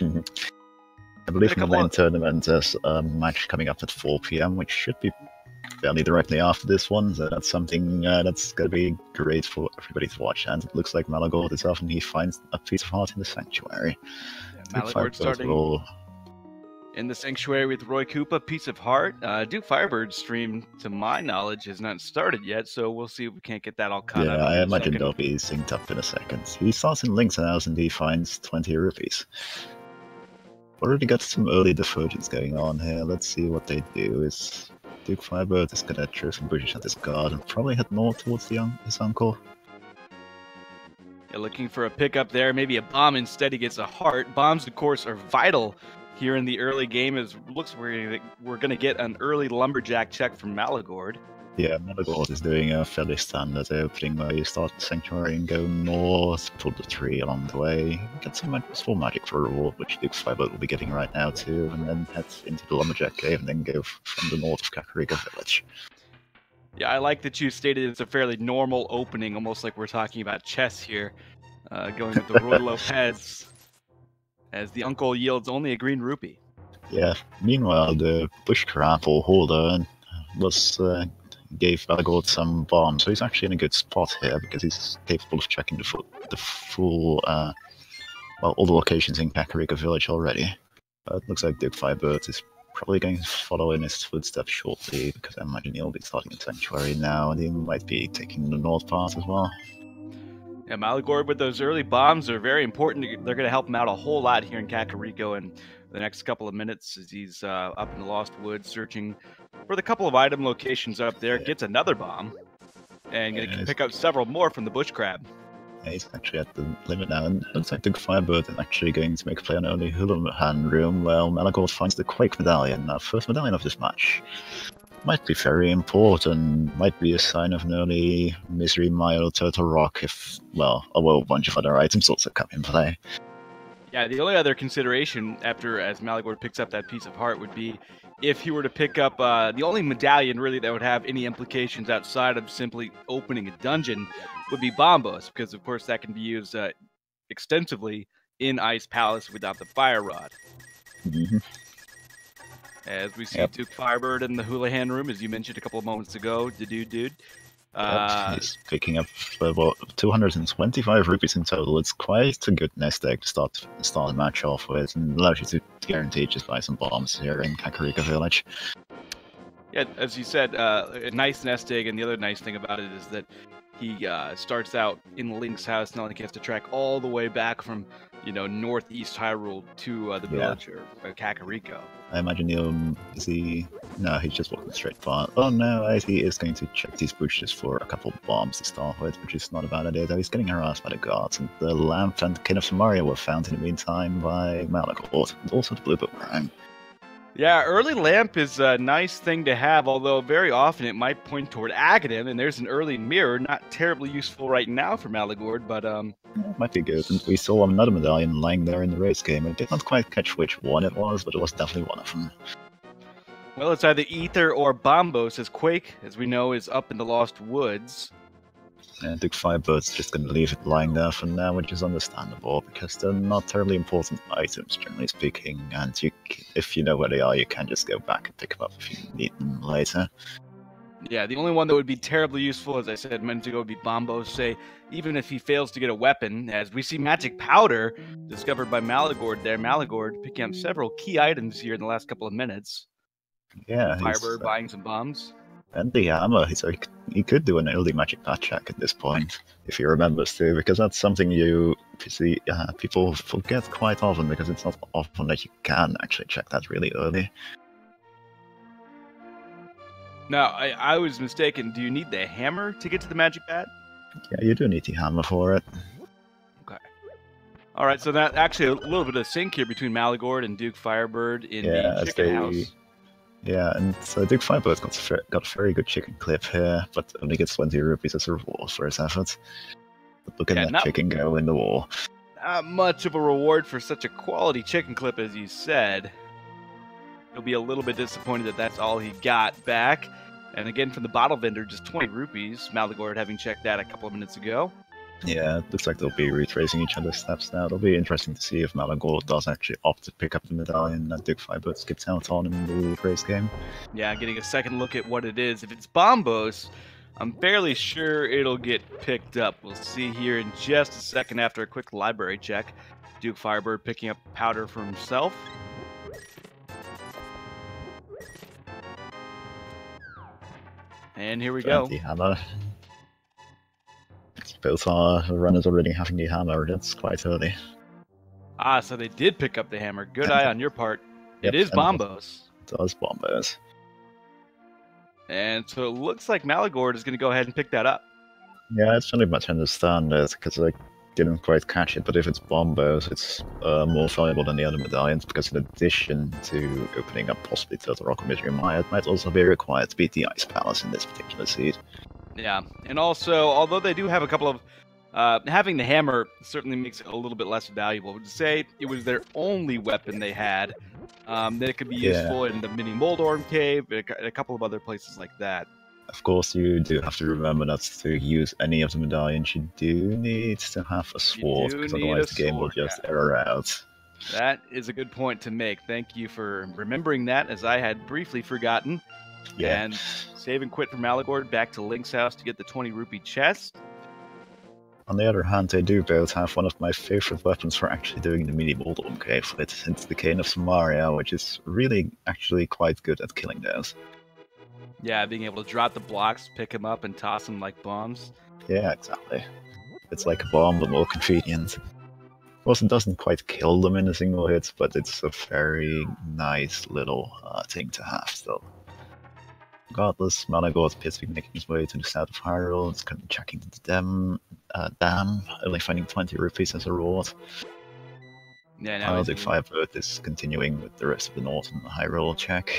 Mhm. I believe in the main tournament there's a match coming up at 4 p.m, which should be fairly directly after this one, so that's something that's going to be great for everybody to watch. And it looks like Maligord is often he finds a piece of heart in the Sanctuary. Yeah, Maligord starting in the Sanctuary with Roy Koopa, Piece of Heart. DukeFireBird stream, to my knowledge, has not started yet, so we'll see if we can't get that all caught up. Yeah, I imagine they'll be synced up in a second. He starts in Link's house and he finds 20 rupees. Already got some early divergence going on here. Let's see what they do. Is DukeFireBird is gonna throw some bushes at his guard and probably head more towards his uncle. Yeah, looking for a pickup there, maybe a bomb. Instead, he gets a heart. Bombs, of course, are vital here in the early game. As looks we're going to get an early lumberjack check from Maligord. Yeah, Maligord is doing a fairly standard opening where you start the Sanctuary and go north, pull the tree along the way, get some small magic for a reward, which DukeFireBird will be getting right now too, and then head into the lumberjack cave and then go from the north of Kakariko village. Yeah, I like that you stated it's a fairly normal opening, almost like we're talking about chess here, going with the Roy Lopez, as the uncle yields only a green rupee. Yeah, meanwhile, the bush crab or holder gave Maligord some bombs, so he's actually in a good spot here because he's capable of checking the full all the locations in Kakariko village already. It looks like DukeFireBird is probably going to follow in his footsteps shortly, because I imagine he'll be starting a Sanctuary now, and he might be taking the north path as well. Yeah, Maligord with those early bombs are very important. They're going to help him out a whole lot here in Kakariko in the next couple of minutes as he's up in the Lost Woods searching for the couple of item locations up there. Gets another bomb and going to pick up several more from the bush crab. Yeah, he's actually at the limit now, and it looks like DukeFireBird is actually going to make a play on only Houlihan room, while Maligord finds the Quake medallion, our first medallion of this match. Might be very important, might be a sign of an early Misery Mile Turtle Rock if, well, a whole bunch of other items also come in play. Yeah, the only other consideration after, as Maligord picks up that piece of heart, would be if he were to pick up the only medallion really that would have any implications outside of simply opening a dungeon would be Bombos, because of course that can be used extensively in Ice Palace without the fire rod. Mm-hmm. As we see DukeFireBird in the Houlihan room, as you mentioned a couple of moments ago, the dude. He's picking up about 225 rupees in total. It's quite a good nest egg to start the match off with, and allows you to guarantee just buy some bombs here in Kakariko village. Yeah, as you said, a nice nest egg, and the other nice thing about it is that he starts out in Link's house, not like he has to track all the way back from, northeast Hyrule to the village or Kakariko. I imagine he's just walking straight past. Oh no, he is going to check these bushes for a couple of bombs to start with, which is not a bad idea, though he's getting harassed by the guards, and the lamp and King of Samaria were found in the meantime by Maligord, and also the blue boomerang. Yeah, early lamp is a nice thing to have, although very often it might point toward Agadim, and there's an early mirror, not terribly useful right now for Maligord, but it might be good. And we saw another medallion lying there in the race game. I did not quite catch which one it was, but it was definitely one of them. Well, it's either Ether or Bombos, as Quake, as we know, is up in the Lost Woods. And DukeFireBird's just going to leave it lying there for now, which is understandable, because they're not terribly important items, generally speaking, and if you know where they are, you can just go back and pick them up if you need them later. Yeah, the only one that would be terribly useful, as I said minutes ago, would be Bombos, say, even if he fails to get a weapon, as we see Magic Powder discovered by Maligord there. Maligord picking up several key items here in the last couple of minutes. Yeah, Firebird buying some bombs. And the hammer, he could do an early magic patch check at this point, if he remembers to, because that's something you see people forget quite often, because it's not often that you can actually check that really early. Now, I was mistaken. Do you need the hammer to get to the magic bat? Yeah, you do need the hammer for it. Okay. All right, so that actually a little bit of sync here between Maligord and DukeFireBird in the chicken house. Yeah, and so DukeFireBird's got a very good chicken clip here, but only gets 20 rupees as a reward for his efforts. But look at that chicken go in the wall. Not much of a reward for such a quality chicken clip, as you said. He'll be a little bit disappointed that that's all he got back. And again, from the bottle vendor, just 20 rupees. Maligord having checked that a couple of minutes ago. Yeah, it looks like they'll be retracing each other's steps now. It'll be interesting to see if Maligord does actually opt to pick up the medallion that DukeFireBird skips out on in the race game. Yeah, getting a second look at what it is. If it's Bombos, I'm fairly sure it'll get picked up. We'll see here in just a second after a quick library check. DukeFireBird picking up powder for himself. And here we go. The hammer. Both our runners already having the hammer. That's quite early. Ah, so they did pick up the hammer. Good eye on your part. Yep, it is Bombos. It does Bombos. And so it looks like Maligord is going to go ahead and pick that up. Yeah, it's really much understand it, because I didn't quite catch it, but if it's Bombos, it's more valuable than the other medallions, because in addition to opening up possibly Turtle Rock or Misery Maya, it might also be required to beat the Ice Palace in this particular seed. Yeah, and also, although they do have a couple of... having the hammer certainly makes it a little bit less valuable. To say it was their only weapon they had, that it could be useful in the mini Moldorm Cave, and a couple of other places like that. Of course, you do have to remember that to use any of the medallions, you do need to have a sword, because otherwise the game will just error out. That is a good point to make. Thank you for remembering that, as I had briefly forgotten. Yeah. And save and quit from Maligord back to Link's house to get the 20 rupee chest. On the other hand, they do both have one of my favorite weapons for actually doing the mini Moldorm Cave. It's the Cane of Samaria, which is really actually quite good at killing those. Yeah, being able to drop the blocks, pick them up, and toss them like bombs. Yeah, exactly. It's like a bomb, but more convenient. Of course, it doesn't quite kill them in a single hit, but it's a very nice little thing to have still. Regardless, Maligord's Pittsburgh making his way to the south of Hyrule. It's kind of checking the dam, only finding 20 rupees as a reward. Yeah, now DukeFireBird is continuing with the rest of the Northern Hyrule check.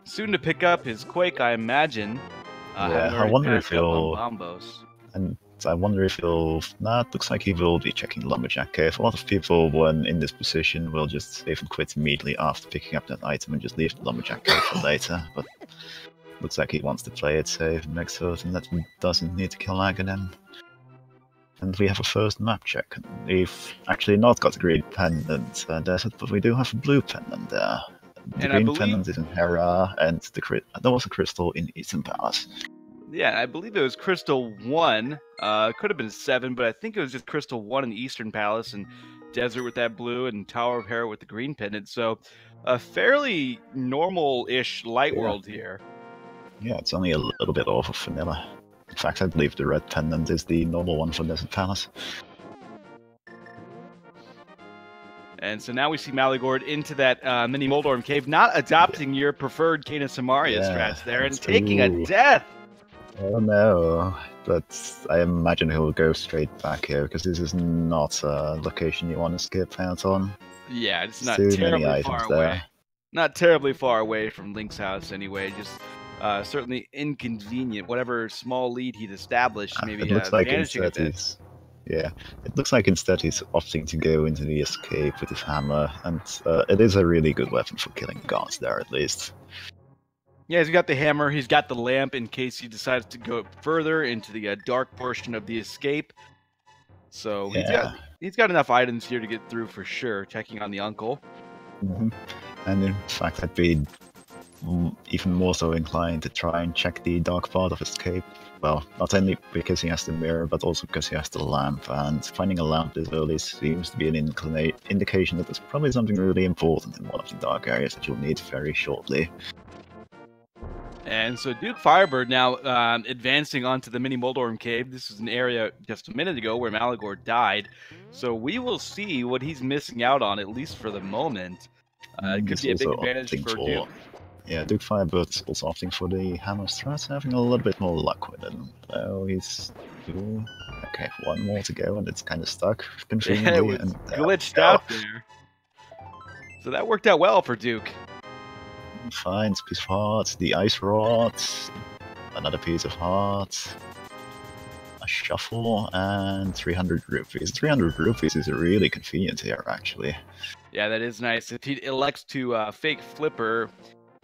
Soon to pick up his Quake, I imagine. Yeah, I wonder if he'll... Bombos. And I wonder if he'll... Nah, it looks like he will be checking Lumberjack Cave. A lot of people, when in this position, will just save and quit immediately after picking up that item and just leave the Lumberjack Cave for later, but... Looks like he wants to play it safe and make certain that he doesn't need to kill Aghanim. And we have a first map check. We've actually not got a green pendant desert, but we do have a blue pendant there. The green pendant is in Hera, and there was a crystal in Eastern Palace. Yeah, I believe it was Crystal 1. Could have been 7, but I think it was just Crystal 1 in the Eastern Palace, and Desert with that blue, and Tower of Hera with the green pendant. So a fairly normal-ish light world here. Yeah, it's only a little bit off of vanilla. In fact, I believe the red pendant is the normal one for Desert Palace. And so now we see Maligord into that mini Moldorm Cave, not adopting your preferred Cane of Samaria strats there, and taking a death! Oh no, but I imagine he'll go straight back here, because this is not a location you want to skip out on. Yeah, it's not terribly far away. Not terribly far away from Link's house anyway, just... certainly inconvenient. Whatever small lead he'd established, maybe it looks like managing a bit. Yeah, it looks like instead he's opting to go into the escape with his hammer, and it is a really good weapon for killing guards there, at least. Yeah, he's got the hammer, he's got the lamp in case he decides to go further into the dark portion of the escape. So he's got enough items here to get through for sure, checking on the uncle. Mm-hmm. And in fact, I'd be even more so inclined to try and check the dark part of escape. Well, not only because he has the mirror, but also because he has the lamp, and finding a lamp this early seems to be an indication that there's probably something really important in one of the dark areas that you'll need very shortly. And so DukeFireBird now advancing onto the mini Moldorm Cave. This is an area just a minute ago where Maligord died, so we will see what he's missing out on, at least for the moment. It could be a big advantage for Duke. Yeah, DukeFireBird is opting for the hammer strat, having a little bit more luck with it. Oh, he's... Okay, one more to go, and it's kind of stuck. Yeah, it was glitched out there. So that worked out well for Duke. Finds piece of heart, the ice rod, another piece of heart, a shuffle, and 300 rupees. 300 rupees is really convenient here, actually. Yeah, that is nice. If he elects to fake Flipper,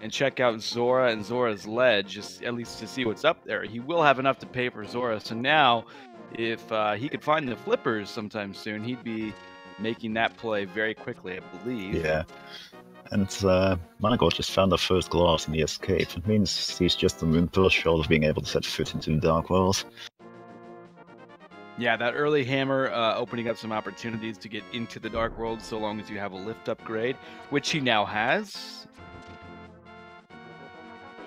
and check out Zora and Zora's Ledge, just at least to see what's up there. He will have enough to pay for Zora, so now if he could find the flippers sometime soon, he'd be making that play very quickly, I believe. Yeah. And Maligord just found the first glass in the escape. It means he's just a moonpearl short of being able to set foot into the Dark World. Yeah, that early hammer opening up some opportunities to get into the Dark World so long as you have a lift upgrade, which he now has.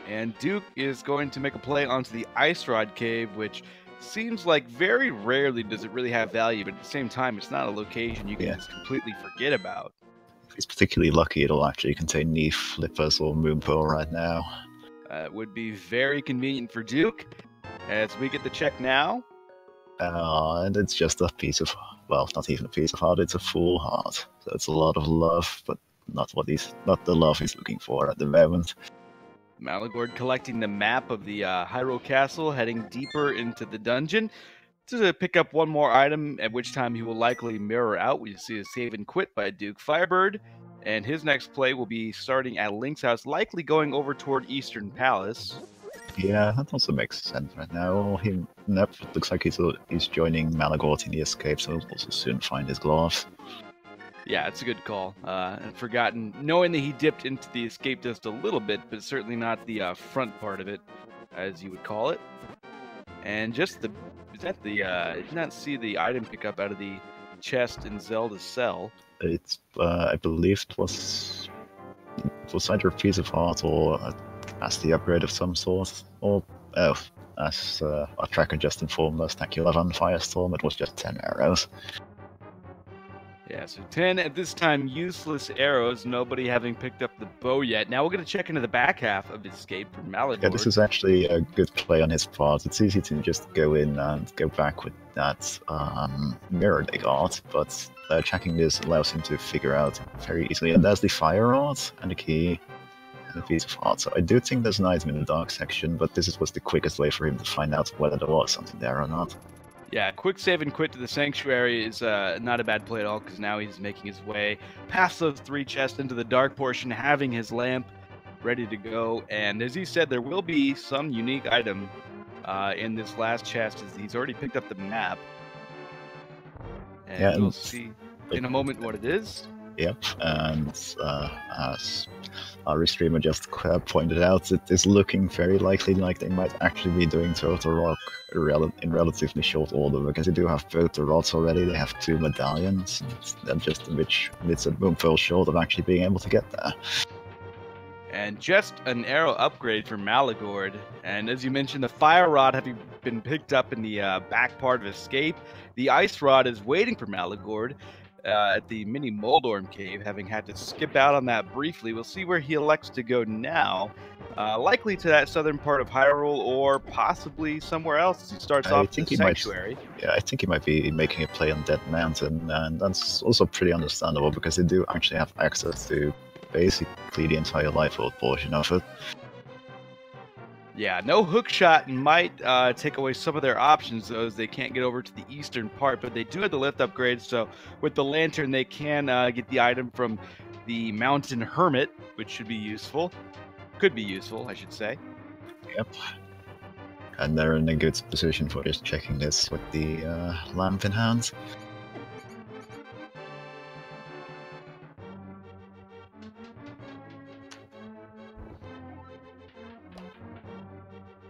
And Duke is going to make a play onto the Ice Rod Cave, which seems like very rarely does it really have value, but at the same time, it's not a location you can just completely forget about. If he's particularly lucky, it'll actually contain knee flippers or moonpearl right now. It would be very convenient for Duke. As we get the check now. And it's just a piece of, well, not even a piece of heart, it's a full heart. So it's a lot of love, but not the love he's looking for at the moment. Maligord collecting the map of the Hyrule Castle, heading deeper into the dungeon to pick up one more item, at which time he will likely mirror out. We see a save and quit by DukeFireBird, and his next play will be starting at Link's house, likely going over toward Eastern Palace. Yeah, that also makes sense right now. Looks like he's joining Maligord in the escape, so he'll also soon find his gloves. Yeah, it's a good call. And forgotten, knowing that he dipped into the escape just a little bit, but certainly not the front part of it, as you would call it. And just I did not see the item pickup out of the chest in Zelda's cell. It's, I believe it was either a piece of heart or as the upgrade of some sort, or as our tracker just informed us, thank you, 11 Firestorm, it was just 10 arrows. Yeah, so 10 at this time useless arrows, nobody having picked up the bow yet. Now we're going to check into the back half of Escape from Maligord. Yeah, this is actually a good play on his part. It's easy to just go in and go back with that mirror they got, but checking this allows him to figure out very easily. And there's the fire rod and the key and a piece of heart. So I do think there's an item in the dark section, but this was the quickest way for him to find out whether there was something there or not. Yeah, quick save and quit to the Sanctuary is not a bad play at all, because now he's making his way past those 3 chests into the dark portion, having his lamp ready to go. And as he said, there will be some unique item in this last chest, as he's already picked up the map. And we'll see in a moment what it is. Yep, and as our streamer just pointed out, it is looking very likely like they might actually be doing Total Rock in relatively short order, because they do have both the rods already, they have 2 medallions, they're just a bit moonpearl short of actually being able to get there. And just an arrow upgrade for Maligord. And as you mentioned, the fire rod having been picked up in the back part of Escape, the ice rod is waiting for Maligord at the mini Moldorm cave, having had to skip out on that briefly. We'll see where he elects to go now. Likely to that southern part of Hyrule, or possibly somewhere else as he starts off the Sanctuary. I think he might be making a play on Dead Mountain, and that's also pretty understandable, because they do actually have access to basically the entire life world portion of it. Yeah, no hookshot might take away some of their options, though, as they can't get over to the eastern part, but they do have the lift upgrade, so with the lantern they can get the item from the Mountain Hermit, which should be useful. Could be useful, I should say. Yep. And they're in a good position for just checking this with the lamp in hand.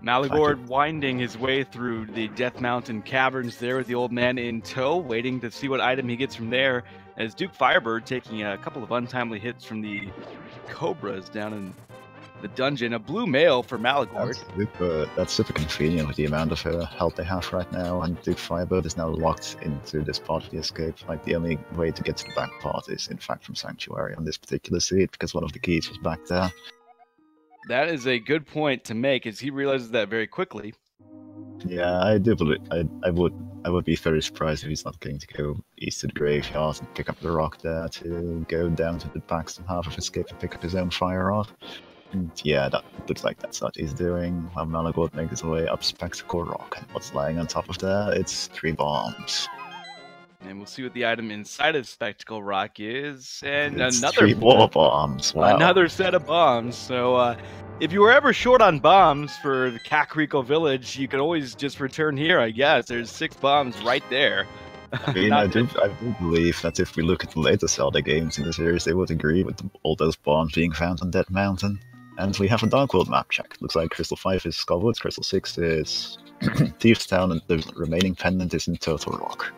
Maligord winding his way through the Death Mountain caverns there with the old man in tow, waiting to see what item he gets from there, as DukeFireBird taking a couple of untimely hits from the cobras down in the dungeon. A blue mail for Maligord. That's super convenient with the amount of health they have right now, and DukeFireBird is now locked into this part of the escape. Like, the only way to get to the back part is in fact from Sanctuary on this particular seat, because one of the keys was back there. That is a good point to make, as he realizes that very quickly. Yeah, I do believe I would be very surprised if he's not going to go east to the graveyard and pick up the rock there to go down to the back half of Escape and pick up his own fire rod. And yeah, that looks like that's what he's doing. While Maligord makes his way up Spectacle Rock, and what's lying on top of there? It's 3 bombs. And we'll see what the item inside of Spectacle Rock is. And It's another 3 more bombs. Wow. Another set of bombs. So if you were ever short on bombs for the Kakariko Village, you can always just return here, I guess. There's 6 bombs right there. I mean, I do believe that if we look at the later Zelda games in the series, they would agree with all those bombs being found on Dead Mountain. And we have a Dark World map check. Looks like Crystal 5 is Skullwoods, Crystal 6 is Thieves Town, and the remaining pendant is in Turtle Rock.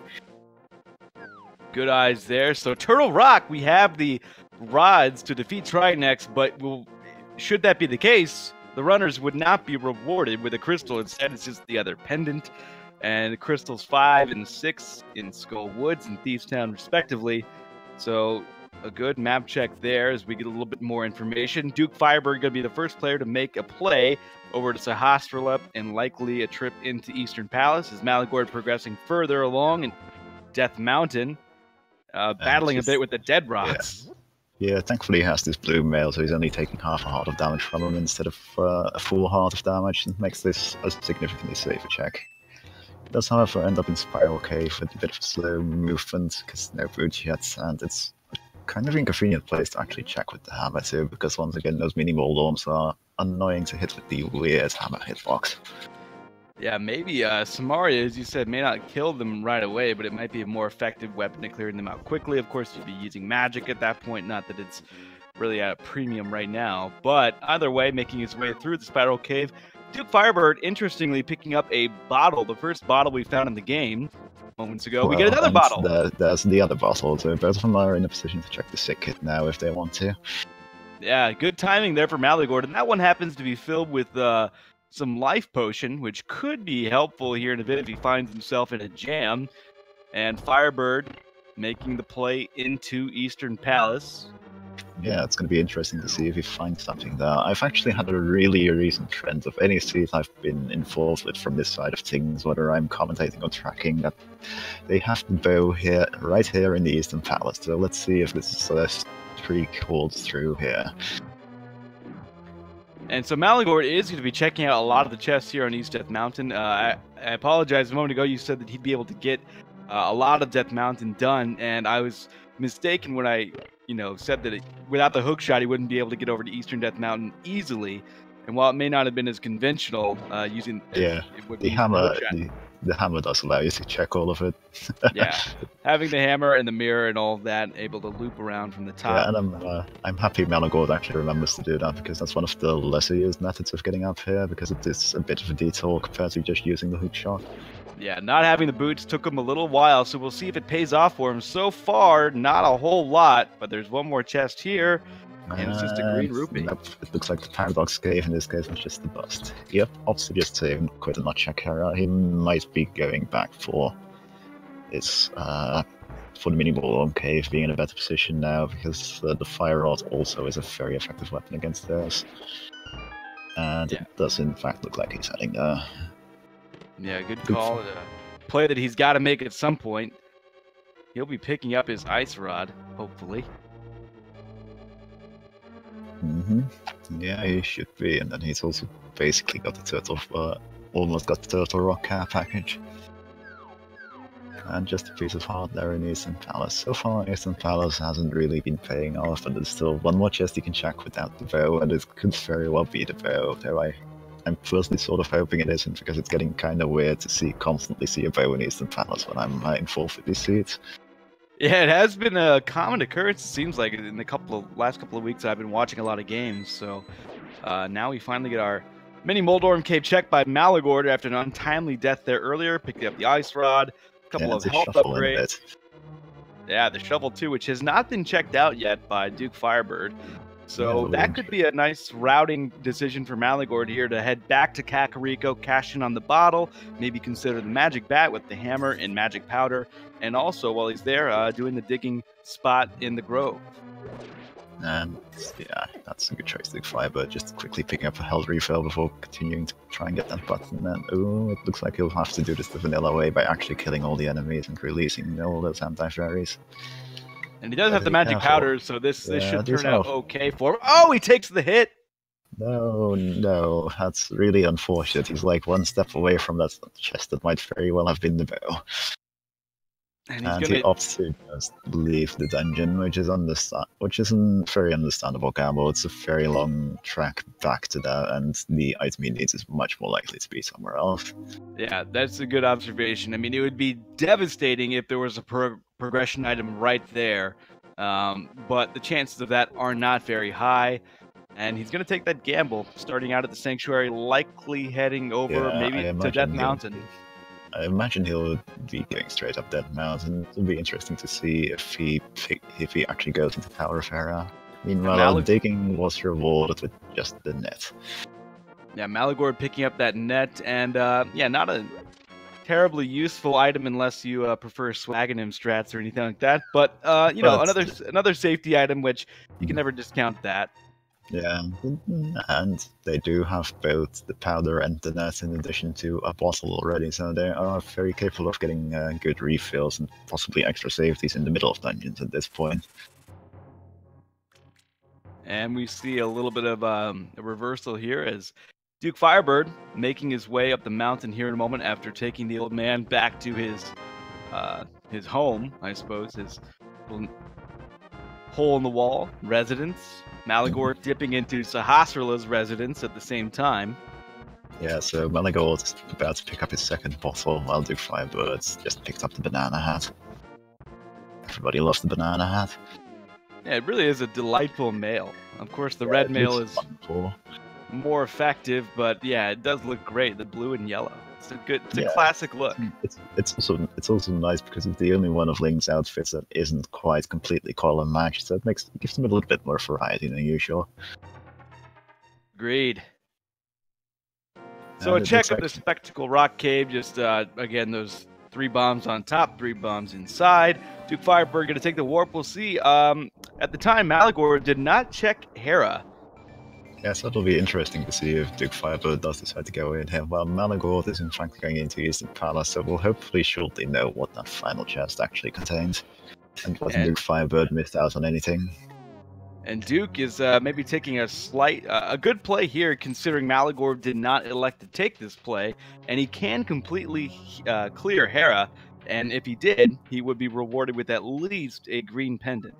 Good eyes there. So Turtle Rock, we have the rods to defeat Trinex, but should that be the case, the runners would not be rewarded with a crystal. Instead, it's just the other pendant. And crystals 5 and 6 in Skull Woods and Thieves Town, respectively. So a good map check there as we get a little bit more information. DukeFireBird going to be the first player to make a play over to Sahasrara and likely a trip into Eastern Palace as Maligord progressing further along in Death Mountain. Battling a bit with the Dead Rocks. Yeah, thankfully he has this blue mail, so he's only taking half a heart of damage from him instead of a full heart of damage, and makes this a significantly safer check. He does, however, end up in Spiral Cave with a bit of a slow movement, because no boot yet, and it's a kind of inconvenient place to actually check with the hammer too, because once again those mini Moldorms are annoying to hit with the weird hammer hitbox. Yeah, maybe Samaria, as you said, may not kill them right away, but it might be a more effective weapon at clearing them out quickly. Of course, you'd be using magic at that point, not that it's really at a premium right now. But either way, making his way through the Spiral Cave, DukeFireBird, interestingly, picking up a bottle, the first bottle we found in the game moments ago. We get another bottle. There's the other bottle, so both of them are in a position to check the sick kit now if they want to. Yeah, good timing there for Maligord, and that one happens to be filled with some life potion, which could be helpful here in a bit if he finds himself in a jam. And Firebird making the play into Eastern Palace. Yeah, it's going to be interesting to see if he finds something there. I've actually had a really recent trend of any series I've been involved with from this side of things, whether I'm commentating or tracking, that they have the bow here, right here in the Eastern Palace. So let's see if this streak holds through here. And so Maligord is going to be checking out a lot of the chests here on East Death Mountain. I apologize, a moment ago you said that he'd be able to get a lot of Death Mountain done, and I was mistaken when I said that without the hook shot he wouldn't be able to get over to Eastern Death Mountain easily. And while it may not have been as conventional using the hammer does allow you to check all of it. Yeah, having the hammer and the mirror and all of that, able to loop around from the top. Yeah, and I'm happy Maligord actually remembers to do that, because that's one of the lesser used methods of getting up here, because it is a bit of a detour compared to just using the hook shot. Yeah, not having the boots took him a little while, so we'll see if it pays off for him. So far, not a whole lot, but there's one more chest here. And it's just a green rupee. Yep, it looks like the Paradox Cave in this case was just the bust. Yep, opposite just saving quite a nut check here. He might be going back for his for the mini Moldorm cave, being in a better position now, because the fire rod also is a very effective weapon against those. And it does in fact look like he's heading there. Yeah, good call. Play that he's got to make at some point. He'll be picking up his ice rod, hopefully. Yeah, he should be, and then he's also basically got the almost got the Turtle Rock care package. And just a piece of heart there in Eastern Palace. So far, Eastern Palace hasn't really been paying off, but there's still one more chest you can check without the bow, and it could very well be the bow, though I'm personally sort of hoping it isn't, because it's getting kind of weird to constantly see a bow in Eastern Palace when I'm involved with these seeds. Yeah, it has been a common occurrence, it seems like, in the last couple of weeks I've been watching a lot of games. So now we finally get our mini Moldorm cave checked by Maligord after an untimely death there earlier, picking up the ice rod, a couple of health upgrades. Yeah, the shovel too, which has not been checked out yet by DukeFireBird. So that could be a nice routing decision for Maligord here to head back to Kakariko, cash in on the bottle, maybe consider the magic bat with the hammer and magic powder, and also, while he's there, doing the digging spot in the grove. And yeah, that's a good choice, DukeFireBird, just quickly picking up a health refill before continuing to try and get that button. And it looks like he'll have to do this the vanilla way by actually killing all the enemies and releasing all those anti-fairies. And he does have the magic powder, so this should turn out okay for him. Oh, he takes the hit! No, that's really unfortunate. He's like one step away from that chest that might very well have been the bow. And he's And gonna. he opts to just leave the dungeon, which isn't very understandable gamble. It's a very long track back to that, and the item he needs is much more likely to be somewhere else. Yeah, that's a good observation. I mean, it would be devastating if there was a progression item right there, but the chances of that are not very high. And he's going to take that gamble, starting out at the sanctuary, likely heading over Yeah, maybe to Death Mountain. I imagine he'll be going straight up that mountain. It'll be interesting to see if he actually goes into Tower of Hera. Meanwhile, digging was rewarded with just the net. Yeah, Maligord picking up that net, and yeah, not a terribly useful item unless you prefer Swaganim strats or anything like that. But you know, another safety item, which you can never discount that. Yeah, and they do have both the powder and the net in addition to a bottle already, so they are very capable of getting good refills and possibly extra safeties in the middle of dungeons at this point. And we see a little bit of a reversal here as DukeFireBird making his way up the mountain here in a moment after taking the old man back to his home, I suppose, his hole in the wall residence. Maligord dipping into Sahasrarla's residence at the same time. Yeah, so Maligord is about to pick up his second bottle while DukeFireBird just picked up the banana hat. Everybody loves the banana hat. Yeah, it really is a delightful mail. Of course, the red mail is more effective, but yeah, it does look great. The blue and yellow. It's a classic look. It's also nice because it's the only one of Link's outfits that isn't quite completely color matched, so it gives them a little bit more variety than usual. Agreed. So a check of the Spectacle Rock Cave, just again those 3 bombs on top, 3 bombs inside. DukeFireBird going to take the warp. We'll see. At the time, Maligord did not check Hera. Yes, that'll be interesting to see if DukeFireBird does decide to go in here. Well, Maligord is in fact going into Eastern Palace, so we'll hopefully shortly know what that final chest actually contains. And whether DukeFireBird missed out on anything. And Duke is maybe taking a good play here, considering Maligord did not elect to take this play, and he can completely clear Hera, and if he did, he would be rewarded with at least a green pendant.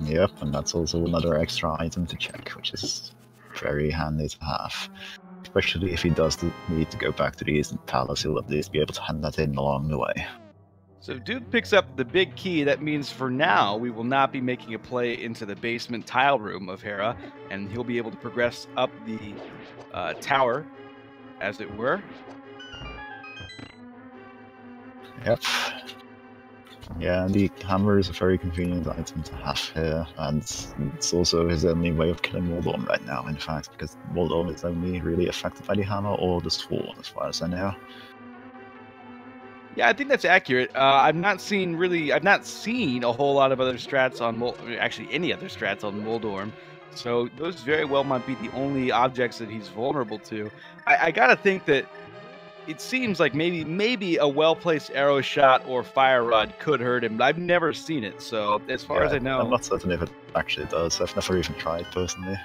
Yep, and that's also another extra item to check, which is very handy to have. Especially if he does need to go back to the Eastern Palace, he'll at least be able to hand that in along the way. So Duke picks up the big key. That means for now, we will not be making a play into the basement tile room of Hera, and he'll be able to progress up the tower, as it were. Yep. Yeah, the hammer is a very convenient item to have here, and it's also his only way of killing Moldorm right now, in fact, because Moldorm is only really affected by the hammer or the sword, as far as I know. Yeah, I think that's accurate. I've not seen a whole lot of other strats on actually any other strats on Moldorm, so those very well might be the only objects that he's vulnerable to. I gotta think that it seems like maybe a well-placed arrow shot or fire rod could hurt him, but I've never seen it, so as far as I know... I'm not certain if it actually does. I've never even tried, personally.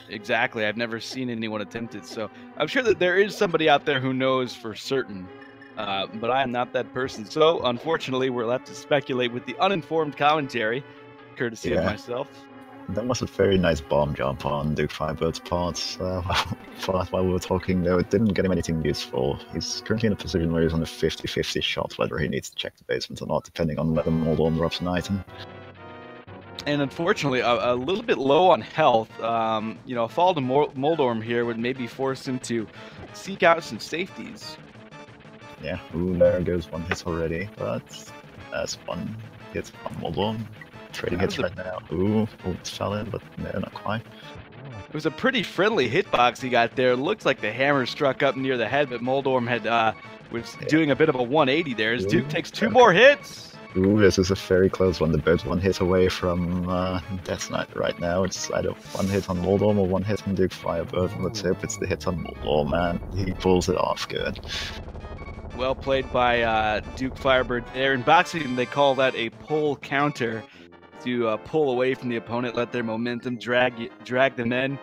Exactly, I've never seen anyone attempt it, so I'm sure that there is somebody out there who knows for certain, but I am not that person. So, unfortunately, we're left to speculate with the uninformed commentary, courtesy of myself. That was a very nice bomb jump on DukeFireBird's part. While we were talking, though, it didn't get him anything useful. He's currently in a position where he's on a 50-50 shot, whether he needs to check the basement or not, depending on whether Moldorm drops an item. And unfortunately, a little bit low on health. You know, a fall to Moldorm here would maybe force him to seek out some safeties. Yeah, ooh, there goes one hit already, but that's one hit on Moldorm. Trading hits right now. Ooh, almost fell in, but no, not quite. It was a pretty friendly hitbox he got there. Looks like the hammer struck up near the head, but Moldorm was doing a bit of a 180 there. As Duke takes 2 more hits. Ooh, this is a very close one. They're both 1 hit away from Death Knight right now. It's either 1 hit on Moldorm or 1 hit on DukeFireBird. Let's hope it's the hit on Moldorm, man. He pulls it off good. Well played by DukeFireBird there. In boxing, they call that a pull counter. To pull away from the opponent, let their momentum drag them in,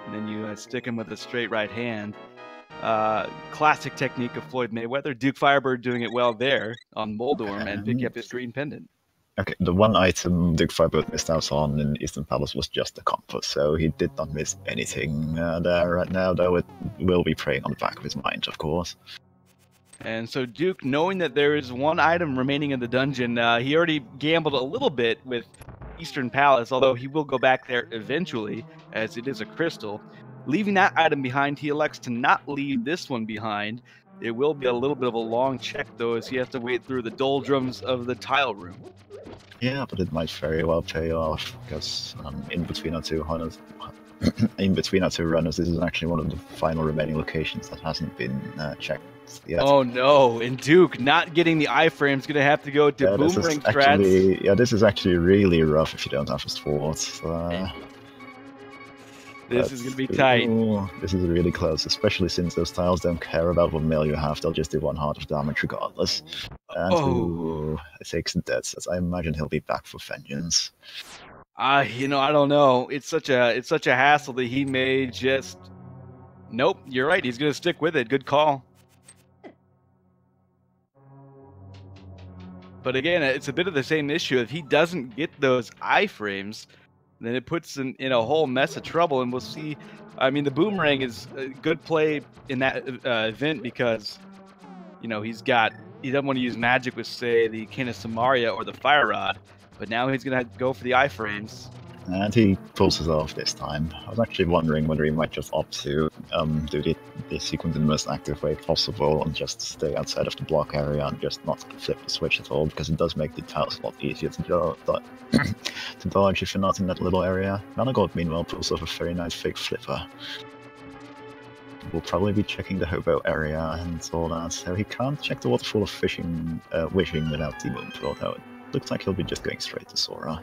and then you stick them with a straight right hand. Classic technique of Floyd Mayweather. DukeFireBird doing it well there on Moldorm and picking up his green pendant. Okay, the one item DukeFireBird missed out on in Eastern Palace was just the compass, so he did not miss anything there right now, though it will be preying on the back of his mind, of course. And so Duke, knowing that there is one item remaining in the dungeon, he already gambled a little bit with Eastern Palace, although he will go back there eventually, as it is a crystal. Leaving that item behind, he elects to not leave this one behind. It will be a little bit of a long check, though, as he has to wade through the doldrums of the tile room. Yeah, but it might very well pay off, because in between our two runners, this is actually one of the final remaining locations that hasn't been checked yet. Oh no, and Duke not getting the iframe is going to have to go to boomerang strats. Yeah, this is actually really rough if you don't have a sword. This is going to be tight. Ooh, this is really close, especially since those tiles don't care about what mill you have. They'll just do 1 heart of damage regardless. And ooh, it takes the dead sets. I imagine he'll be back for vengeance. You know, I don't know. It's such a hassle that he may just. Nope, you're right. He's going to stick with it. Good call. But again, it's a bit of the same issue. If he doesn't get those iframes, then it puts him in a whole mess of trouble. And we'll see. I mean, the boomerang is a good play in that event because, you know, he doesn't want to use magic with, say, the Cane of Samaria or the Fire Rod. But now he's going to go for the iframes. And he pulls it off this time. I was actually wondering whether he might just opt to do the sequence in the most active way possible and just stay outside of the block area and just not flip the switch at all, because it does make the tiles a lot easier to dodge if you're not in that little area. Maligord, meanwhile, pulls off a very nice fake flipper. We'll probably be checking the hobo area and all that, so he can't check the waterfall of wishing without the moon pearl, though. It looks like he'll be just going straight to Sora.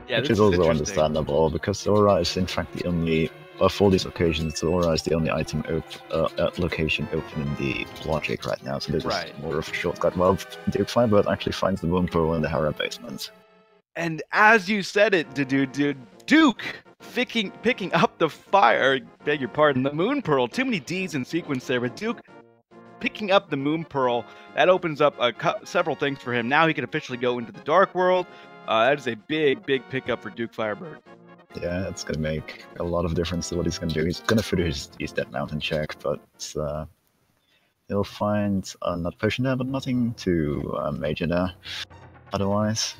Yeah, which is also understandable, because Sora is in fact the only, of all these occasions, Sora is the only item location open in the logic right now, so this is more of a shortcut. Well, DukeFireBird actually finds the Moon Pearl in the Hera basement. And as you said it, Duke picking up the fire, beg your pardon, the Moon Pearl. Too many D's in sequence there, but Duke picking up the Moon Pearl, that opens up several things for him. Now he can officially go into the Dark World. That is a big pickup for DukeFireBird. Yeah, it's going to make a lot of difference to what he's going to do. He's going to finish his Dead Mountain check, but he'll find another potion there, but nothing too major there otherwise.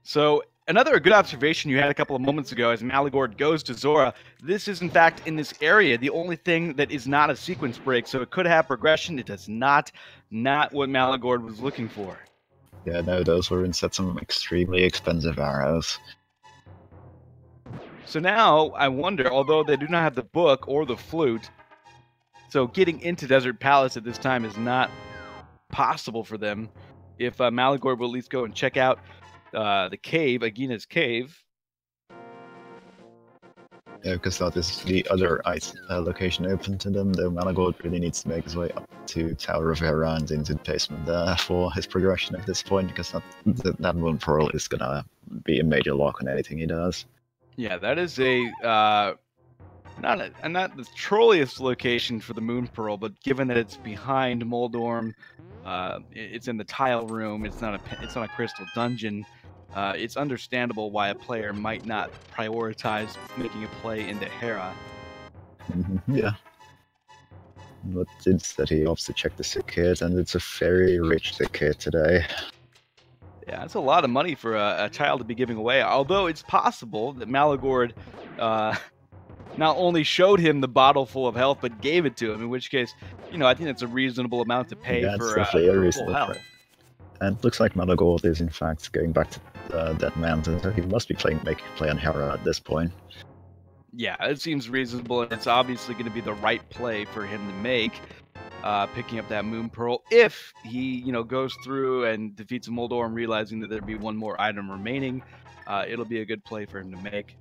So, another good observation you had a couple of moments ago as Maligord goes to Zora. This is, in fact, in this area, the only thing that is not a sequence break, so it could have progression. It does not what Maligord was looking for. Yeah, no, those were instead some extremely expensive arrows. So now, I wonder, although they do not have the book or the flute, so getting into Desert Palace at this time is not possible for them. If Maligord will at least go and check out the cave, Agina's cave. Yeah, because that is the other location open to them, though Maligord really needs to make his way up to Tower of Hera and into the basement there for his progression at this point, because that Moon Pearl is going to be a major lock on anything he does. Yeah, that is not the trolliest location for the Moon Pearl, but given that it's behind Moldorm, it's in the tile room, it's not a crystal dungeon. It's understandable why a player might not prioritize making a play into Hera. Yeah. But instead he opts to check the sick kit, and it's a very rich sick kit today. Yeah, that's a lot of money for a child to be giving away, although it's possible that Maligord not only showed him the bottle full of health, but gave it to him, in which case, you know, I think that's a reasonable amount to pay for full health. And it looks like Maligord is in fact going back to that mountain, so he must be making play on Hera at this point. Yeah, it seems reasonable, and it's obviously going to be the right play for him to make, picking up that Moon Pearl. If he, you know, goes through and defeats Moldorm, realizing that there'd be one more item remaining, it'll be a good play for him to make.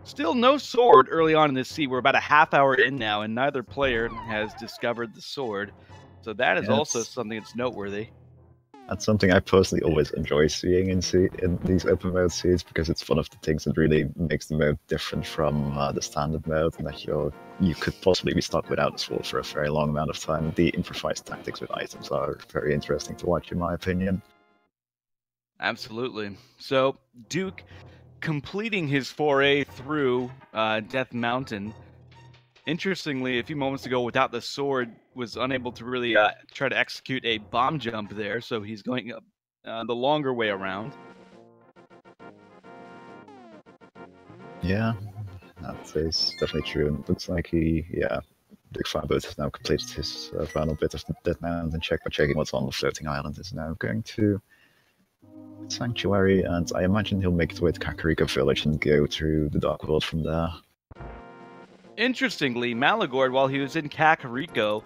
Still no sword early on in this sea. We're about a half hour in now, and neither player has discovered the sword. So that is also something that's noteworthy. That's something I personally always enjoy seeing in these open mode seeds, because it's one of the things that really makes the mode different from the standard mode, and that you could possibly be stuck without a sword for a very long amount of time. The improvised tactics with items are very interesting to watch, in my opinion. Absolutely. So Duke completing his foray through Death Mountain. Interestingly, a few moments ago, without the sword, was unable to really try to execute a bomb jump there, so he's going up the longer way around. Yeah, that is definitely true. And it looks like DukeFireBird has now completed his final bit of the Dead Mountain check by checking what's on the floating island. Is now going to Sanctuary, and I imagine he'll make his way to Kakariko Village and go through the Dark World from there. Interestingly, Maligord, while he was in Kakariko,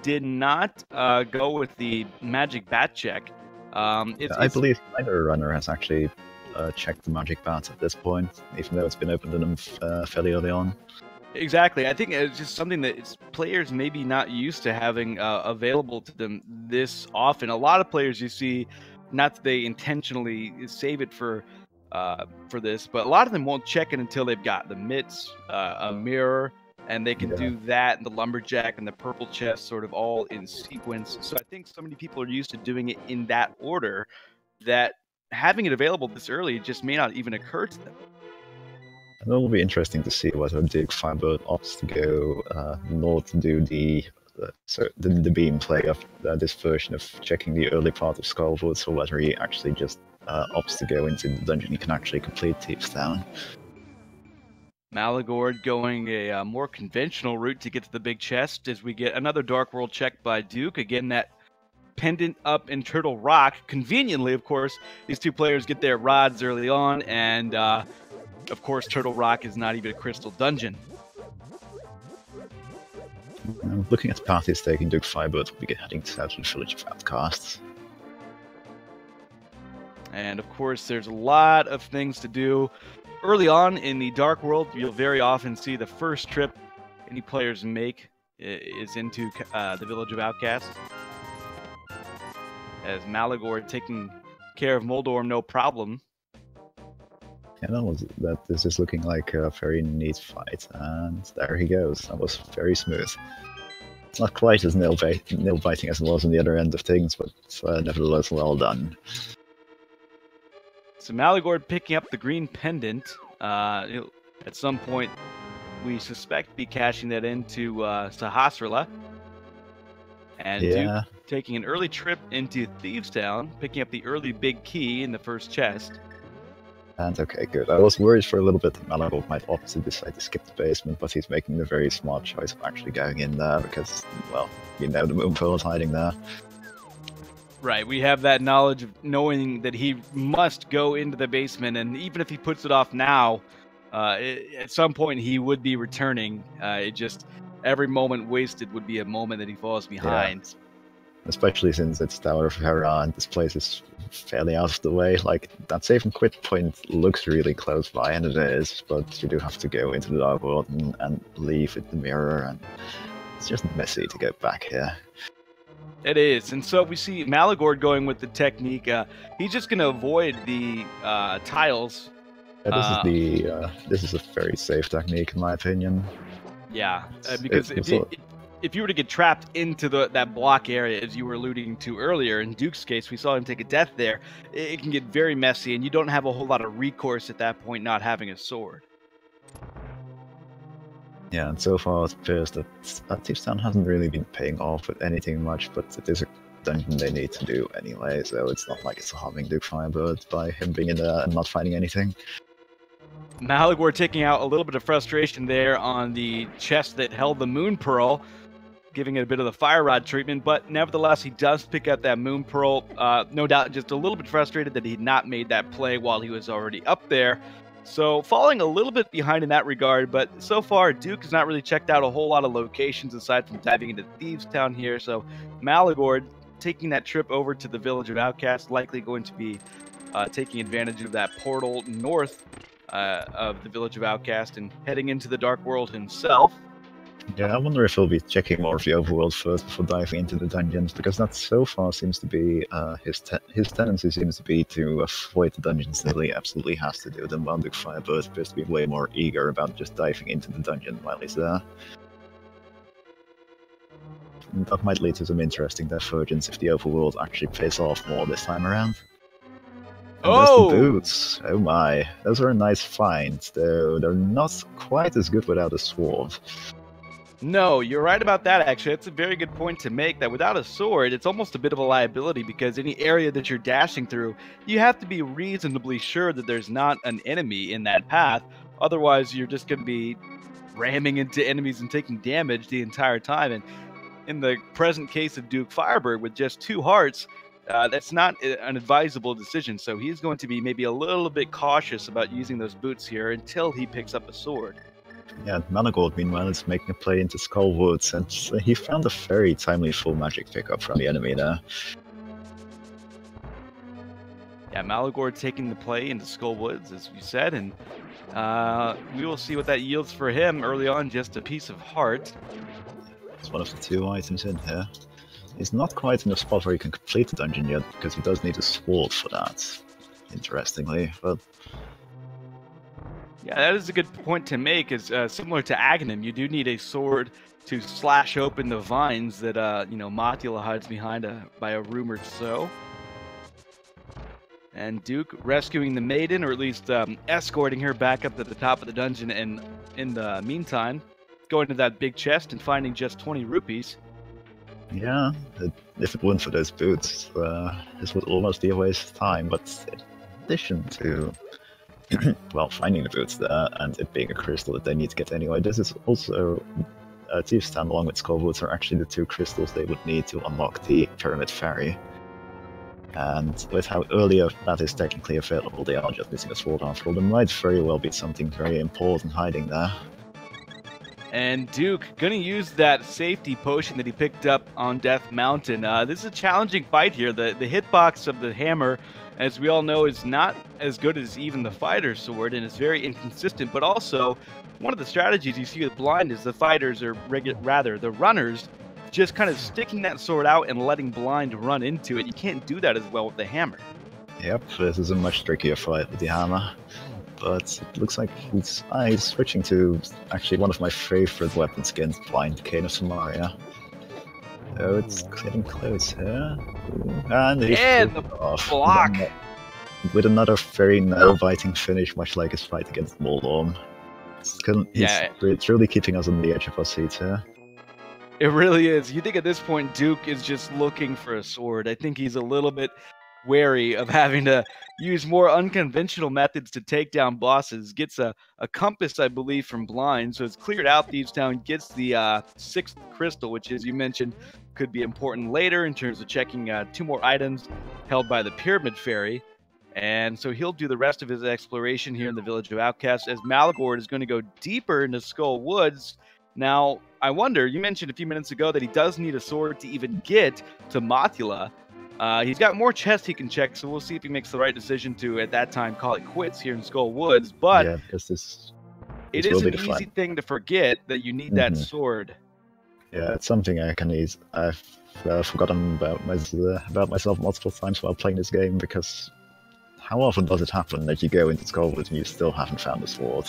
did not go with the magic bat check. I believe neither runner has actually checked the magic bat at this point, even though it's been opened to them fairly early on. Exactly. I think it's just something that players maybe not used to having available to them this often. A lot of players you see, not that they intentionally save it for this, but a lot of them won't check it until they've got the mitts, a mirror, and they can do that, and the lumberjack and the purple chest sort of all in sequence. So I think so many people are used to doing it in that order that having it available this early just may not even occur to them. And it will be interesting to see whether DukeFireBird opts to go north to do the beam play of this version of checking the early part of Skullwoods, or whether he actually just opts to go into the dungeon he can actually complete Thieves Town. Maligord going a more conventional route to get to the big chest as we get another Dark World check by Duke. Again, that pendant up in Turtle Rock. Conveniently, of course, these two players get their rods early on, and of course, Turtle Rock is not even a crystal dungeon. Looking at the path he's taking, DukeFireBird will be heading south to the Village of Outcasts. And of course, there's a lot of things to do. Early on in the Dark World, you'll very often see the first trip any players make is into the Village of Outcasts. As Maligord taking care of Moldorm, no problem. Yeah, this is looking like a very neat fight, and there he goes. That was very smooth. It's not quite as nail-biting as it was on the other end of things, but nevertheless well done. So Maligord picking up the green pendant. At some point, we suspect be cashing that into Sahasrahla. And Duke taking an early trip into Thieves Town, picking up the early big key in the first chest. And okay, good. I was worried for a little bit that Maligord might opt to decide to skip the basement, but he's making the very smart choice of actually going in there because, well, the Moon Pearl is hiding there. Right, we have that knowledge of knowing that he must go into the basement, and even if he puts it off now, at some point he would be returning. Every moment wasted would be a moment that he falls behind. Yeah. Especially since it's Tower of Hera and this place is fairly out of the way. Like, that save and quit point looks really close by, and it is, but you do have to go into the Dark World and leave with the mirror, and it's just messy to get back here. It is, and so we see Maligord going with the technique. He's just going to avoid the tiles. Yeah, this is a very safe technique, in my opinion. Yeah, because if you were to get trapped into that block area, as you were alluding to earlier, in Duke's case, we saw him take a death there, it can get very messy, and you don't have a whole lot of recourse at that point, not having a sword. Yeah, and so far it appears that Thieves Town hasn't really been paying off with anything much, but it is a dungeon they need to do anyway, so it's not like it's harming DukeFireBird by him being in there and not finding anything. Maligord taking out a little bit of frustration there on the chest that held the Moon Pearl, giving it a bit of the Fire Rod treatment, but nevertheless, he does pick up that Moon Pearl. No doubt just a little bit frustrated that he had not made that play while he was already up there. So falling a little bit behind in that regard, but so far, Duke has not really checked out a whole lot of locations aside from diving into Thieves Town here. So Maligord taking that trip over to the Village of Outcasts, likely going to be taking advantage of that portal north of the Village of Outcast and heading into the Dark World himself. Yeah, I wonder if he'll be checking more of the overworld first before diving into the dungeons, because that so far seems to be his tendency seems to be to avoid the dungeons until he absolutely has to do them, while DukeFireBird appears to be way more eager about just diving into the dungeon while he's there. And that might lead to some interesting divergence if the overworld actually pays off more this time around. And there's the boots. Oh my, those are a nice find, though they're not quite as good without a sword. No, you're right about that, actually. It's a very good point to make, that without a sword, it's almost a bit of a liability, because any area that you're dashing through, you have to be reasonably sure that there's not an enemy in that path. Otherwise, you're just going to be ramming into enemies and taking damage the entire time. And in the present case of DukeFireBird, with just 2 hearts, that's not an advisable decision. So he's going to be maybe a little bit cautious about using those boots here until he picks up a sword. Yeah, Maligord, meanwhile, is making a play into Skull Woods, and he found a very timely full magic pickup from the enemy there. Yeah, Maligord taking the play into Skull Woods, as you said, and we will see what that yields for him early on, just a piece of heart. It's one of the 2 items in here. He's not quite in a spot where he can complete the dungeon yet, because he does need a sword for that, interestingly, but... Yeah, that is a good point to make. Is similar to Aghanim, you do need a sword to slash open the vines that Mothula hides behind by a rumored sow. And Duke rescuing the maiden, or at least escorting her back up to the top of the dungeon, and in the meantime, going to that big chest and finding just 20 rupees. Yeah, if it weren't for those boots, this would almost be a waste of time, but in addition to... well, finding the boots there, and it being a crystal that they need to get anyway, this is also... Thief's Stand along with Skull Woods are actually the 2 crystals they would need to unlock the Pyramid Ferry. And with how earlier that is technically available, they are just missing a sword after all. There might very well be something very important hiding there. And Duke gonna use that safety potion that he picked up on Death Mountain. This is a challenging fight here. The hitbox of the hammer, as we all know, is not as good as even the fighter's sword, and it's very inconsistent. But also, one of the strategies you see with blind is the fighters, or the runners, just kind of sticking that sword out and letting blind run into it. You can't do that as well with the hammer. Yep, this is a much trickier fight with the hammer. But it looks like he's switching to actually one of my favorite weapon skins, Blind Cane of Samaria. So it's getting close here. And he's the off. block! With another very nail-biting finish, much like his fight against Moldorm. He's truly keeping us on the edge of our seats here. It really is. You think at this point Duke is just looking for a sword. I think he's a little bit wary of having to use more unconventional methods to take down bosses. Gets a compass, I believe, from Blind, so it's cleared out Thieves Town. Gets the 6th crystal, which, as you mentioned, could be important later in terms of checking 2 more items held by the Pyramid Fairy. And so he'll do the rest of his exploration here in the Village of Outcasts, as Maligord is going to go deeper into Skull Woods. Now, I wonder, you mentioned a few minutes ago that he does need a sword to even get to Mothula. He's got more chests he can check, so we'll see if he makes the right decision to, at that time, call it quits here in Skull Woods. But yeah, because it is an easy thing to forget that you need that sword. Yeah, it's something I've forgotten about myself multiple times while playing this game, because how often does it happen that you go into Skull Woods and you still haven't found a sword?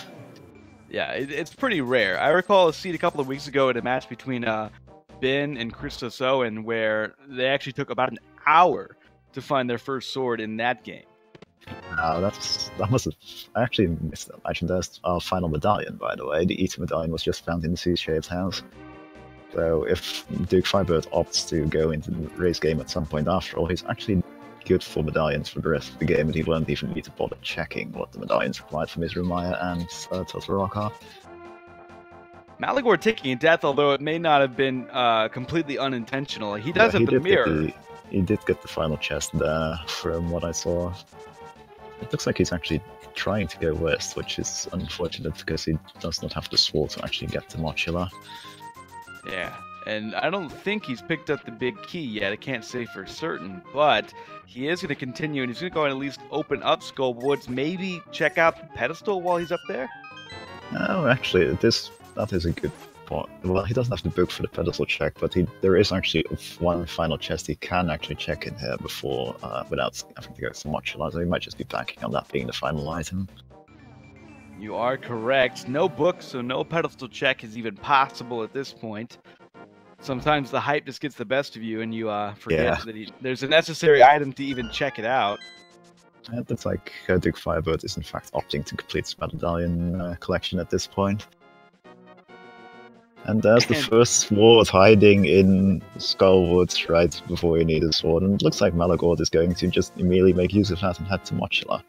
Yeah, it's pretty rare. I recall a scene a couple of weeks ago in a match between Ben and Christos Owen, where they actually took about an hour to find their first sword in that game. That must have... I actually missed that match. And there's our final medallion, by the way. The Eater medallion was just found in Seashade's house. So if DukeFireBird opts to go into the race game at some point after all, he's actually good for medallions for the rest of the game, and he won't even need to bother checking what the medallions required for Mizrumaya and Total Rock are. Maligord taking a death, although it may not have been completely unintentional. He does have the mirror. He did get the final chest there, from what I saw. It looks like he's actually trying to go west, which is unfortunate because he does not have the sword to actually get to Mothula. Yeah, and I don't think he's picked up the big key yet. I can't say for certain, but he is going to continue, and he's going to go and at least open up Skull Woods, maybe check out the pedestal while he's up there. No, actually, that is a good spot. Well, he doesn't have the book for the pedestal check, but there is actually one final chest he can actually check in here before, without having to go so much. So he might just be banking on that being the final item. You are correct. No book, so no pedestal check is even possible at this point. Sometimes the hype just gets the best of you, and you forget that there's a necessary item to even check it out. It looks like DukeFireBird is in fact opting to complete his medallion collection at this point. And there's the first sword hiding in Skullwoods right before you need a sword, and it looks like Maligord is going to just immediately make use of that and head to Mochila.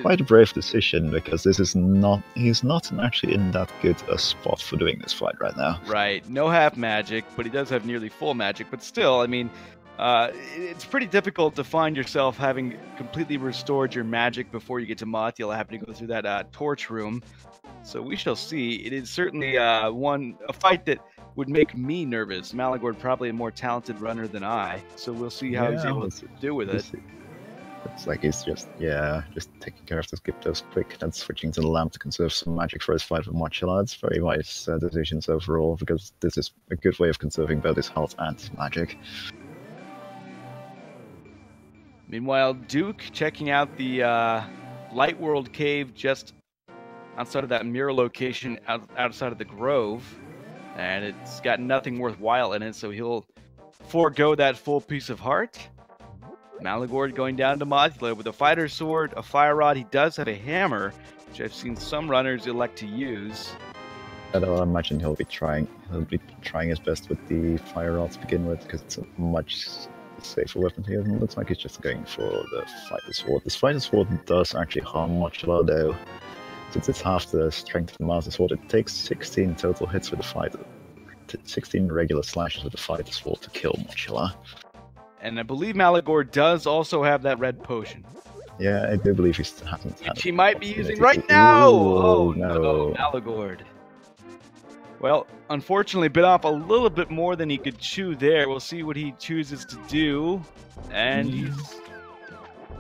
Quite a brave decision, because he's not actually in that good a spot for doing this fight right now. Right, no half magic, but he does have nearly full magic, but still, I mean, it's pretty difficult to find yourself having completely restored your magic before you get to Mothula, having to go through that torch room. So we shall see. It is certainly a fight that would make me nervous. Maligord probably a more talented runner than I, so we'll see how he's able to do with it. It's like he's just taking care of the Gyptos quick, then switching to the lamp to conserve some magic for his fight with Mochila. It's very wise decisions overall, because this is a good way of conserving both his health and his magic. Meanwhile, Duke checking out the Light World cave just outside of that mirror location outside of the Grove, and it's got nothing worthwhile in it, so he'll forego that full piece of heart. Maligord going down to Mothula with a fighter sword, a fire rod. He does have a hammer, which I've seen some runners elect to use. I imagine he'll be trying his best with the fire rod to begin with, because it's a much safer weapon here. And it looks like he's just going for the fighter sword. This fighter sword does actually harm Mochila, though. Since it's half the strength of the master sword, it takes 16 total hits with the fighter, 16 regular slashes with the fighter sword to kill Mochila. And I believe Maligord does also have that red potion. Yeah, I do believe he hasn't had it. He might be using right now! Ooh, oh no, Maligord. Well, unfortunately, bit off a little bit more than he could chew there. We'll see what he chooses to do. And he's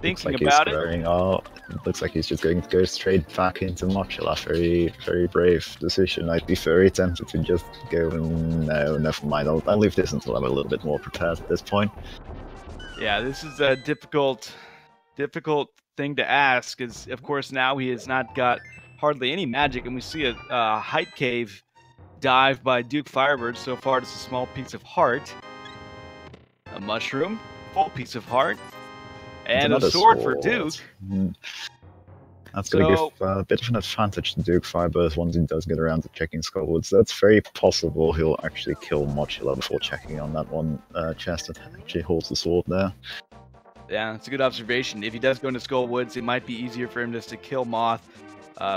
thinking about it. Looks like he's just going to go straight back into Mochila. Very, very brave decision. I'd be very tempted to just go, no, never mind. I'll leave this until I'm a little bit more prepared at this point. Yeah, this is a difficult thing to ask, because of course now he has not got hardly any magic, and we see a height cave dive by DukeFireBird. So far, it's a small piece of heart, a mushroom, full piece of heart, and a sword for Duke. That's going to give a bit of an advantage to DukeFireBird once he does get around to checking Skullwoods. That's very possible he'll actually kill Mochila before checking on that one chest that actually holds the sword there. Yeah, that's a good observation. If he does go into Skullwoods, it might be easier for him just to kill Moth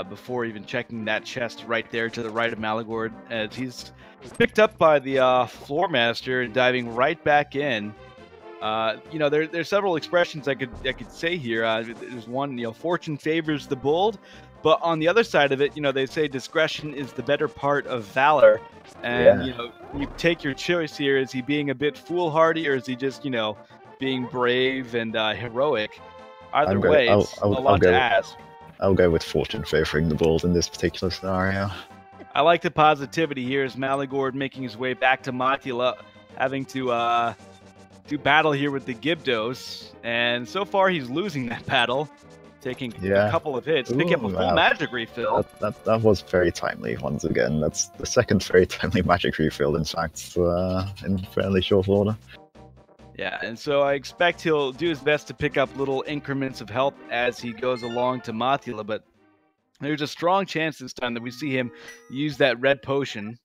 before even checking that chest right there to the right of Maligord, as he's picked up by the Floormaster and diving right back in. There's several expressions I could say here. There's one, fortune favors the bold, but on the other side of it, they say discretion is the better part of valor. And you take your choice here. Is he being a bit foolhardy, or is he just being brave and heroic? Either way, it's a lot to ask. I'll go with fortune favoring the bold in this particular scenario. I like the positivity here as Maligord making his way back to Mothula, having to do battle here with the Gyptos, and so far he's losing that battle, taking a couple of hits, picking up a full magic refill. That was very timely once again. That's the second very timely magic refill, in fact, in fairly short order. Yeah, and so I expect he'll do his best to pick up little increments of health as he goes along to Mothula, but there's a strong chance this time that we see him use that red potion.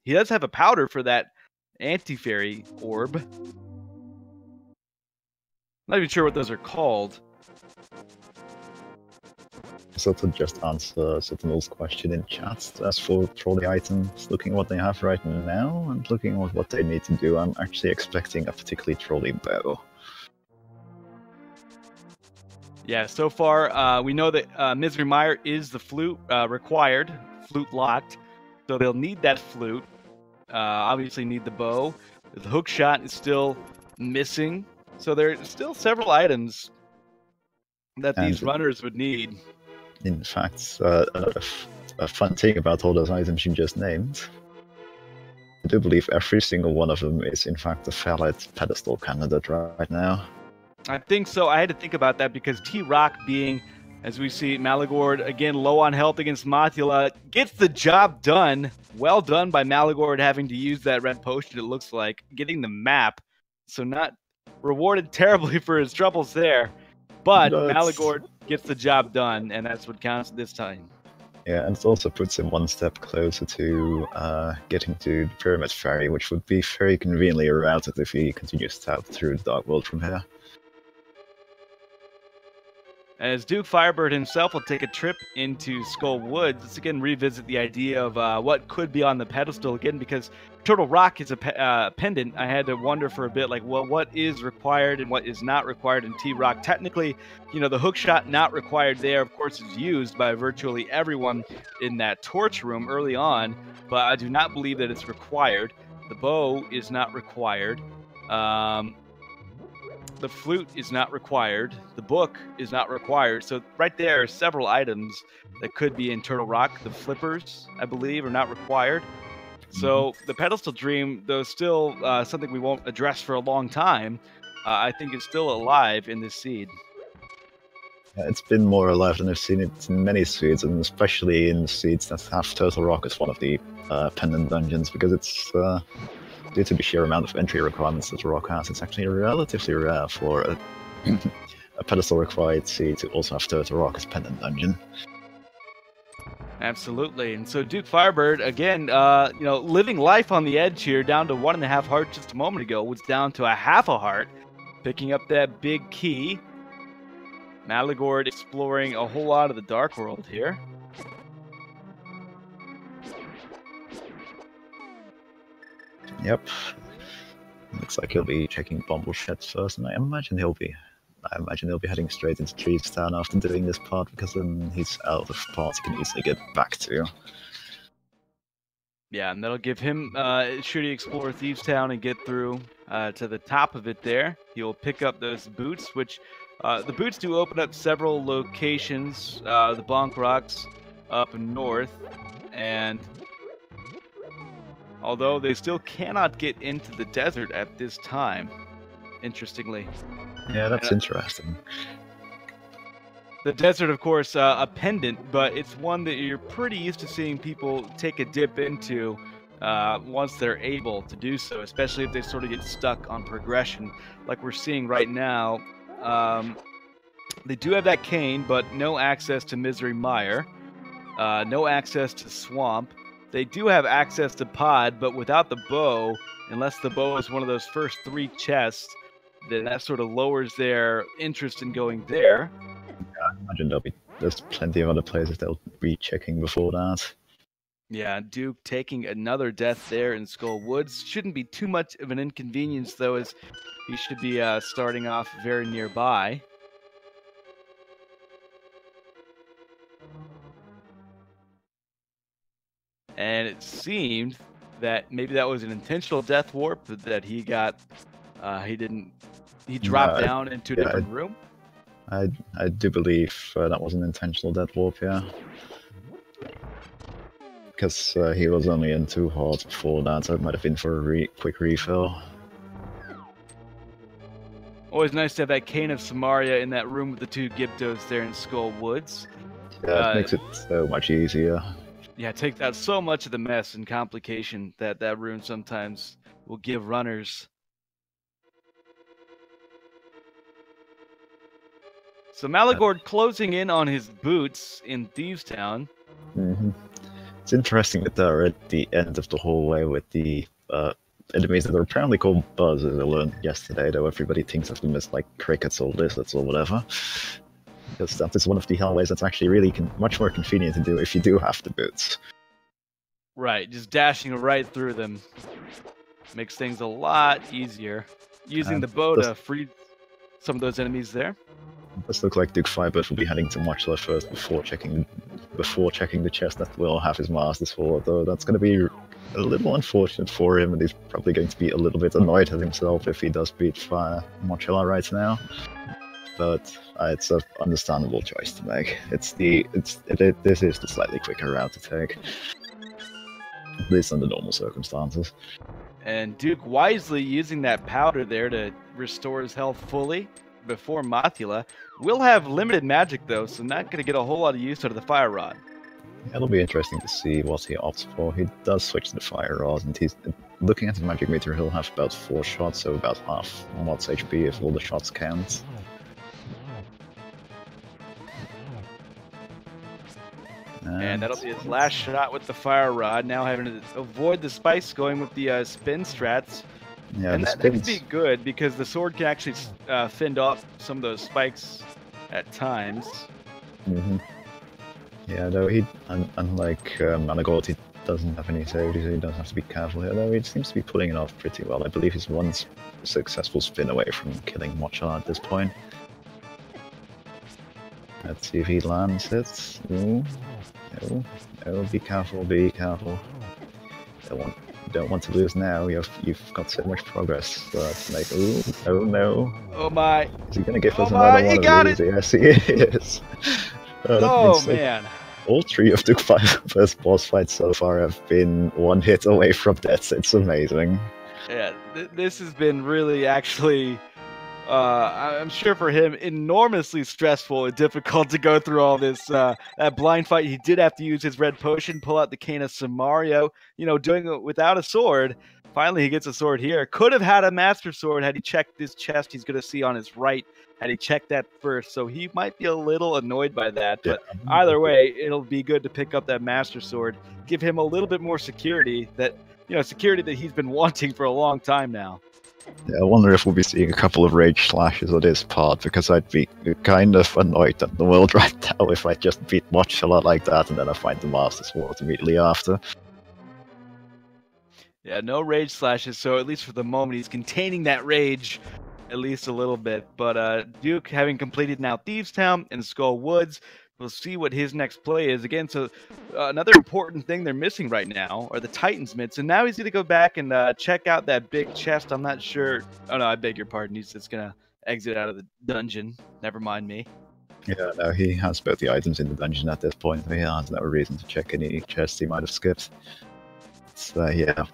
He does have a powder for that anti-fairy orb. Not even sure what those are called. So to just answer Sentinel's question in chat, as for trolley items, looking at what they have right now and looking at what they need to do, I'm actually expecting a particularly trolley bow. Yeah, so far we know that Misery Mire is the flute required, flute locked, so they'll need that flute. Obviously need the bow. The hook shot is still missing. So there are still several items that these runners would need. In fact, a fun thing about all those items you just named, I do believe every single one of them is in fact a valid pedestal candidate right now. I think so. I had to think about that because T-Rock being, as we see, Maligord, again, low on health against Mothula, gets the job done. Well done by Maligord having to use that red potion, it looks like, getting the map. So not rewarded terribly for his troubles there. But Maligord gets the job done, and that's what counts this time. Yeah, and it also puts him one step closer to getting to the Pyramid Ferry, which would be very conveniently routed if he continues south through the Dark World from here. As DukeFireBird himself will take a trip into Skull Woods, let's again revisit the idea of what could be on the pedestal again, because Turtle Rock is a pendant. I had to wonder for a bit, like, well, what is required and what is not required in T-Rock? Technically, you know, the hook shot not required there, of course, is used by virtually everyone in that torch room early on, but I do not believe that it's required. The bow is not required. The flute is not required. The book is not required. So right there are several items that could be in Turtle Rock. The flippers, I believe, are not required. So the pedestal dream, though still something we won't address for a long time, I think it's still alive in this seed. It's been more alive than I've seen it in many seeds, and especially in seeds that have Turtle Rock as one of the pendant dungeons, because it's due to the sheer amount of entry requirements that the Rock has, it's actually relatively rare for a pedestal required seed to also have Turtle Rock as pendant dungeon. Absolutely. And so DukeFireBird, again, you know, living life on the edge here, down to 1.5 hearts just a moment ago, was down to 1/2 heart, picking up that big key. Maligord exploring a whole lot of the Dark World here. Yep. Looks like he'll be checking Bumbleshed first, and I imagine he'll be heading straight into Trees Town after doing this part, because then he's out of parts he can easily get back to. Yeah, and that'll give him, should he explore Thieves Town and get through to the top of it there, he'll pick up those boots, which the boots do open up several locations, the Bonk Rocks up north, and although they still cannot get into the desert at this time, interestingly. Yeah, that's interesting. The desert, of course, a pendant, but it's one that you're pretty used to seeing people take a dip into once they're able to do so, especially if they sort of get stuck on progression, like we're seeing right now. They do have that cane, but no access to Misery Mire, no access to Swamp. They do have access to Pod, but without the bow, unless the bow is one of those first 3 chests, then that sort of lowers their interest in going there. Yeah, I imagine there's plenty of other places they'll be checking before that. Yeah, Duke taking another death there in Skull Woods. Shouldn't be too much of an inconvenience, though, as he should be starting off very nearby. And it seemed that maybe that was an intentional death warp that he got. He dropped down into a different room. I do believe that was an intentional death warp, yeah. Because he was only in 2 hearts before that, so it might have been for a quick refill. Always nice to have that Cane of Samaria in that room with the 2 Gyptos there in Skull Woods. Yeah, it makes it so much easier. Yeah, take out so much of the mess and complication that room sometimes will give runners. So Maligord closing in on his boots in Thieves Town. It's interesting that they're at the end of the hallway with the enemies that are apparently called buzzers. I learned yesterday, though everybody thinks of them as like crickets or lizards or whatever. Because that is one of the hallways that's actually really much more convenient to do if you do have the boots. Right, just dashing right through them makes things a lot easier. Using the bow to free some of those enemies there. It does look like DukeFireBird will be heading to Muchler first before checking the chest that will have his Master Sword, though that's going to be a little unfortunate for him, and he's probably going to be a little bit annoyed at himself if he does beat Muchler right now. But it's an understandable choice to make. This is the slightly quicker route to take. At least under normal circumstances. And Duke wisely using that powder there to restore his health fully before Mothula. Will have limited magic though, so not going to get a whole lot of use out of the Fire Rod. Yeah, it'll be interesting to see what he opts for. He does switch to the Fire Rod, and he's looking at the magic meter. He'll have about 4 shots, so about half Mod's HP if all the shots count. And that'll be his last shot with the Fire Rod. Now having to avoid the spikes, going with the spin strats. Yeah, and that could be good because the sword can actually fend off some of those spikes at times. Mm-hmm. Yeah, though he, unlike Maligord, he doesn't have any safety, so he does have to be careful here. Though he seems to be pulling it off pretty well. I believe he's one successful spin away from killing Mocha at this point. Let's see if he lands it. Ooh. No, be careful, be careful. Don't want to lose now. You've got so much progress. But like, ooh, oh no. Oh my. Is he gonna give us another one? He got it. Yes, he is. Oh man. All 3 of DukeFireBird's boss fights so far have been 1 hit away from death. It's amazing. Yeah, this has been really actually. I'm sure for him, enormously stressful and difficult to go through all this. That blind fight, he did have to use his red potion, pull out the cane of Samario, doing it without a sword. Finally, he gets a sword here. Could have had a Master Sword had he checked this chest he's going to see on his right, had he checked that first. So he might be a little annoyed by that. But either way, it'll be good to pick up that Master Sword, give him a little bit more security that he's been wanting for a long time now. Yeah, I wonder if we'll be seeing a couple of rage slashes on his part, because I'd be kind of annoyed at the world right now if I just beat Watch a lot like that and then I find the Master Sword immediately after. Yeah, no rage slashes, so at least for the moment he's containing that rage at least a little bit. But Duke, having completed now Thieves Town and Skull Woods, we'll see what his next play is. Again, so another important thing they're missing right now are the Titans mids. And now he's going to go back and check out that big chest. I'm not sure. Oh, no, I beg your pardon. He's just going to exit out of the dungeon. Never mind me. Yeah, no, he has both the items in the dungeon at this point. He has no reason to check any chests he might have skipped. So, yeah.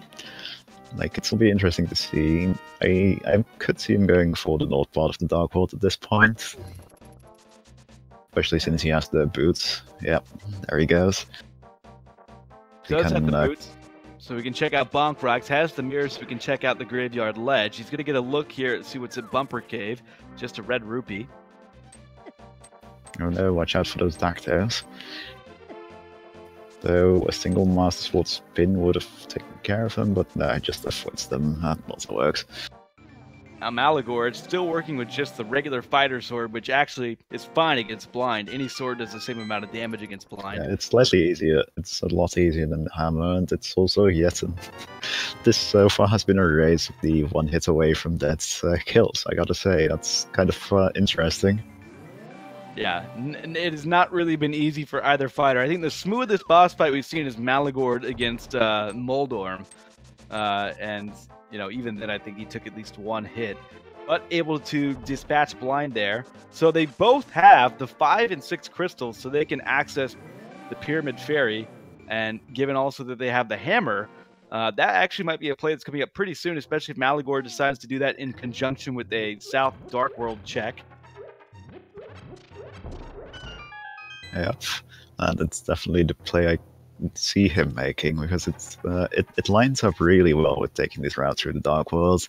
Like, it'll be interesting to see. I could see him going for the north part of the Dark World at this point. Especially since he has the boots. Yep, there he goes. He does have the boots, so we can check out Bonk Rocks. Has the mirror, so we can check out the Graveyard Ledge. He's going to get a look here and see what's at Bumper Cave. Just a red rupee. Oh no, watch out for those Dactyls. Though a single Master Sword spin would have taken care of them, but no, just avoids them. That also works. Now Maligord still working with just the regular fighter sword, which actually is fine against blind. Any sword does the same amount of damage against blind. Yeah, it's slightly easier. It's a lot easier than the hammer, and it's also this so far has been a race of the 1 hit away from death kills. I gotta say, that's kind of interesting. Yeah, it has not really been easy for either fighter. I think the smoothest boss fight we've seen is Maligord against Moldorm, and even then I think he took at least 1 hit, but able to dispatch blind there. So they both have the 5 and 6 crystals, so they can access the Pyramid Fairy, and given also that they have the hammer, that actually might be a play that's coming up pretty soon, especially if Maligord decides to do that in conjunction with a South Dark World check. Yep, and it's definitely the play I see him making, because it lines up really well with taking this route through the Dark World.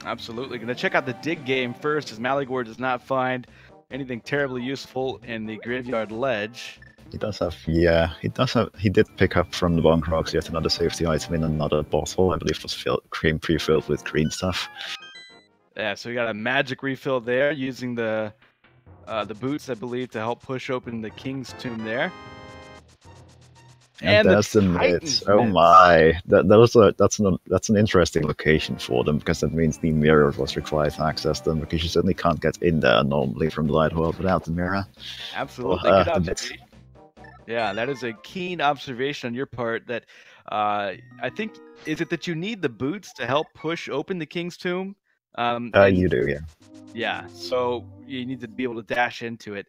Absolutely. Going to check out the dig game first, as Maligord does not find anything terribly useful in the Graveyard Ledge. He did pick up from the Bonk Rocks yet another safety item in another bottle. I believe it was pre-filled with green stuff. Yeah, so we got a magic refill there using the boots, I believe, to help push open the King's Tomb there. And there's the mids. Oh my! That's an interesting location for them, because that means the mirror was required to access them, because you certainly can't get in there normally from the light world without the mirror. Absolutely. Good observation. Yeah, that is a keen observation on your part. That I think, is it that you need the boots to help push open the King's Tomb? You do, yeah. Yeah, so you need to be able to dash into it.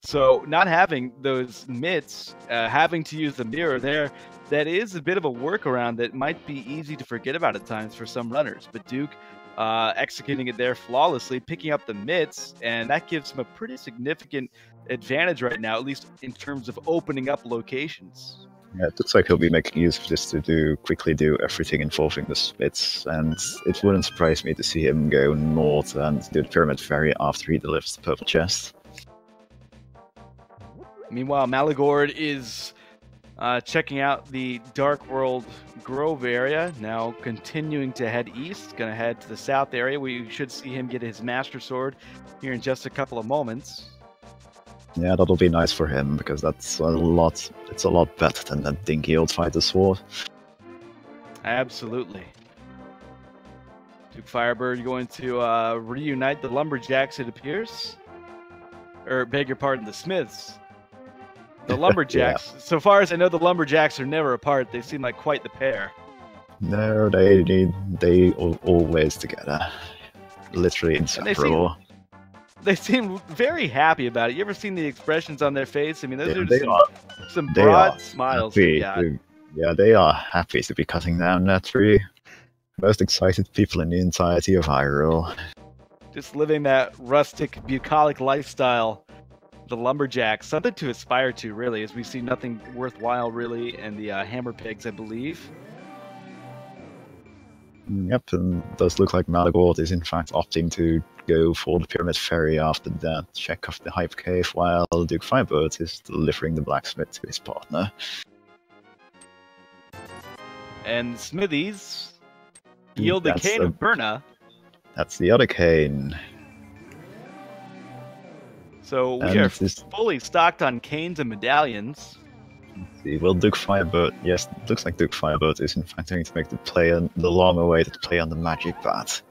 So not having those mitts, having to use the mirror there, that is a bit of a workaround that might be easy to forget about at times for some runners. But Duke executing it there flawlessly, picking up the mitts, and that gives him a pretty significant advantage right now, at least in terms of opening up locations. Yeah, it looks like he'll be making use of this to quickly do everything involving the Smiths, and it wouldn't surprise me to see him go north and do the Pyramid Ferry after he delivers the purple chest. Meanwhile, Maligord is checking out the Dark World Grove area, now continuing to head east, going to head to the south area. We should see him get his Master Sword here in just a couple of moments. Yeah, that'll be nice for him, because it's a lot better than that dinky old fighter sword. Absolutely. DukeFireBird going to reunite the Lumberjacks, it appears. Or, beg your pardon, the Smiths. The Lumberjacks. Yeah. So far as I know, the Lumberjacks are never apart. They seem like quite the pair. No, they always together. Literally inseparable. They seem very happy about it. You ever seen the expressions on their face? I mean, those are some broad smiles. Yeah, they are happy to be cutting down that tree. Most excited people in the entirety of Hyrule. Just living that rustic, bucolic lifestyle. The Lumberjacks, something to aspire to, really, as we see nothing worthwhile, really, in the Hammer Pigs, I believe. Yep, and it does look like Maligord is in fact opting to go for the Pyramid Ferry after that check of the Hype Cave, while DukeFireBird is delivering the blacksmith to his partner. And Smithies yield the Cane of Burna. That's the other cane. So we are fully stocked on canes and medallions. Let's see, well, DukeFireBird, yes, it looks like DukeFireBird is in fact going to make the long-awaited play on the magic bat.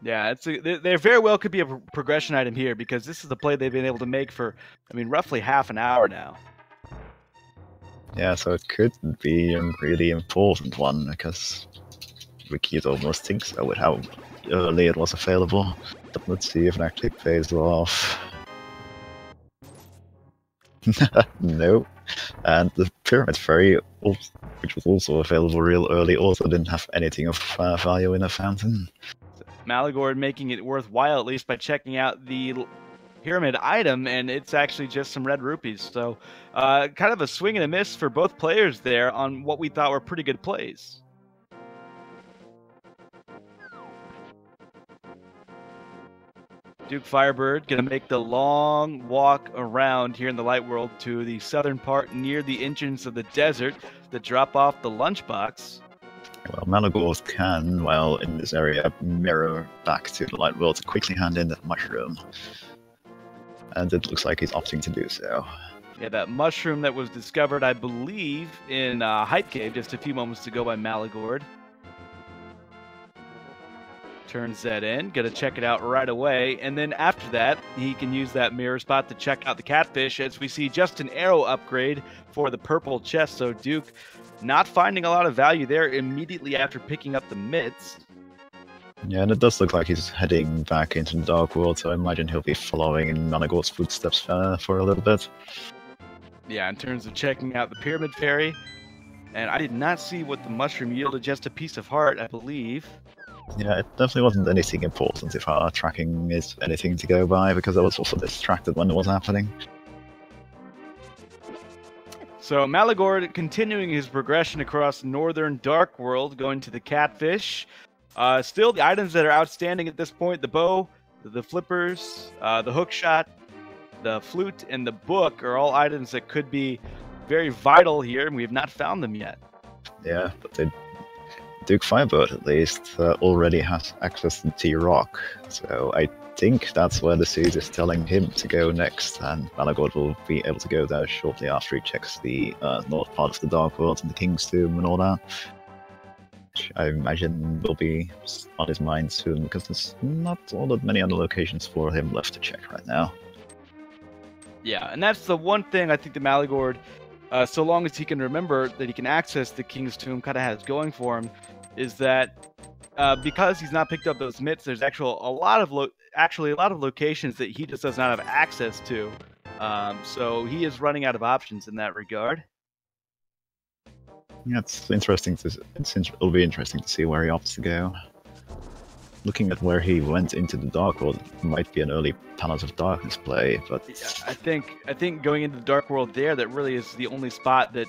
Yeah, there very well could be a progression item here, because this is the play they've been able to make for, I mean, roughly half an hour now. Yeah, so it could be a really important one, because Ricky almost thinks so with how early it was available. But let's see if it actually pays off. No. And the Pyramid Ferry, which was also available real early, also didn't have anything of value in the fountain. Maligord making it worthwhile, at least by checking out the pyramid item, and it's actually just some red rupees. So kind of a swing and a miss for both players there on what we thought were pretty good plays. DukeFireBird going to make the long walk around here in the Light World to the southern part near the entrance of the desert to drop off the lunchbox. Well, Maligord can, while in this area, mirror back to the Light World to quickly hand in that mushroom. And it looks like he's opting to do so. Yeah, that mushroom that was discovered, I believe, in Hype Cave just a few moments ago by Maligord. Turns that in, gonna check it out right away, and then after that, he can use that mirror spot to check out the catfish, as we see just an arrow upgrade for the purple chest. So Duke not finding a lot of value there immediately after picking up the mitts. Yeah, and it does look like he's heading back into the Dark World, so I imagine he'll be following in Maligord's footsteps for a little bit. Yeah, in terms of checking out the Pyramid Ferry, and I did not see what the mushroom yielded, just a piece of heart, I believe. Yeah, it definitely wasn't anything important if our tracking is anything to go by, because I was also distracted when it was happening. So Maligord continuing his progression across northern Dark World, going to the catfish. Still, the items that are outstanding at this point, the bow, the flippers, the hook shot, the flute, and the book are all items that could be very vital here, and we have not found them yet. Yeah, but DukeFireBird, at least, already has access to T-Rock, so I think that's where the seed is telling him to go next, and Maligord will be able to go there shortly after he checks the north part of the Dark World and the King's Tomb and all that. Which I imagine will be on his mind soon, because there's not all that many other locations for him left to check right now. Yeah, and that's the one thing I think the Maligord, so long as he can remember that he can access the King's Tomb, kind of has going for him, is that because he's not picked up those mitts, there's actually a lot of locations that he just does not have access to. So he is running out of options in that regard. Yeah, it's interesting it'll be interesting to see where he opts to go. Looking at where he went into the Dark World, it might be an early Palace of Darkness play, but yeah, I think going into the Dark World there, that really is the only spot that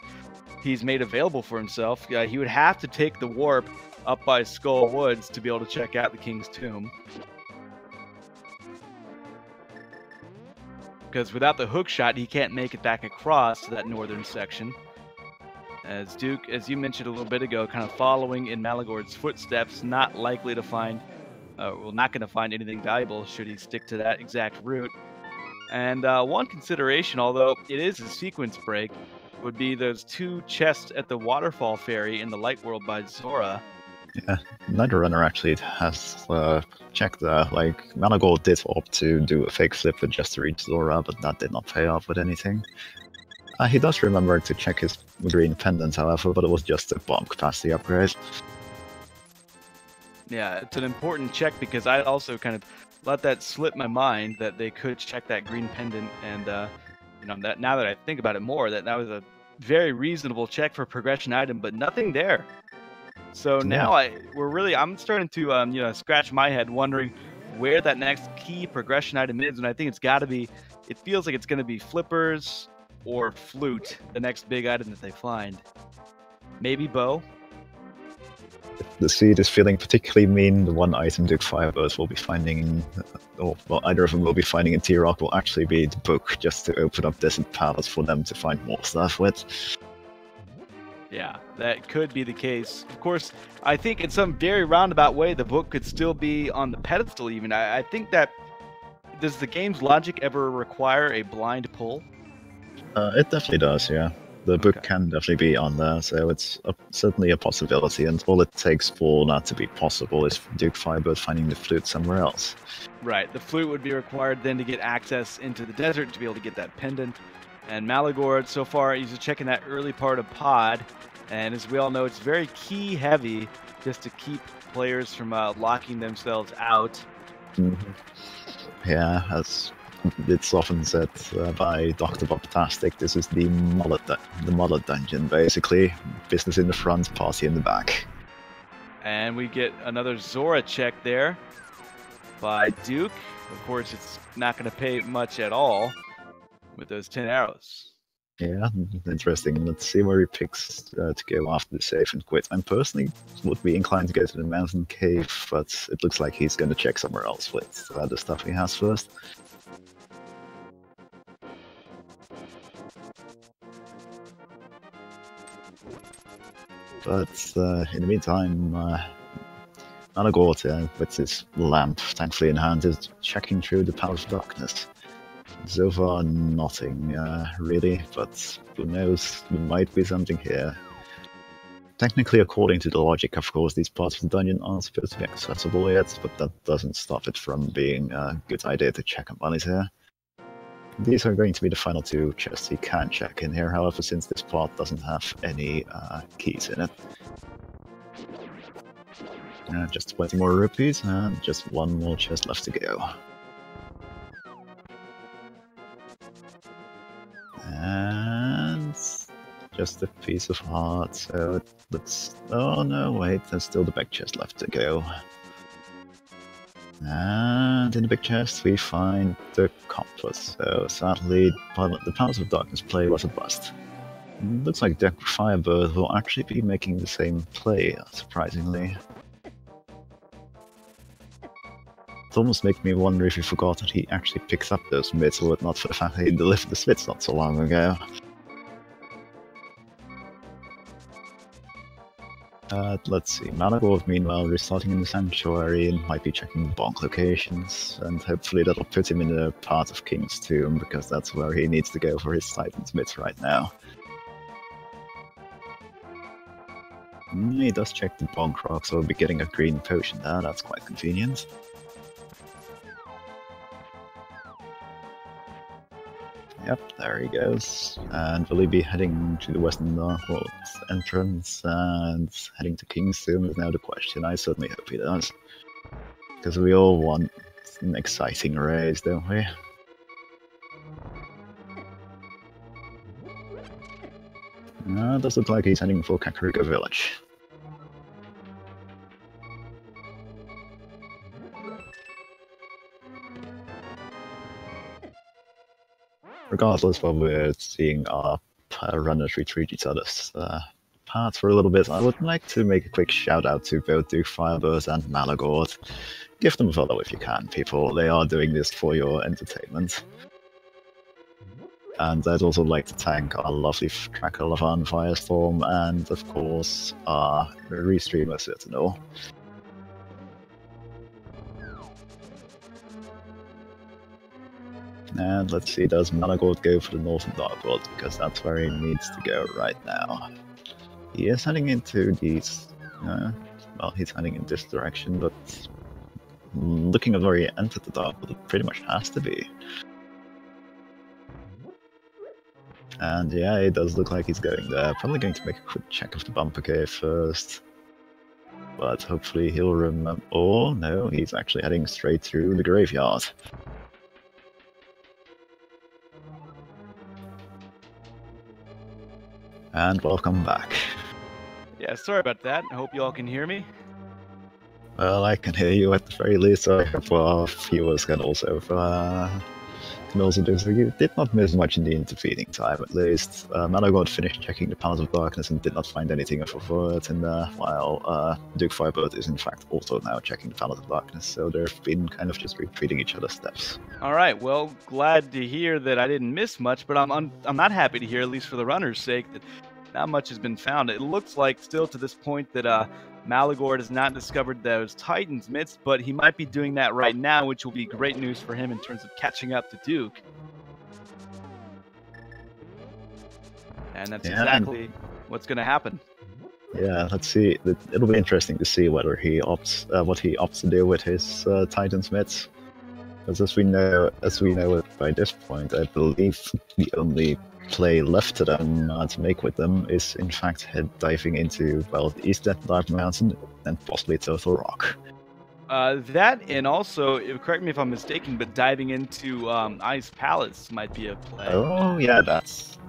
he's made available for himself. He would have to take the warp up by Skull Woods to be able to check out the King's Tomb. Because without the hook shot, he can't make it back across to that northern section. As Duke, as you mentioned a little bit ago, kind of following in Maligord's footsteps, not likely to find, not going to find anything valuable should he stick to that exact route. And one consideration, although it is a sequence break, would be those 2 chests at the Waterfall Ferry in the Light World by Zora. yeah, neither runner actually has checked that. Like, Maligord did opt to do a fake flip just to reach Zora, but that did not pay off with anything. He does remember to check his green pendant, however, but it was just a bomb capacity upgrade. Yeah, it's an important check because I also kind of let that slip my mind that they could check that green pendant, and you know, that now that I think about it more, that was a very reasonable check for a progression item, but nothing there. So now I'm starting to you know, scratch my head wondering where that next key progression item is, and I think it's got to be. It feels like it's going to be flippers or flute, the next big item that they find. Maybe bow. The seed is feeling particularly mean. The one item DukeFireBird will be finding, or well, either of them will be finding in T-Rock will actually be the book, just to open up Desert Palace for them to find more stuff with. Yeah, that could be the case. Of course, I think in some very roundabout way, the book could still be on the pedestal even. I think that, does the game's logic ever require a blind pull? It definitely does, yeah. The book can definitely be on there, so it's certainly a possibility, and all it takes for that to be possible is DukeFireBird finding the flute somewhere else. Right, the flute would be required then to get access into the desert to be able to get that pendant. And Maligord, so far, he's checking that early part of Pod, and as we all know, it's very key heavy just to keep players from locking themselves out. Mm-hmm. Yeah, as it's often said by Dr. Bobtastic, this is the mullet dungeon, basically. Business in the front, party in the back. And we get another Zora check there by Duke. Of course, it's not going to pay much at all with those 10 arrows. Yeah, interesting. Let's see where he picks to go after the save and quit. I personally would be inclined to go to the mountain cave, but it looks like he's going to check somewhere else with the stuff he has first. But in the meantime, Maligord, with his lamp thankfully in hand, is checking through the Palace of Darkness. So far, nothing really, but who knows, there might be something here. Technically, according to the logic, of course, these parts of the dungeon aren't supposed to be accessible yet, but that doesn't stop it from being a good idea to check on while he's here. These are going to be the final 2 chests he can check in here, however, since this part doesn't have any keys in it. Just 20 more rupees, and just 1 more chest left to go. And just a piece of heart, so it looks... Oh no, wait, there's still the back chest left to go. And in the big chest we find the compass, so sadly the Palace of Darkness play was a bust. Looks like DukeFireBird will actually be making the same play, surprisingly. It almost makes me wonder if he forgot that he actually picks up those mids, were it not for the fact that he delivered the smiths not so long ago. Let's see, Maligord meanwhile restarting in the Sanctuary and might be checking the bonk locations, and hopefully that'll put him in the part of King's Tomb, because that's where he needs to go for his Titan's mids right now. He does check the bonk rock, so we'll be getting a green potion there, that's quite convenient. Yep, there he goes. And will he be heading to the Western Dark World entrance and heading to King's Tomb is now the question. I certainly hope he does. Because we all want an exciting race, don't we? Does look like he's heading for Kakariko Village. Regardless of we're seeing our runners retreat each other's paths for a little bit, I would like to make a quick shout out to both DukeFireBird and Maligord. Give them a follow if you can, people. They are doing this for your entertainment. And I'd also like to thank our lovely tracker Lavan Firestorm and, of course, our restreamer Citadel. And let's see, does Maligord go for the Northern Dark World? Because that's where he needs to go right now. He is heading into these... well, he's heading in this direction, but looking at where he entered the Dark World, it pretty much has to be. And yeah, it does look like he's going there. Probably going to make a quick check of the bumper cave first. But hopefully he'll remember... Oh, no, he's actually heading straight through the graveyard. And welcome back. Yeah, sorry about that. I hope you all can hear me. Well, I can hear you at the very least, so I hope our viewers can also do so. You did not miss much in the intervening time, at least. Maligord finished checking the Palace of Darkness and did not find anything of worth in there, while DukeFireBird is in fact also now checking the Palace of Darkness, so they've been kind of just retreating each other's steps. Alright, well, glad to hear that I didn't miss much, but I'm not happy to hear, at least for the runner's sake, that not much has been found. It looks like still to this point that Maligord has not discovered those Titan's myths, but he might be doing that right now, which will be great news for him in terms of catching up to Duke. And that's exactly what's going to happen. Yeah, let's see. It'll be interesting to see whether he opts, what he opts to do with his Titan's myths. Because as we know it by this point, I believe the only play left to them to make with them is in fact diving into, well, the East Dark Mountain and possibly Turtle Rock. That, and also, correct me if I'm mistaken, but diving into Ice Palace might be a play. Oh yeah, that's...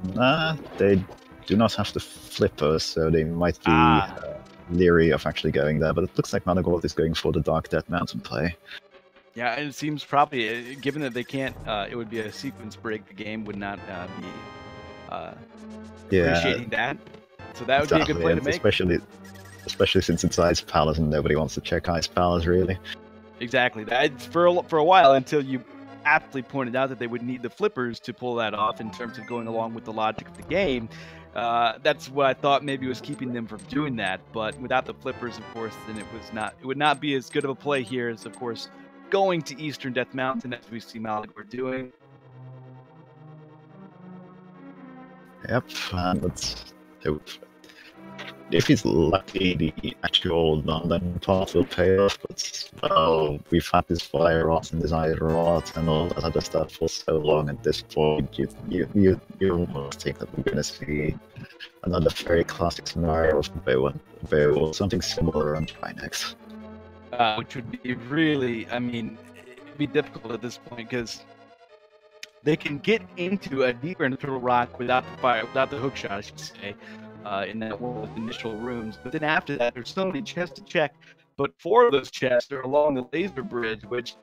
they do not have the flippers, so they might be leery of actually going there, but it looks like Maligord is going for the Dark Dead Mountain play. Yeah, and it seems probably, given that they can't, it would be a sequence break, the game would not be appreciating that. So that would be a good play to make. Especially since it's Ice Palace and nobody wants to check Ice Palace, really. Exactly. For a while, until you aptly pointed out that they would need the flippers to pull that off in terms of going along with the logic of the game. That's what I thought maybe was keeping them from doing that. But without the flippers, of course, then it would not be as good of a play here as, of course, going to Eastern Death Mountain, as we see Maligord doing. Yep, if he's lucky, the actual London part will pay off, but we've had this fire rot and this iron rot and all that other stuff for so long at this point, you almost think that we're going to see another very classic scenario of Bow or something similar on Trinex. Which would be really, I mean, it'd be difficult at this point because they can get into a deeper into Turtle Rock without the hook shot, I should say, in that world with initial rooms. But then after that, there's so many chests to check. But 4 of those chests are along the laser bridge, which,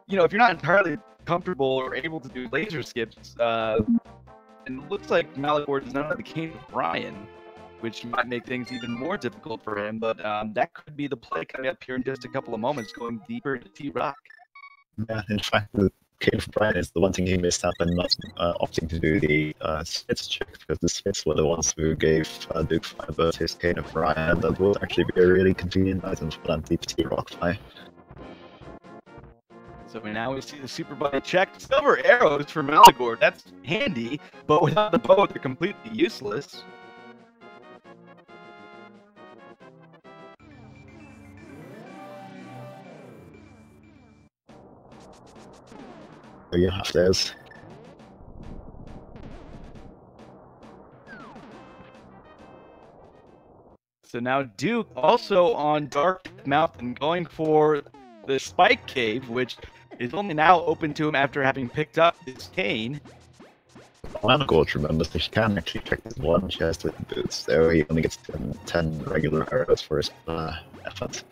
you know, if you're not entirely comfortable or able to do laser skips, and it looks like Maligord is not the King of Brian, which might make things even more difficult for him. But that could be the play coming up here in just a couple of moments, going deeper into T-Rock. Yeah, in fact, the King of Brian is the one thing he missed out by not opting to do the Smiths check, because the Smiths were the ones who gave DukeFireBird his King of Brian. That would actually be a really convenient item for that deep T-Rock play. So now we see the Super Body check. Silver arrows for Maligord. That's handy, but without the bow, they're completely useless. So you have those. So now Duke also on Dark Mountain going for the Spike Cave, which is only now open to him after having picked up his cane. Maligord remembers that he can actually check this one chest with boots, so he only gets 10 regular arrows for his effort.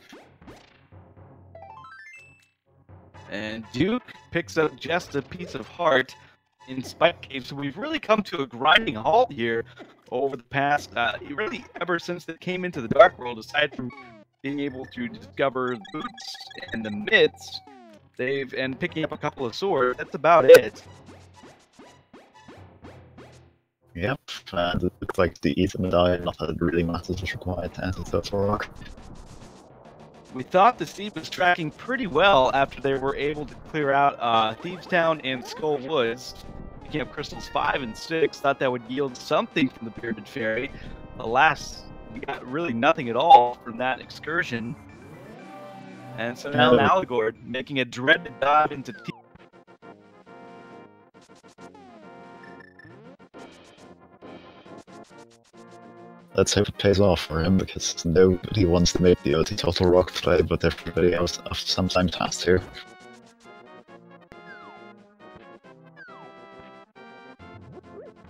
And Duke picks up just a piece of heart in Spike Cave, so we've really come to a grinding halt here over the past, really ever since they came into the Dark World, aside from being able to discover the boots and the myths, and picking up a couple of swords, that's about it. Yep, and it looks like the Ether medallion, not that it really matters, is required to enter Turtle Rock. We thought the seed was tracking pretty well after they were able to clear out Thieves Town and Skull Woods, picking up crystals 5 and 6. Thought that would yield something from the Bearded Fairy. Alas, we got really nothing at all from that excursion. And so now Maligord making a dreaded dive into Let's hope it pays off for him, because nobody wants to make the OT Total Rock play, but everybody else sometimes has to.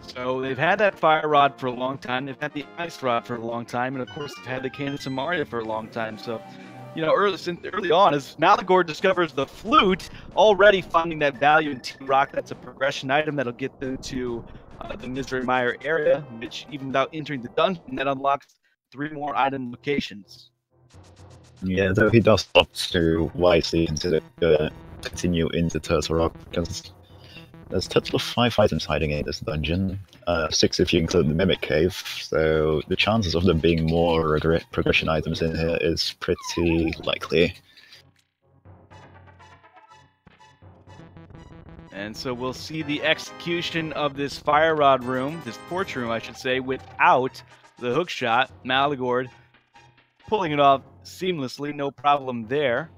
So they've had that Fire Rod for a long time, they've had the Ice Rod for a long time, and of course they've had the Cane of Samaria for a long time. So, you know, early on, as Maligord discovers the flute, already finding that value in T-Rock, that's a progression item that'll get them to the Misery Mire area, which, even without entering the dungeon, that unlocks 3 more item locations. Yeah, though he does opt to wisely consider continue into Turtle Rock, because there's a total of 5 items hiding in this dungeon, 6 if you include the Mimic Cave, so the chances of there being more progression items in here is pretty likely. And so we'll see the execution of this Fire Rod room, this torch room I should say, without the hook shot. Maligord pulling it off seamlessly, no problem there.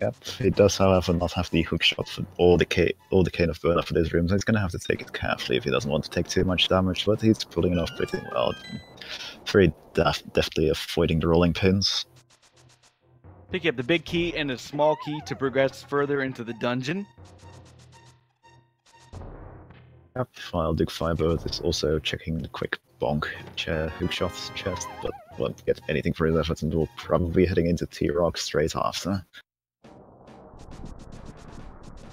Yep, he does, however, not have the hook shot for all the Cane of Burner for this room, so he's going to have to take it carefully if he doesn't want to take too much damage, but he's pulling it off pretty well. Very deftly avoiding the rolling pins. Picking up the big key and a small key to progress further into the dungeon. Yep, while DukeFireBird is also checking the quick bonk hookshot chest, but won't get anything for his efforts and will probably be heading into T-Rock straight after.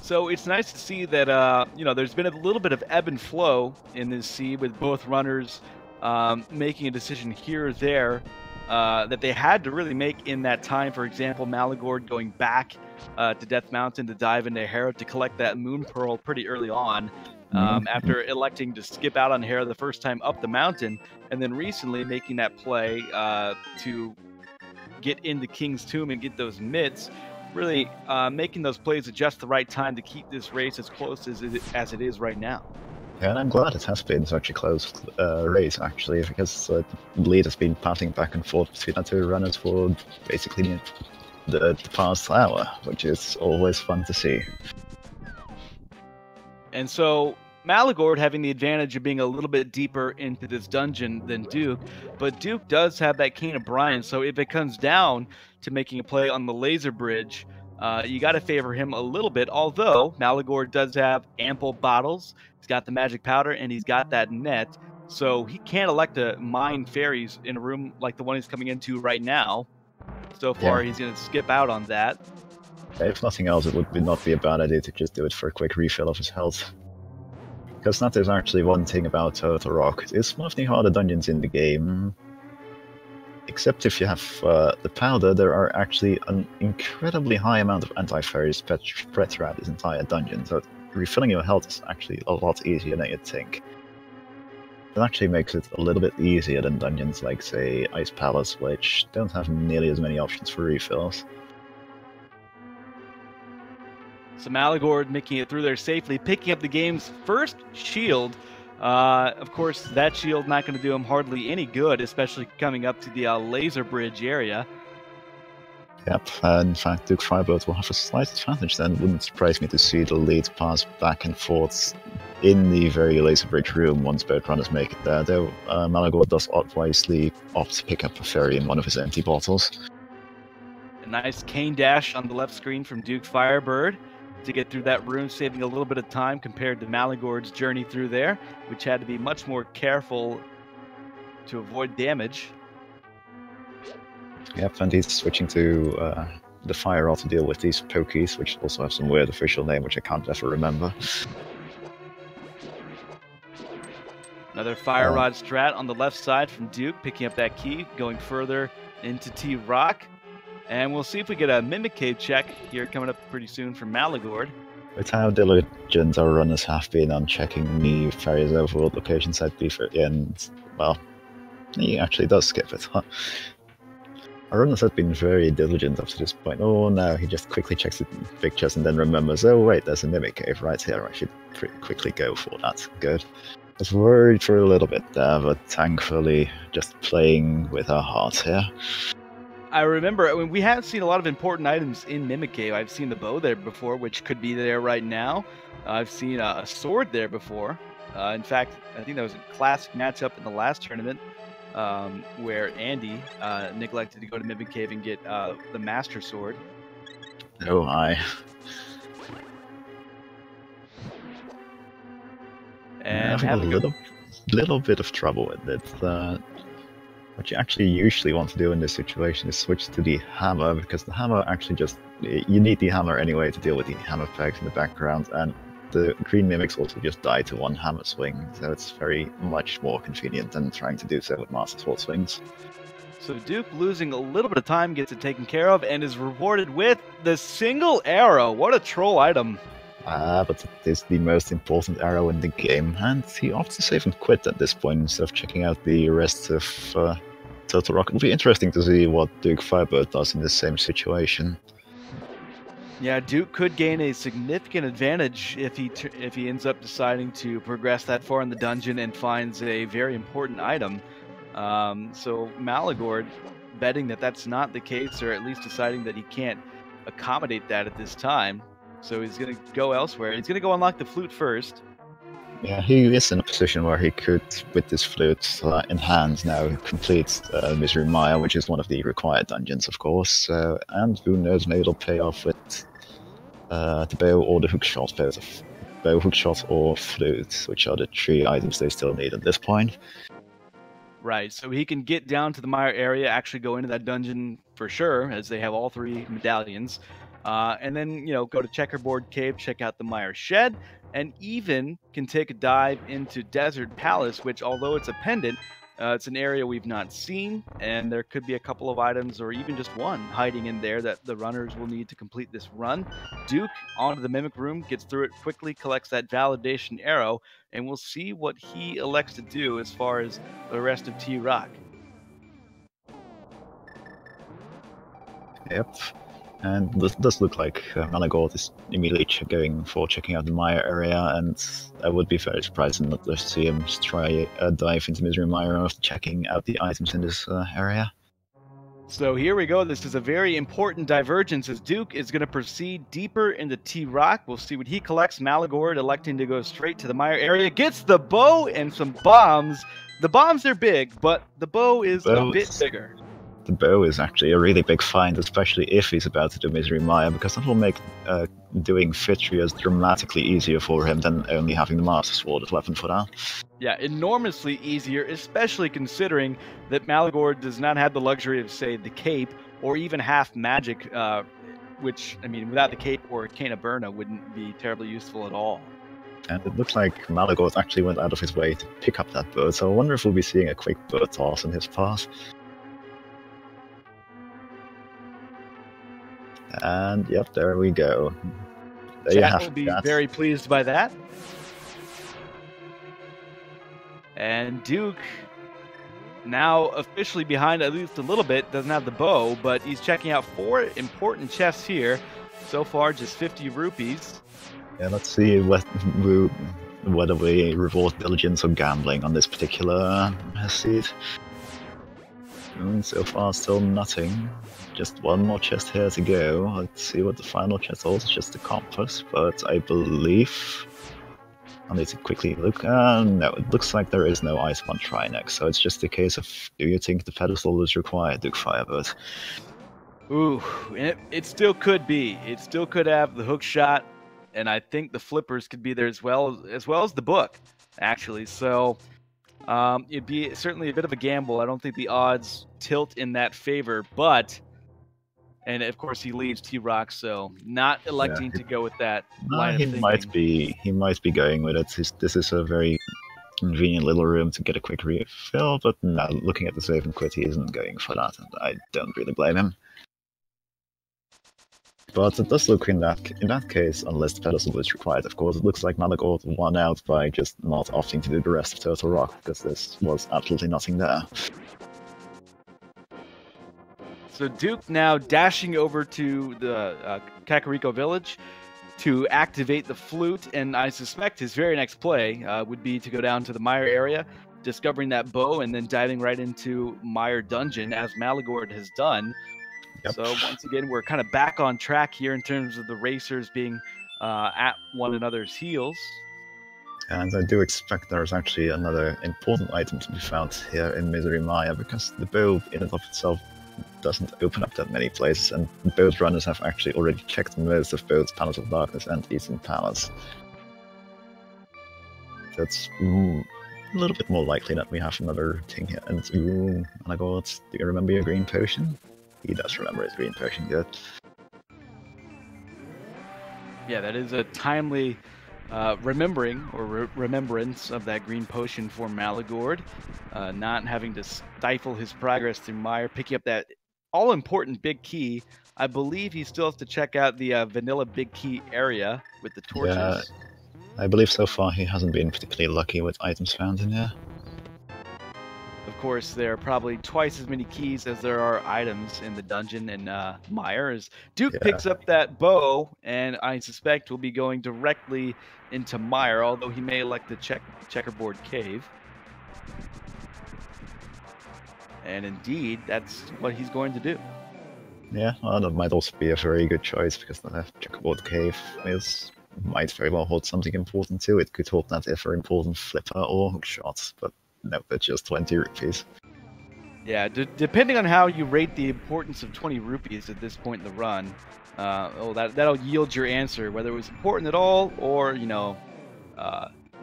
So it's nice to see that, you know, there's been a little bit of ebb and flow in this seed, with both runners making a decision here or there that they had to really make in that time. For example, Maligord going back to Death Mountain to dive into Hera to collect that Moon Pearl pretty early on, after electing to skip out on Hera the first time up the mountain, and then recently making that play to get into King's Tomb and get those mitts. Really making those plays at just the right time to keep this race as close as it is right now. Yeah, and I'm glad it has been such a close race, actually, because the lead has been passing back and forth between the 2 runners for basically the past hour, which is always fun to see. And so Maligord having the advantage of being a little bit deeper into this dungeon than Duke, but Duke does have that Cane of Brian, so if it comes down to making a play on the laser bridge, you got to favor him a little bit, although Maligord does have ample bottles, he's got the magic powder, and he's got that net, so he can't elect to mine fairies in a room like the one he's coming into right now. So far, He's going to skip out on that. If nothing else, it would not be a bad idea to just do it for a quick refill of his health. Because that is actually one thing about Turtle Rock. It's one of the harder dungeons in the game. Except if you have the powder, there are actually an incredibly high amount of anti-fairies spread throughout this entire dungeon, so refilling your health is actually a lot easier than you'd think. It actually makes it a little bit easier than dungeons like, say, Ice Palace, which don't have nearly as many options for refills. So Maligord making it through there safely, picking up the game's first shield. Of course, that shield not going to do him hardly any good, especially coming up to the laser bridge area. Yep, in fact, DukeFireBird will have a slight advantage then. It wouldn't surprise me to see the lead pass back and forth in the very laser bridge room once both runners make it there, though Maligord does wisely opt to pick up a fairy in one of his empty bottles. A nice cane dash on the left screen from DukeFireBird. to get through that room, saving a little bit of time compared to Maligord's journey through there, which had to be much more careful to avoid damage. Yep, and he's switching to the fire rod to deal with these pokies, which also have some weird official name, which I can't ever remember. Another fire rod strat on the left side from Duke, picking up that key, going further into T-Rock. And we'll see if we get a Mimic Cave check here coming up pretty soon from Maligord. With how diligent our runners have been on checking the various overworld locations at the end, well, he actually does skip it, huh? Our runners have been very diligent up to this point. Oh no, he just quickly checks the pictures and then remembers, oh wait, there's a Mimic Cave right here, I should pretty quickly go for that. Good. I was worried for a little bit there, but thankfully just playing with our hearts here. I remember, we haven't seen a lot of important items in Mimic Cave. I've seen the bow there before, which could be there right now. I've seen a sword there before. In fact, I think that was a classic matchup in the last tournament where Andy neglected to go to Mimic Cave and get the Master Sword. Oh my. And having a little bit of trouble with it. What you actually usually want to do in this situation is switch to the hammer, because the hammer actually you need the hammer anyway to deal with the hammer pegs in the background, and the green mimics also just die to one hammer swing, so it's very much more convenient than trying to do so with Master Sword swings. So Duke, losing a little bit of time, gets it taken care of and is rewarded with the single arrow. What a troll item. But it is the most important arrow in the game, and he opts to save and quit at this point instead of checking out the rest of Turtle Rock. It'll be interesting to see what DukeFireBird does in the same situation. Yeah, Duke could gain a significant advantage if he ends up deciding to progress that far in the dungeon and finds a very important item. So Maligord betting that that's not the case, or at least deciding that he can't accommodate that at this time. So he's going to go elsewhere. He's going to go unlock the flute first. Yeah, he is in a position where he could, with this flute in hand, now complete Misery Mire, which is one of the required dungeons, of course. And who knows, maybe it'll pay off with the bow or the hookshot, bow, hookshot, or flute, which are the three items they still need at this point. Right, so he can get down to the Mire area, actually go into that dungeon for sure, as they have all three medallions. And then, go to Checkerboard Cave, check out the Mire Shed, and even can take a dive into Desert Palace, which, although it's a pendant, it's an area we've not seen, and there could be a couple of items, or even just one, hiding in there that the runners will need to complete this run. Duke, onto the Mimic Room, gets through it quickly, collects that Validation Arrow, and we'll see what he elects to do as far as the rest of T-Rock. Yep. And this does look like Maligord is immediately checking out the Mire area, and I would be very surprised not to see him try a dive into Misery Mire after checking out the items in this area. So here we go. This is a very important divergence as Duke is going to proceed deeper into T-Rock. We'll see what he collects. Maligord electing to go straight to the Mire area. Gets the bow and some bombs. The bombs are big, but the bow is a bit bigger. The bow is actually a really big find, especially if he's about to do Misery Mire, because that will make doing Fitrias dramatically easier for him than only having the Master Sword as weapon for that. Yeah, enormously easier, especially considering that Maligord does not have the luxury of, say, the cape, or even half magic, which, I mean, without the cape or Cane of Burna wouldn't be terribly useful at all. And it looks like Maligord actually went out of his way to pick up that bird, so I wonder if we'll be seeing a quick bird toss in his path. And yep, there we go. Chat will be very pleased by that. And Duke, now officially behind at least a little bit, doesn't have the bow, but he's checking out 4 important chests here. So far, just 50 rupees. Yeah, let's see whether we reward diligence or gambling on this particular seed. So far, still nothing. Just one more chest here to go. Let's see what the final chest holds. It's just a compass, but I believe I need to quickly look. No, it looks like there is no Ice Punch Trinex, so it's just a case of, do you think the pedestal is required, DukeFireBird? Ooh, it still could be. It still could have the hook shot, and I think the flippers could be there as well as the book, actually. So it'd be certainly a bit of a gamble. I don't think the odds tilt in that favor, but. And of course, he leaves T-Rock, so not electing to go with that line of thinking. He might be going with it. This is a very convenient little room to get a quick refill, but no, looking at the save and quit, he isn't going for that, and I don't really blame him. But it does look in that case, unless the pedestal is required, of course, it looks like Maligord won out by just not opting to do the rest of Turtle Rock, because there was absolutely nothing there. So Duke now dashing over to the Kakariko village to activate the flute, and I suspect his very next play would be to go down to the Mire area, discovering that bow, and then diving right into Mire Dungeon, as Maligord has done. Yep. So once again, we're kind of back on track here in terms of the racers being at one another's heels. And I do expect there's actually another important item to be found here in Misery Mire, because the bow in and of itself doesn't open up that many places, and both runners have actually already checked most of both Palace of Darkness and Eastern Palace. That's a little bit more likely that we have another thing here. And Maligord, do you remember your green potion? He does remember his green potion, good. Yeah, that is a timely remembrance of that green potion for Maligord, not having to stifle his progress through Mire, picking up that all-important big key. I believe he still has to check out the vanilla big key area with the torches. Yeah, I believe so far he hasn't been particularly lucky with items found in here. Of course, there are probably twice as many keys as there are items in the dungeon in Mire. As Duke picks up that bow, and I suspect will be going directly into Mire, although he may elect the checkerboard cave. And indeed, that's what he's going to do. Yeah, well, that might also be a very good choice, because the checkerboard cave might very well hold something important too. It could hold that ever important flipper or hookshot, but no, that's just 20 rupees. Yeah, depending on how you rate the importance of 20 rupees at this point in the run, that'll yield your answer, whether it was important at all or,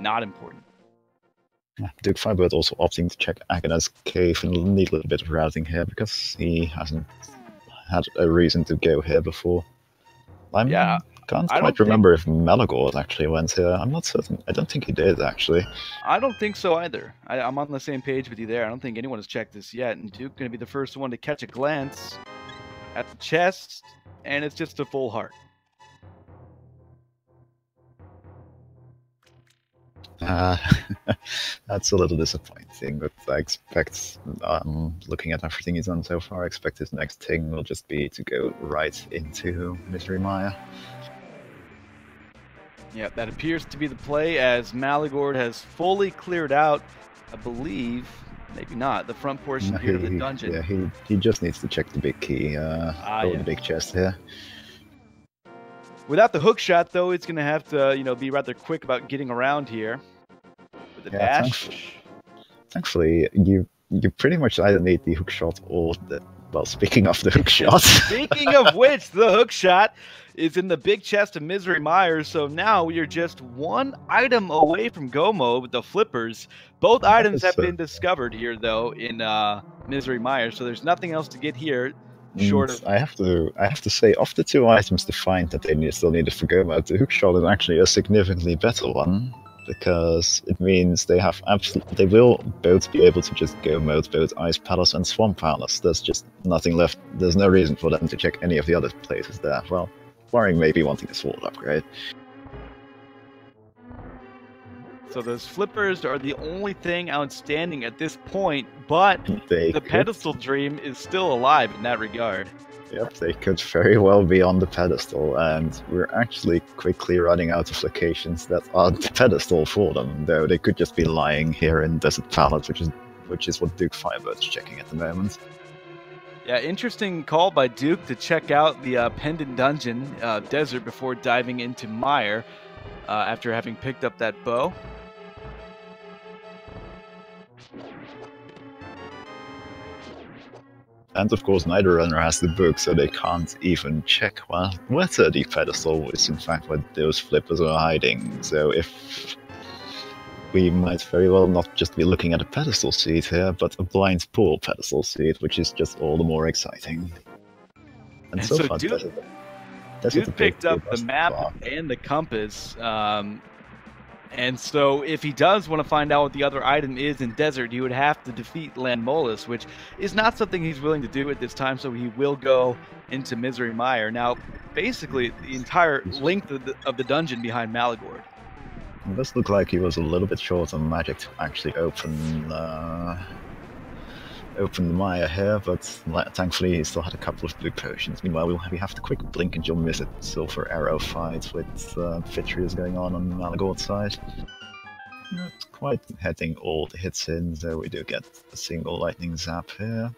not important. Yeah, DukeFireBird also opting to check Agana's cave and need a little bit of routing here, because he hasn't had a reason to go here before. I can't quite remember if Maligord actually went here. I'm not certain. I don't think he did, actually. I don't think so either. I'm on the same page with you there. I don't think anyone has checked this yet, and Duke's going to be the first one to catch a glance at the chest, and it's just a full heart. That's a little disappointing, but I expect, looking at everything he's done so far, I expect his next thing will just be to go right into Misery Mire. Yeah, that appears to be the play, as Maligord has fully cleared out, I believe, maybe not, the front portion here of the dungeon. Yeah, he just needs to check the big key, the big chest here. Without the hook shot, though, it's going to have to, be rather quick about getting around here with a dash. Thankfully, you pretty much either need the hook shot or the. Well, speaking of the hook shot. Speaking of which, the hook shot is in the big chest of Misery Mire. So now we are just one item away from Gomo with the flippers. Both items have been discovered here, though, in Misery Mire. So there's nothing else to get here. Short of... I have to say, of the two items to find that they still needed for Gomo, the hook shot is actually a significantly better one, because it means they will both be able to just go mode both Ice Palace and Swamp Palace. There's just nothing left. There's no reason for them to check any of the other places there. Well, barring maybe wanting a sword upgrade. So those flippers are the only thing outstanding at this point, but the pedestal dream is still alive in that regard. Yep, they could very well be on the pedestal, and we're actually quickly running out of locations that are the pedestal for them, though they could just be lying here in Desert Palace, which is what DukeFireBird is checking at the moment. Yeah, interesting call by Duke to check out the Pendant Dungeon Desert before diving into Mire after having picked up that bow. And of course, neither runner has the book, so they can't even check whether the pedestal is in fact where those flippers are hiding. So if we might very well not just be looking at a pedestal seat here, but a blind pool pedestal seat, which is just all the more exciting. And so far, Duke picked up the map and the compass. And so if he does want to find out what the other item is in Desert, he would have to defeat Landmolus, which is not something he's willing to do at this time, so he will go into Misery Mire. Now, basically, the entire length of the dungeon behind Maligord. It does look like he was a little bit short on magic to actually open the mire here, but thankfully he still had a couple of blue potions. Meanwhile, we have the quick blink and you'll miss it silver arrow fight with Vitrius going on Maligord's side. Not quite hitting all the hits in, so we do get a single lightning zap here.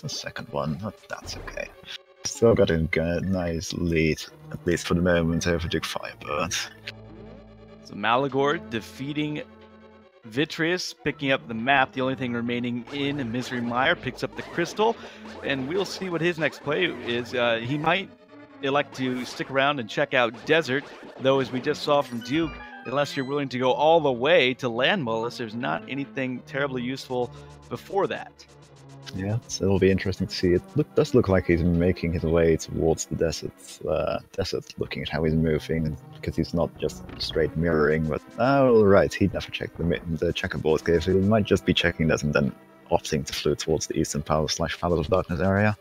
The second one, but that's okay. Still got a nice lead, at least for the moment, over DukeFireBird. So Maligord defeating Vitrius, picking up the map. The only thing remaining in Misery Mire, picks up the crystal, and we'll see what his next play is. He might elect to stick around and check out Desert, though as we just saw from Duke, unless you're willing to go all the way to Landmolus, there's not anything terribly useful before that. Yeah, so it'll be interesting to see. It does look like he's making his way towards the desert, looking at how he's moving, because he's not just straight mirroring, but, oh, right, he never checked the checkerboard cave, so he might just be checking that and then opting to flew towards the Eastern Palace / Palace of Darkness area.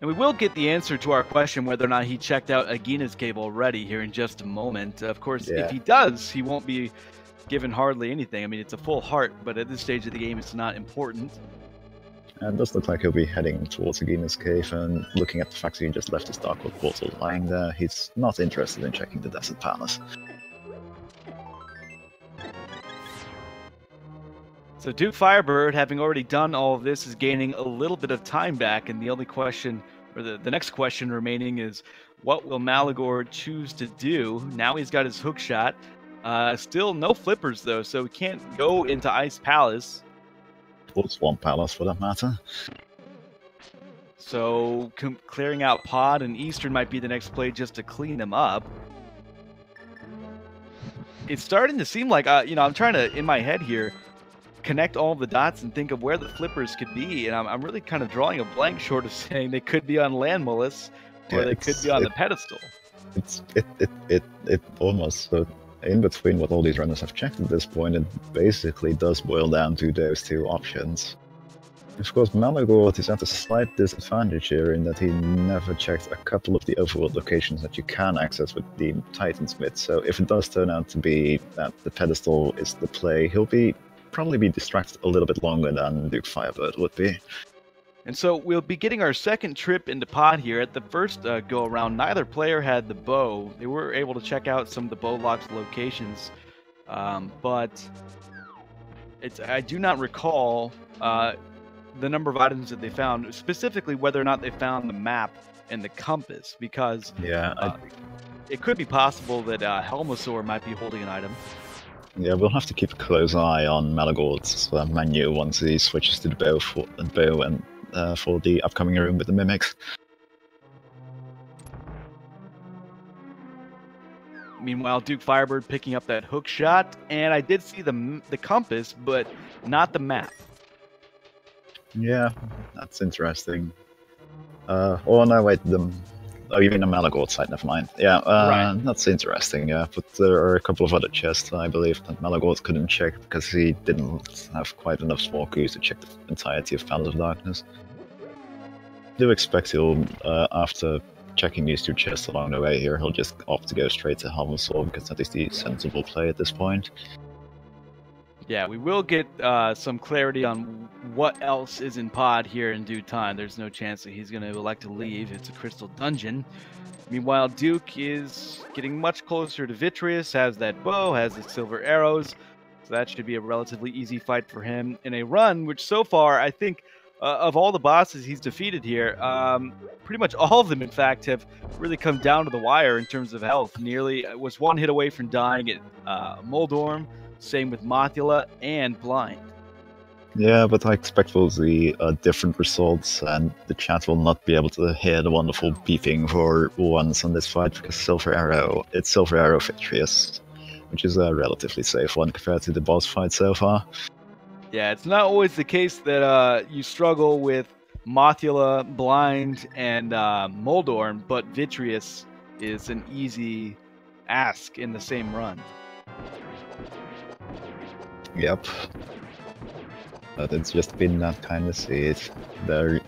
And we will get the answer to our question whether or not he checked out Agina's cave already here in just a moment. Of course, if he does, he won't be given hardly anything. I mean, it's a full heart, but at this stage of the game, it's not important. And it does look like he'll be heading towards Agina's cave, and looking at the fact that he just left his Darkwood portal lying there, he's not interested in checking the Desert Palace. So DukeFireBird, having already done all of this, is gaining a little bit of time back, and the only question, or the next question remaining is, what will Maligord choose to do? Now he's got his hook shot. Still no flippers, though, so he can't go into Ice Palace. Or Swamp Palace, for that matter. So clearing out Pod and Eastern might be the next play just to clean them up. It's starting to seem like, I'm trying to, in my head here, connect all the dots and think of where the flippers could be, and I'm really kind of drawing a blank short of saying they could be on Landmolus, or they could be on the pedestal. It almost... in between what all these runners have checked at this point, it basically does boil down to those two options. Of course, Maligord is at a slight disadvantage here in that he never checked a couple of the overworld locations that you can access with the Titansmith, so if it does turn out to be that the pedestal is the play, he'll probably be distracted a little bit longer than DukeFireBird would be. And so we'll be getting our second trip into Pod here. At the first go-around, neither player had the bow. They were able to check out some of the bow locked locations, but I do not recall the number of items that they found, specifically whether or not they found the map and the compass, because it could be possible that Helmasaur might be holding an item. Yeah, we'll have to keep a close eye on Maligord's menu once he switches to the bow for the upcoming room with the mimics. Meanwhile, DukeFireBird picking up that hook shot, and I did see the compass, but not the map. Yeah, that's interesting. Oh no, wait, oh, you mean the Maligord side? Never mind. Yeah, right. That's interesting. Yeah, but there are a couple of other chests I believe that Maligord couldn't check because he didn't have quite enough small clues to check the entirety of Palace of Darkness. I do expect he'll, after checking these two chests along the way here, he'll just opt to go straight to Helmasaur because that is the sensible play at this point. Yeah, we will get some clarity on what else is in Pod here in due time. There's no chance that he's going to elect to leave. It's a crystal dungeon. Meanwhile, Duke is getting much closer to Vitrius, has that bow, has the silver arrows. So that should be a relatively easy fight for him in a run, which so far, I think, of all the bosses he's defeated here, pretty much all of them, in fact, have really come down to the wire in terms of health. Nearly was one hit away from dying at Moldorm. Same with Mothula and Blind. Yeah, but I expect we'll see different results, and the chat will not be able to hear the wonderful beeping for once on this fight, because it's Silver Arrow Victorious, which is a relatively safe one compared to the boss fight so far. Yeah, it's not always the case that you struggle with Mothula, Blind, and Moldorm, but Vitreous is an easy ask in the same run. Yep. But it's just been that kind of seed. It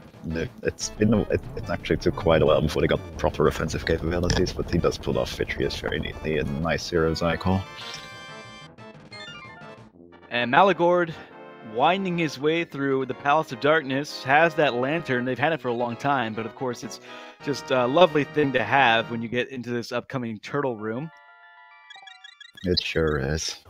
actually took quite a while before they got proper offensive capabilities, but he does pull off Vitreous very neatly, a nice zero cycle. And Maligord, winding his way through the Palace of Darkness, has that lantern. They've had it for a long time, but of course it's just a lovely thing to have when you get into this upcoming turtle room. It sure is.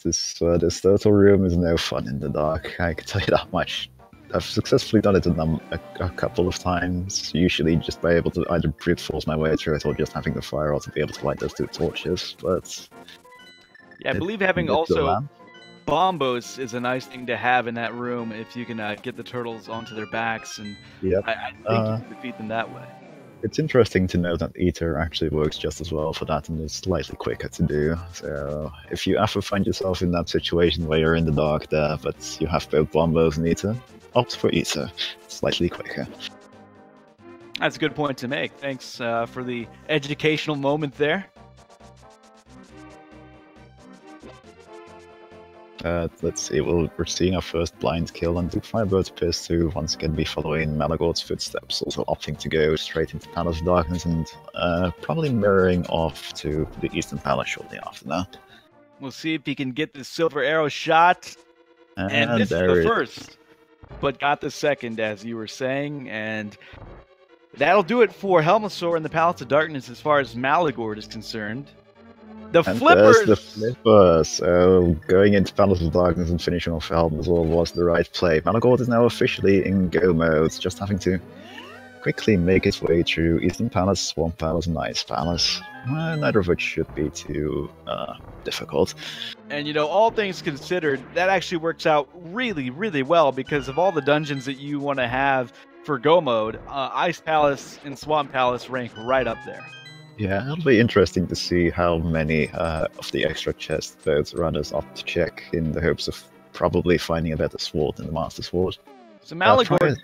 This turtle room is no fun in the dark, I can tell you that much. I've successfully done it a couple of times, usually just by able to either brute force my way through it or just having the fire or to be able to light those 2 torches, but... Yeah, I believe having also bombos is a nice thing to have in that room if you can get the turtles onto their backs, and yep. I think you can defeat them that way. It's interesting to know that Ether actually works just as well for that and is slightly quicker to do. So if you ever find yourself in that situation where you're in the dark there, but you have both Bombos and Ether, opt for Ether. It's slightly quicker. That's a good point to make. Thanks for the educational moment there. Let's see, we're seeing our first blind kill, and DukeFireBird appears to once again be following Maligord's footsteps, also opting to go straight into Palace of Darkness and probably mirroring off to the Eastern Palace shortly after that. We'll see if he can get the Silver Arrow shot, and this is the first, but got the second, as you were saying, and that'll do it for Helmasaur and the Palace of Darkness as far as Maligord is concerned. The flippers! The flippers! So going into Palace of Darkness and finishing off Helmasaur was the right play. Maligord is now officially in go mode, just having to quickly make his way through Eastern Palace, Swamp Palace, and Ice Palace. Neither of which should be too difficult. And you know, all things considered, that actually works out really, really well, because of all the dungeons that you want to have for go mode, Ice Palace and Swamp Palace rank right up there. Yeah, it'll be interesting to see how many of the extra chests those runners opt to check in the hopes of probably finding a better sword than the Master Sword. So Maligord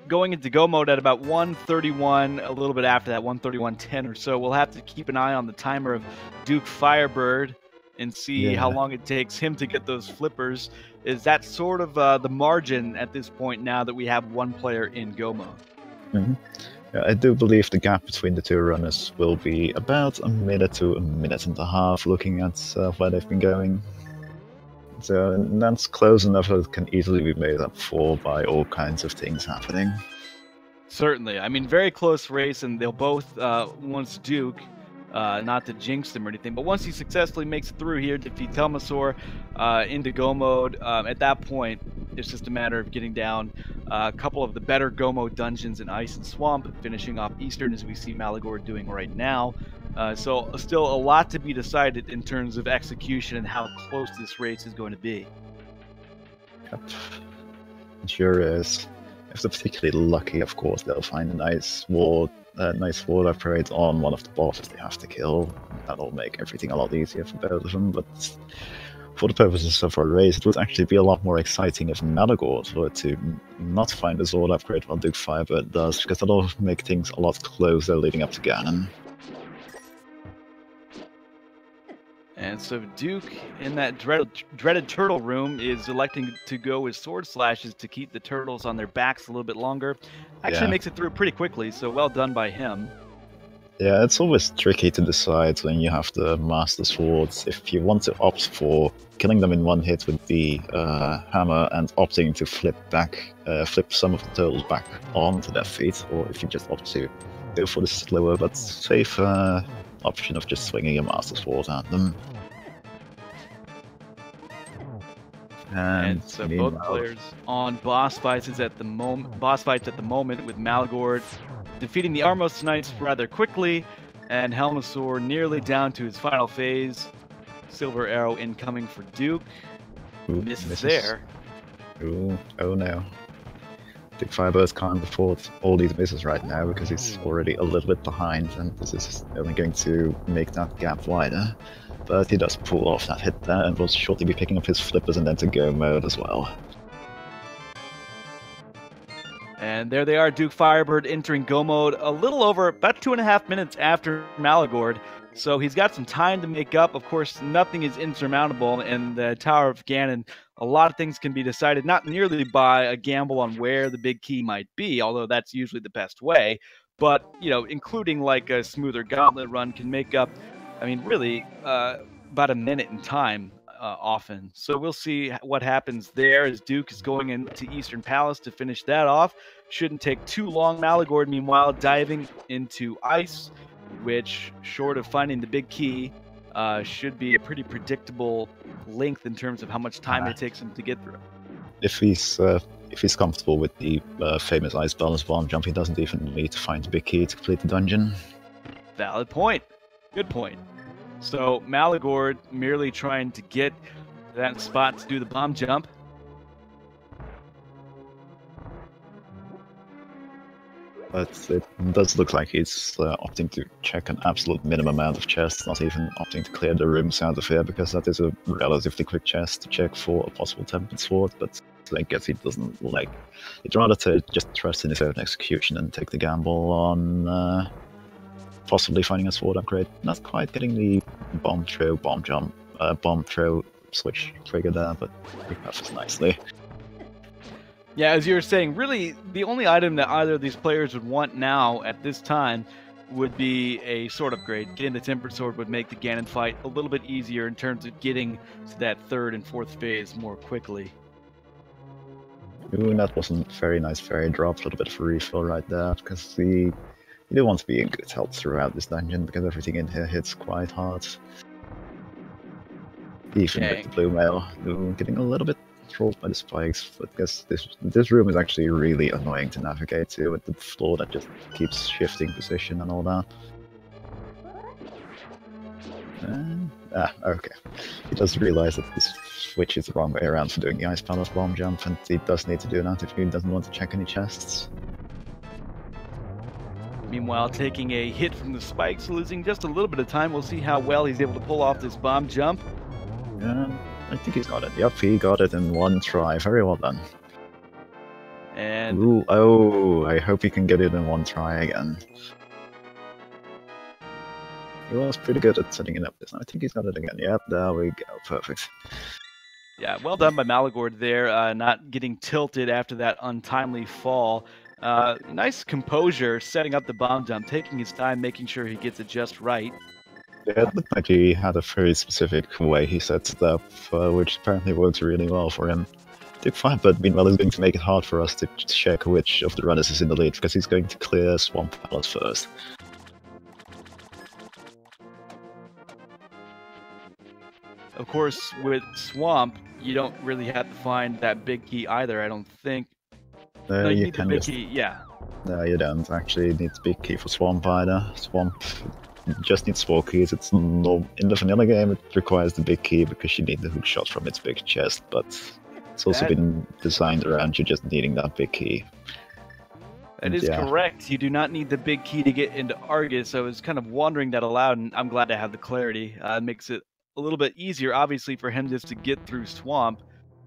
going into go mode at about 131, a little bit after that, 131.10 or so. We'll have to keep an eye on the timer of DukeFireBird and see how long it takes him to get those flippers. Is that sort of the margin at this point now that we have one player in go mode? Mm-hmm. Yeah, I do believe the gap between the 2 runners will be about a minute to a minute and a half, looking at where they've been going. So that's close enough that it can easily be made up for by all kinds of things happening. Certainly. I mean, very close race, and they'll both, once Duke, not to jinx them or anything, but once he successfully makes it through here, defeats Helmasaur into go mode, at that point, it's just a matter of getting down a couple of the better go mode dungeons in Ice and Swamp, finishing off Eastern as we see Maligord doing right now. So still a lot to be decided in terms of execution and how close this race is going to be. Yep. It sure is. If they're particularly lucky, of course, they'll find a nice ward upgrade on one of the bosses they have to kill. That'll make everything a lot easier for both of them, but for the purposes of our race, it would actually be a lot more exciting if Maligord were to not find a sword upgrade while DukeFireBird does, because that'll make things a lot closer leading up to Ganon. And so Duke, in that dreaded turtle room, is electing to go with sword slashes to keep the turtles on their backs a little bit longer. Actually makes it through pretty quickly, so well done by him. Yeah, it's always tricky to decide when you have the Master Swords if you want to opt for killing them in one hit with the hammer and opting to flip some of the turtles back onto their feet, or if you just opt to go for the slower but safer option of just swinging your Master Sword at them. And so both players on boss fights at the moment, with Maligord defeating the Armos Knights rather quickly, and Helmasaur nearly down to his final phase. Silver Arrow incoming for Duke. Ooh, misses there. Ooh, oh no. DukeFireBird can't afford all these misses right now because he's already a little bit behind, and this is only going to make that gap wider. But he does pull off that hit there and will shortly be picking up his flippers and then to go mode as well. And there they are, DukeFireBird entering go mode a little over about 2.5 minutes after Maligord. So he's got some time to make up. Of course, nothing is insurmountable in the Tower of Ganon. A lot of things can be decided not merely by a gamble on where the big key might be, although that's usually the best way, but, including like a smoother gauntlet run can make up, really about a minute in time. Often. So we'll see what happens there as Duke is going into Eastern Palace to finish that off. Shouldn't take too long. Maligord, meanwhile, diving into ice, which, short of finding the big key, should be a pretty predictable length in terms of how much time it takes him to get through. If he's comfortable with the famous ice balance bomb jump, he doesn't even need to find the big key to complete the dungeon. Valid point. Good point. So Maligord merely trying to get that spot to do the bomb jump. But it does look like he's opting to check an absolute minimum amount of chests, not even opting to clear the rooms out of here, because that is a relatively quick chest to check for a possible tempered sword, but I guess he doesn't like. He'd rather to just trust in his own execution and take the gamble on possibly finding a sword upgrade. Not quite getting the bomb throw, bomb jump, bomb throw switch trigger there, but he passes nicely. Yeah, as you were saying, really the only item that either of these players would want now at this time would be a sword upgrade. Getting the tempered sword would make the Ganon fight a little bit easier in terms of getting to that third and fourth phase more quickly. Ooh, that wasn't very nice fairy drop, a little bit of a refill right there, because you do want to be in good health throughout this dungeon, because everything in here hits quite hard. Even with the blue mail, getting a little bit trolled by the spikes, but because this room is actually really annoying to navigate to, with the floor that just keeps shifting position and all that. Okay. He does realize that this switch is the wrong way around for doing the Ice Palace bomb jump, and he does need to do that if he doesn't want to check any chests. Meanwhile, taking a hit from the spikes, losing just a little bit of time. We'll see how well he's able to pull off this bomb jump. Yeah, I think he's got it. Yep, he got it in one try. Very well done. And ooh, oh, I hope he can get it in one try again. He was pretty good at setting it up this time. I think he's got it again. Yep, there we go. Perfect. Yeah, well done by Maligord there, not getting tilted after that untimely fall. Nice composure, setting up the bomb jump, taking his time, making sure he gets it just right. Yeah, it looked like he had a very specific way he sets it up, which apparently works really well for him. DukeFireBird, meanwhile, is going to make it hard for us to check which of the runners is in the lead, because he's going to clear Swamp Palace first. Of course, with Swamp, you don't really have to find that big key either, I don't think. No, you need the big key, yeah. No, you don't actually need the big key for Swamp either. Swamp just needs 4 keys. It's no, in the vanilla game, it requires the big key because you need the hook shot from its big chest, but it's also been designed around you just needing that big key. That is correct. You do not need the big key to get into Argus. I was kind of wondering that aloud, and I'm glad to have the clarity. It makes it a little bit easier, obviously, for him just to get through Swamp.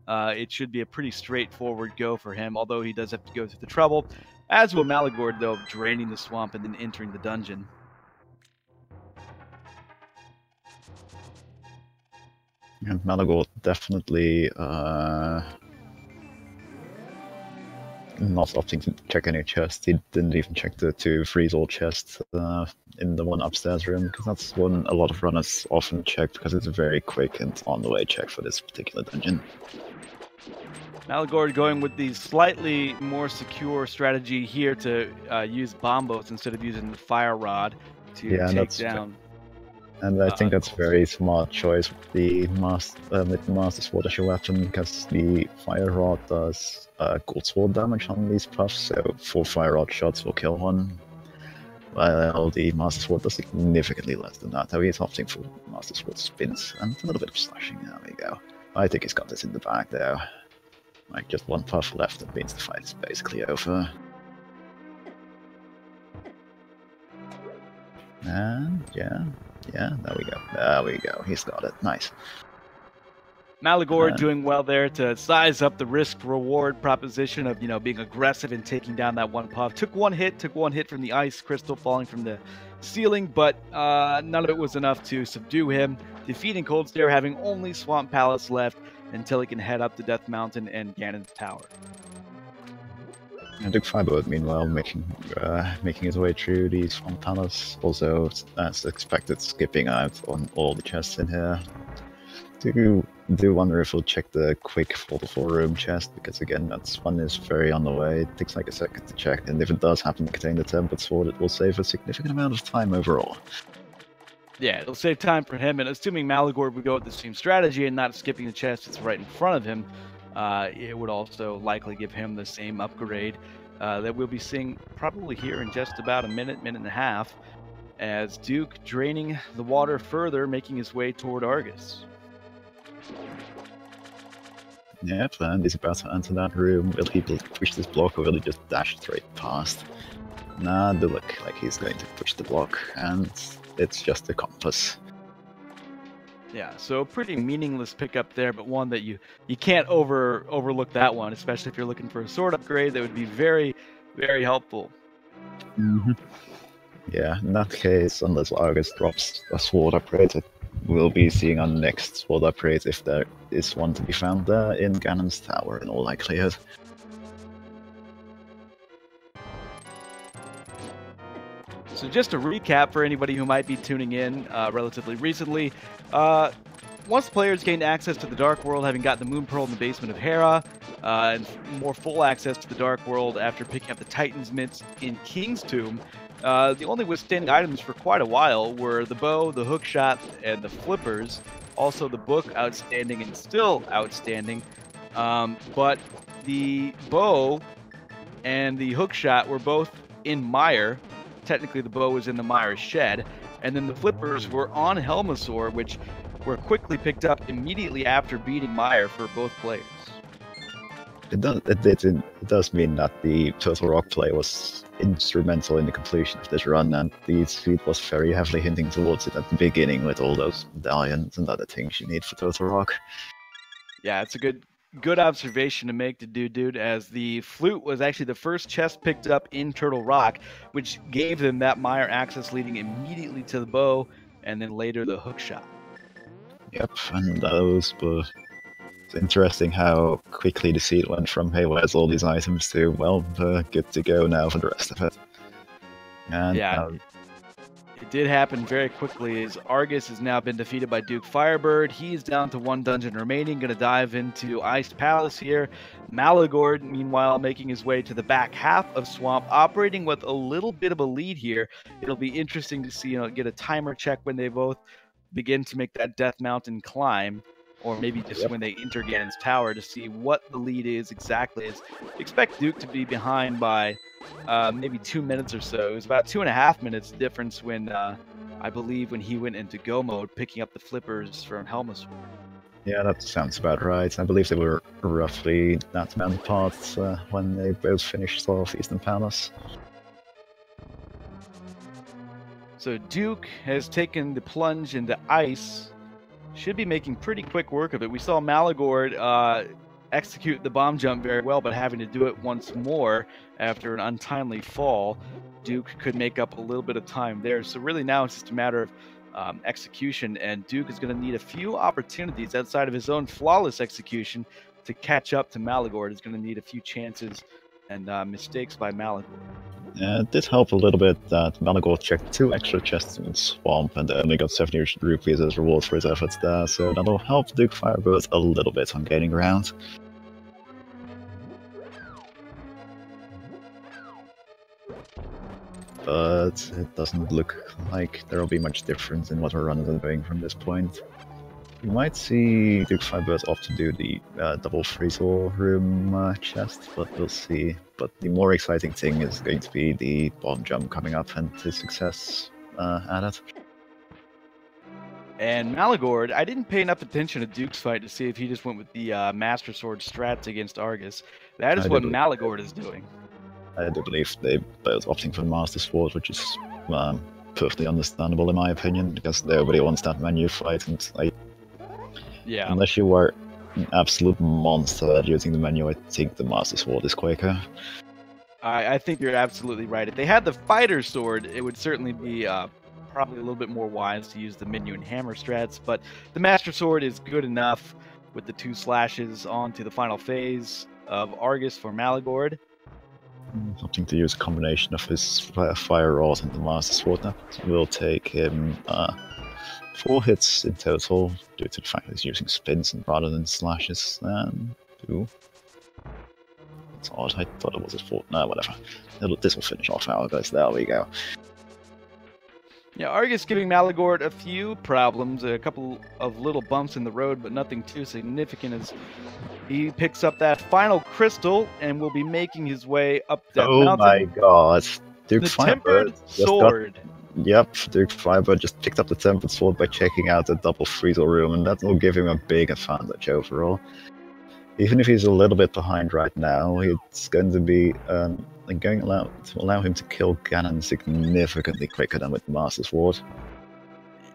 It should be a pretty straightforward go for him, although he does have to go through the trouble, as will Maligord, though, draining the Swamp and then entering the dungeon. And Maligord definitely not opting to check any chests. He didn't even check the 2 freeze-all chests in the one upstairs room, because that's one a lot of runners often check, because it's a very quick and on-the-way check for this particular dungeon. Maligord going with the slightly more secure strategy here to use bombos instead of using the fire rod to take down. And I think that's a very smart choice with the Master Sword as your weapon, because the Fire Rod does gold sword damage on these puffs, so 4 Fire Rod shots will kill one. While the Master Sword does significantly less than that, though he's opting for Master Sword spins and a little bit of slashing. There we go. I think he's got this in the bag though. Like, just one puff left, that means the fight is basically over. And yeah, there we go. There we go. He's got it. Nice. Maligord doing well there to size up the risk-reward proposition of, being aggressive and taking down that one puff. Took one hit from the ice crystal falling from the ceiling, but none of it was enough to subdue him. Defeating Cold Stare, having only Swamp Palace left until he can head up to Death Mountain and Ganon's Tower. And DukeFireBird, meanwhile, making his way through the Swamp Palace. Also, as expected, skipping out on all the chests in here. Do wonder if we'll check the quick 4-4 room chest, because again, that one is very on the way. It takes like a second to check, and if it does happen to contain the Tempered Sword, it will save a significant amount of time overall. Yeah, it'll save time for him, and assuming Maligord would go with the same strategy and not skipping the chest that's right in front of him, it would also likely give him the same upgrade that we'll be seeing probably here in just about a minute and a half, as Duke draining the water further, making his way toward Argus. Yep, and he's about to enter that room. Will he push this block, or will he just dash straight past? Nah, they look like he's going to push the block, and it's just a compass. Yeah, so pretty meaningless pickup there, but one that you can't overlook that one, especially if you're looking for a sword upgrade that would be very, very helpful. Yeah, in that case, unless Argus drops a sword upgrade, we'll be seeing our next sword upgrade, if there is one to be found there, in Ganon's Tower in all likelihood. So just to recap for anybody who might be tuning in relatively recently, once players gained access to the Dark World, having got the Moon Pearl in the basement of Hera, and more full access to the Dark World after picking up the Titan's Mitts in King's Tomb, the only withstanding items for quite a while were the bow, the hookshot, and the flippers. Also the book, outstanding and still outstanding. But the bow and the hookshot were both in mire. Technically, the bow was in the mire shed. And then the flippers were on Helmasaur, which were quickly picked up immediately after beating mire for both players. It does mean that the Turtle Rock play was instrumental in the completion of this run, and the suit was very heavily hinting towards it at the beginning with all those medallions and other things you need for Turtle Rock. Yeah, it's a good observation to make, dude, as the flute was actually the first chest picked up in Turtle Rock, which gave them that mire access leading immediately to the bow, and then later the hookshot. Yep, and those were... It's interesting how quickly the seed went from, hey, where's all these items, to, well, good to go now for the rest of it. And yeah, it did happen very quickly, as Argus has now been defeated by DukeFireBird. He's down to one dungeon remaining, going to dive into Ice Palace here. Maligord, meanwhile, making his way to the back half of Swamp, operating with a little bit of a lead here. It'll be interesting to see, get a timer check when they both begin to make that Death Mountain climb, or maybe just when they enter Ganon's Tower, to see what the lead is exactly. Expect Duke to be behind by maybe 2 minutes or so. It was about 2.5 minutes difference when, I believe, when he went into go mode, picking up the flippers from Helmasaur. Yeah, that sounds about right. I believe they were roughly that many parts when they both finished off Eastern Palace. So Duke has taken the plunge into ice. Should be making pretty quick work of it. We saw Maligord execute the bomb jump very well, but having to do it once more after an untimely fall. Duke could make up a little bit of time there. So really now it's just a matter of execution, and Duke is going to need a few opportunities outside of his own flawless execution to catch up to Maligord. He's going to need a few chances and mistakes by Maligord. It did help a little bit that Maligord checked 2 extra chests in Swamp and only got 70 rupees as reward for his efforts there, so that'll help DukeFireBird a little bit on gaining ground. But it doesn't look like there will be much difference in what our runners are doing from this point. You might see DukeFireBird off to do the double freeze-all room chest, but we'll see. But the more exciting thing is going to be the bomb jump coming up and his success at it. And Maligord, I didn't pay enough attention to Duke's fight to see if he just went with the Master Sword strats against Argus. That is what Maligord is doing. I do believe they both opting for the Master Sword, which is perfectly understandable in my opinion, because nobody wants that menu fight, and unless you are an absolute monster at using the menu, I think the Master Sword is quicker. I think you're absolutely right. If they had the Fighter Sword, it would certainly be probably a little bit more wise to use the menu and hammer strats, but the Master Sword is good enough with the 2 slashes onto the final phase of Argus for Maligord. Opting to use a combination of his Fire Rod and the Master Sword. That will take him 4 hits in total, due to the fact that he's using spins rather than slashes. And 2. That's odd, I thought it was a 4. No, whatever. This will finish off our guys. There we go. Yeah, Argus giving Maligord a few problems, a couple of little bumps in the road, but nothing too significant as he picks up that final crystal and will be making his way up that mountain. Oh my god. DukeFireBird sword. Yep, DukeFireBird just picked up the Tempered Sword by checking out the double Friesel room, and that will give him a big advantage overall. Even if he's a little bit behind right now, it's going to be going to allow him to kill Ganon significantly quicker than with the Master Sword.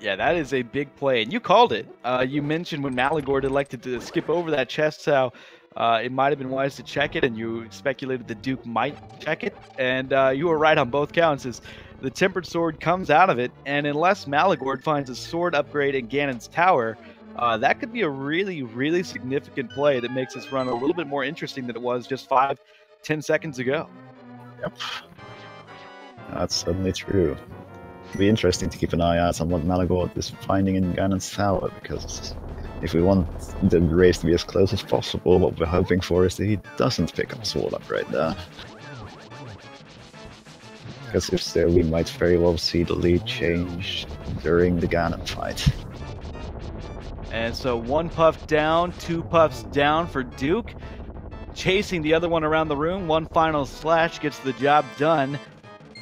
Yeah, that is a big play, and you called it. You mentioned when Maligord elected to skip over that chest how it might have been wise to check it, and you speculated the Duke might check it, and you were right on both counts as the Tempered Sword comes out of it, and unless Maligord finds a sword upgrade in Ganon's tower, that could be a really, really significant play that makes this run a little bit more interesting than it was just 5-10 seconds ago. Yep. That's certainly true. It'll be interesting to keep an eye out on what Maligord is finding in Ganon's tower, because if we want the race to be as close as possible, what we're hoping for is that he doesn't pick up sword upgrade there. Because if so, we might very well see the lead change during the Ganon fight. And so 1 puff down, 2 puffs down for Duke. Chasing the other one around the room, 1 final slash gets the job done.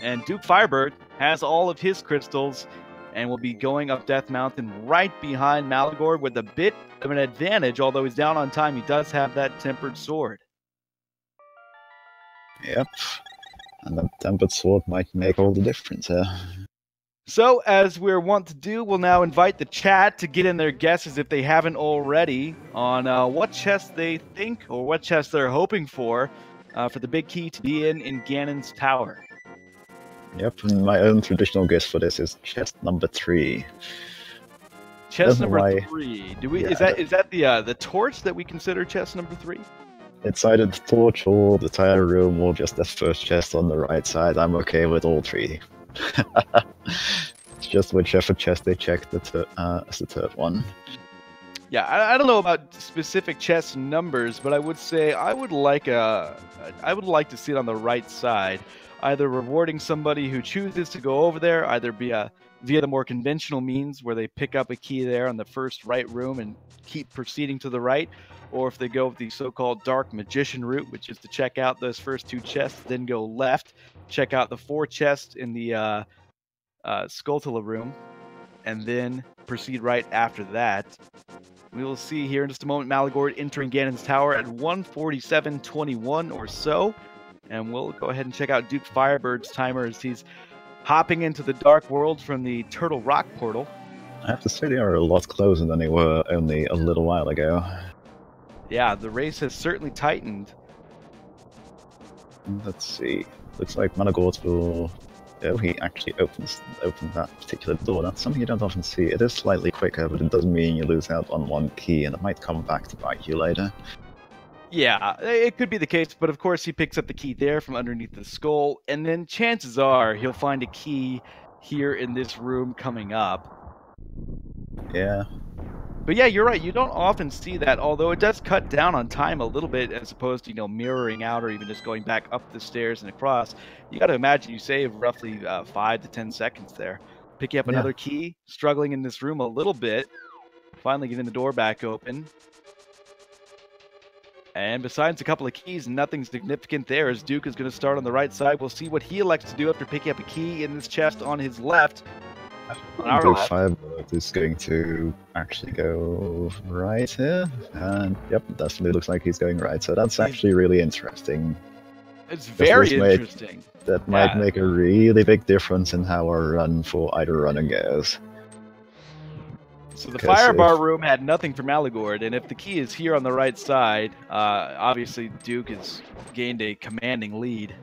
And DukeFireBird has all of his crystals and will be going up Death Mountain right behind Maligord with a bit of an advantage. Although he's down on time, he does have that Tempered Sword. Yep. And that Tempered Sword might make all the difference here. So, as we're wont to do, we'll now invite the chat to get in their guesses, if they haven't already, on what chest they think or what chest they're hoping for the big key to be in Ganon's tower. Yep, and my own traditional guess for this is chest number 3. Chest number 3. Do we? Yeah, is that the torch that we consider chest number 3? It's either the torch or the tire room or just that first chest on the right side. I'm okay with all 3. It's just whichever chest they checked as the 3rd one. Yeah, I don't know about specific chest numbers, but I would say I would like to see it on the right side, either rewarding somebody who chooses to go over there, either via the more conventional means where they pick up a key there on the first right room and keep proceeding to the right, or if they go with the so-called Dark Magician route, which is to check out those first 2 chests, then go left, check out the 4 chests in the Skulltula room, and then proceed right after that. We will see here in just a moment Maligord entering Ganon's tower at 1:47:21 or so, and we'll go ahead and check out DukeFireBird's timer as he's hopping into the Dark World from the Turtle Rock portal. I have to say they are a lot closer than they were only a little while ago. Yeah, the race has certainly tightened. Let's see. Looks like Maligord will... Oh, he actually opened that particular door. That's something you don't often see. It is slightly quicker, but it doesn't mean you lose out on 1 key, and it might come back to bite you later. Yeah, it could be the case, but of course he picks up the key there from underneath the skull, and then chances are he'll find a key here in this room coming up. Yeah. But yeah, you're right. You don't often see that, although it does cut down on time a little bit as opposed to, mirroring out or even just going back up the stairs and across. You got to imagine you save roughly 5 to 10 seconds there. Picking up another key, struggling in this room a little bit, finally getting the door back open. And besides a couple of keys, nothing significant there as Duke is going to start on the right side. We'll see what he elects to do after picking up a key in this chest on his left. on our left. DukeFireBird is going to actually go right here, and yep, definitely looks like he's going right. So that's actually really interesting. It's very interesting. That might make a really big difference in how our run for either runner goes. So the firebar room had nothing for Maligord, and if the key is here on the right side, obviously Duke has gained a commanding lead.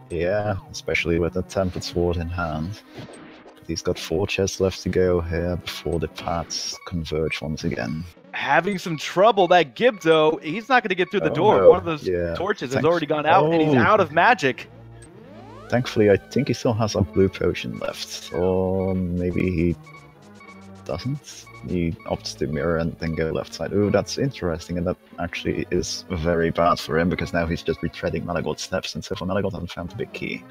Yeah, especially with the tempered sword in hand. He's got 4 chests left to go here before the paths converge once again. Having some trouble, that Gib, though, he's not going to get through the door. No. One of those torches has already gone out, and he's out of magic. Thankfully, I think he still has a blue potion left. Or maybe he doesn't. He opts to mirror and then go left side. Ooh, that's interesting, and that actually is very bad for him, because now he's just retreading Maligord's steps, and so far Maligord hasn't found the big key.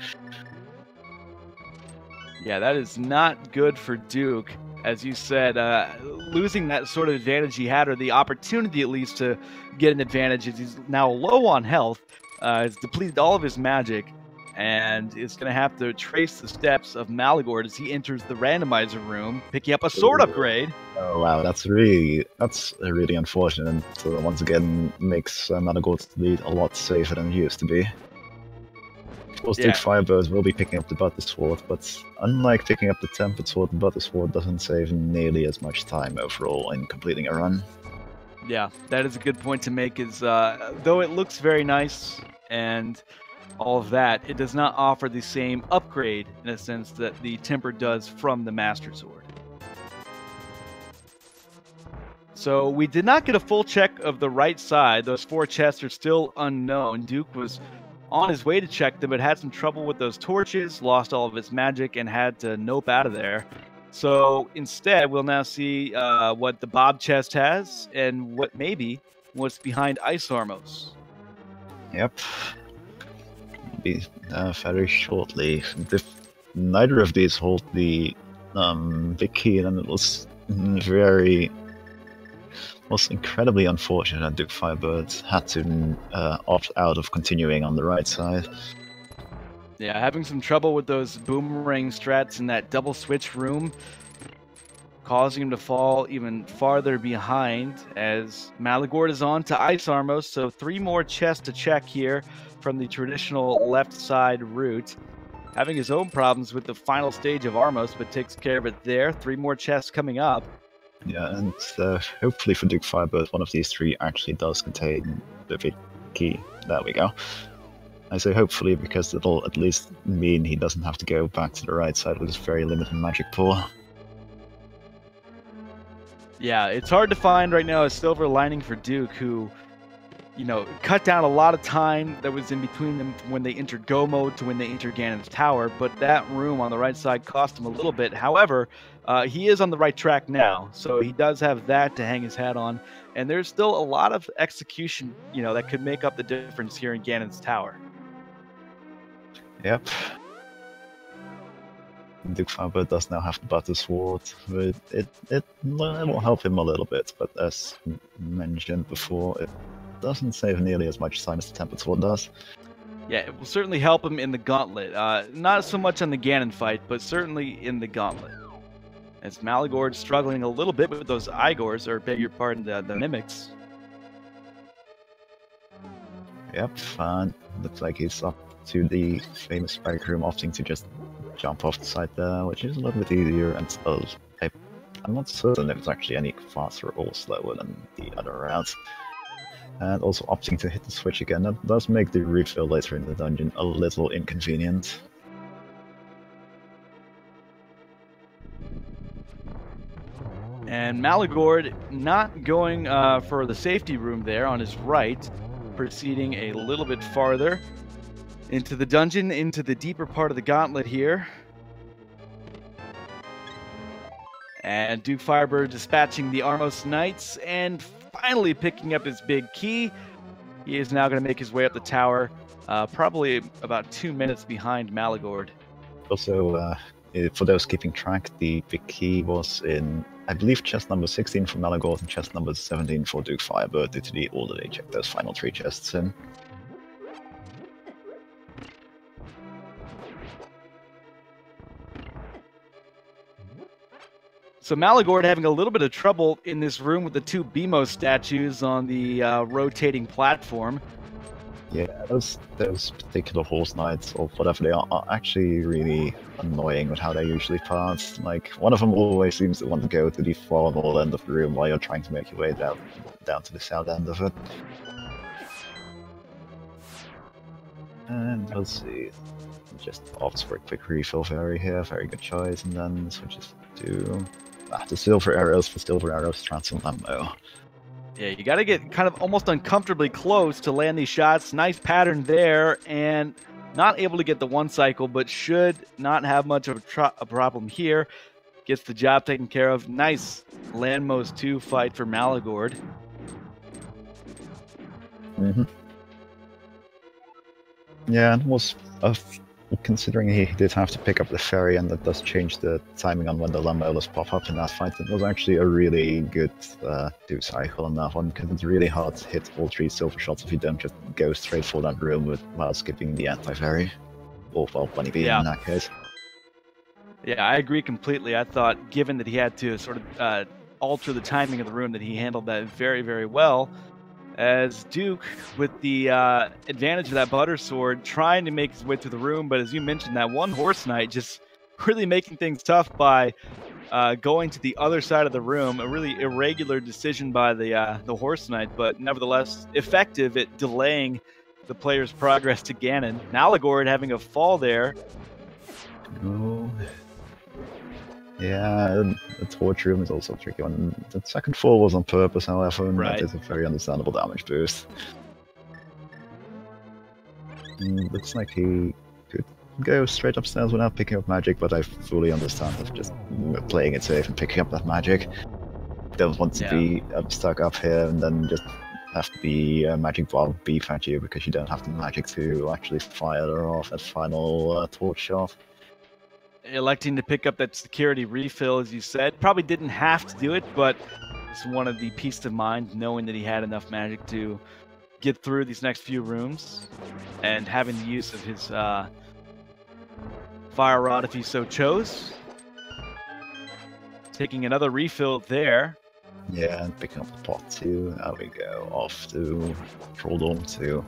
Yeah, that is not good for Duke. As you said, losing that sort of advantage he had, or the opportunity at least to get an advantage, as he's now low on health, has depleted all of his magic, and is going to have to trace the steps of Maligord as he enters the randomizer room, picking up a sword upgrade. Oh wow, that's really unfortunate. So once again, makes Maligord's lead a lot safer than it used to be. Of course, DukeFireBird will be picking up the Butter Sword, but unlike picking up the Tempered Sword, the Butter Sword doesn't save nearly as much time overall in completing a run. Yeah, that is a good point to make, is though it looks very nice and all of that, it does not offer the same upgrade, in a sense, that the Tempered does from the Master Sword. So we did not get a full check of the right side. Those 4 chests are still unknown. Duke was on his way to check them, but had some trouble with those torches, lost all of his magic, and had to nope out of there. So instead, we'll now see what the Bob chest has, and what's behind Ice Armos. Yep. Be very shortly. Neither of these hold the big key, and it was incredibly unfortunate that DukeFireBird had to opt out of continuing on the right side. Yeah, having some trouble with those boomerang strats in that double switch room, causing him to fall even farther behind, as Maligord is on to Ice Armos, so 3 more chests to check here from the traditional left side route. Having his own problems with the final stage of Armos, but takes care of it there. 3 more chests coming up. Yeah, and hopefully for DukeFireBird, one of these 3 actually does contain the big key. There we go. I say hopefully because it'll at least mean he doesn't have to go back to the right side with his very limited magic pool. Yeah, it's hard to find right now a silver lining for Duke, who, cut down a lot of time that was in between them when they entered Go mode to when they entered Ganon's Tower, but that room on the right side cost him a little bit. However, he is on the right track now, so he does have that to hang his hat on, and there's still a lot of execution, that could make up the difference here in Ganon's Tower. Yep. DukeFireBird does now have the Butter Sword. It will help him a little bit, but as mentioned before, it doesn't save nearly as much time as the Tempered Sword does. Yeah, it will certainly help him in the Gauntlet. Not so much on the Ganon fight, but certainly in the Gauntlet. As Maligord struggling a little bit with those Igors, or beg your pardon, the Mimics. Yep, and looks like he's up to the famous spike room, opting to just jump off the side there, which is a little bit easier, and still, I'm not certain if it's actually any faster or slower than the other routes. And also opting to hit the switch again, that does make the refill later in the dungeon a little inconvenient. And Maligord not going for the safety room there on his right, proceeding a little bit farther into the dungeon, into the deeper part of the gauntlet here. And DukeFireBird dispatching the Armos Knights and finally picking up his big key. He is now going to make his way up the tower, probably about 2 minutes behind Maligord. Also, for those keeping track, the big key was in, I believe, chest number 16 for Maligord and chest number 17 for DukeFireBird due to the order they checked those final 3 chests in. So Maligord having a little bit of trouble in this room with the two BMO statues on the rotating platform. Yeah, those particular horse knights or whatever they are actually really annoying with how they usually pass. Like, one of them always seems to want to go to the far north end of the room while you're trying to make your way down to the south end of it. And let's see, just opts for a quick refill fairy here, very good choice, and then switches to the silver arrows for silver arrows, transfer ammo. Yeah, you got to get kind of almost uncomfortably close to land these shots. Nice pattern there, and not able to get the one cycle, but should not have much of a problem here. Gets the job taken care of. Nice Landmos 2 fight for Maligord. Yeah, and was considering he did have to pick up the ferry, and that does change the timing on when the Lambolas pop up in that fight. It was actually a really good 2 cycle on that one, because it's really hard to hit all 3 silver shots if you don't just go straight for that room while skipping the anti-ferry. Or, well, bunny beam in that case. Yeah, I agree completely. I thought, given that he had to sort of alter the timing of the room, that he handled that very, very well. As Duke, with the advantage of that butter sword, trying to make his way through the room, but as you mentioned, that one horse knight just really making things tough by going to the other side of the room. A really irregular decision by the horse knight, but nevertheless effective at delaying the player's progress to Ganon. Maligord having a fall there. Oh. Yeah, the torch room is also a tricky one. The second fall was on purpose, however, and that is a very understandable damage boost. Looks like he could go straight upstairs without picking up magic, but I fully understand of just playing it safe and picking up that magic. Don't want to be stuck up here and then just have the magic bomb beef at you because you don't have the magic to actually fire off that final torch shot. Electing to pick up that security refill, as you said. Probably didn't have to do it, but it's one of the peace of mind knowing that he had enough magic to get through these next few rooms, and having the use of his fire rod if he so chose. Taking another refill there. Yeah, and picking up the pot too. There we go. Off to Troll Dome 2.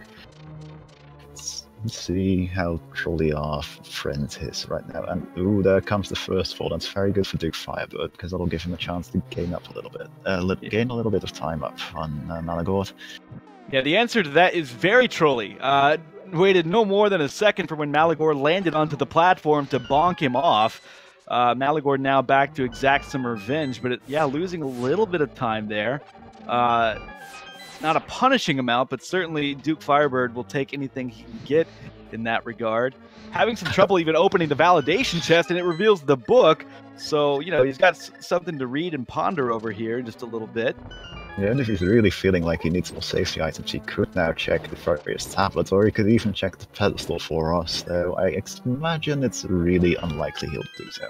Let's see how truly our friend is right now. And ooh, there comes the first fall. That's very good for DukeFireBird, because that'll give him a chance to gain up a little bit. Gain a little bit of time up on Maligord. Yeah, the answer to that is very trolly. Waited no more than a second for when Maligord landed onto the platform to bonk him off. Maligord now back to exact some revenge, but losing a little bit of time there. Not a punishing amount, but certainly DukeFireBird will take anything he can get in that regard. Having some trouble even opening the validation chest, and it reveals the book. So, he's got something to read and ponder over here just a little bit. Yeah, and if he's really feeling like he needs more safety items, he could now check the various tablets, or he could even check the pedestal for us, though I imagine it's really unlikely he'll do so.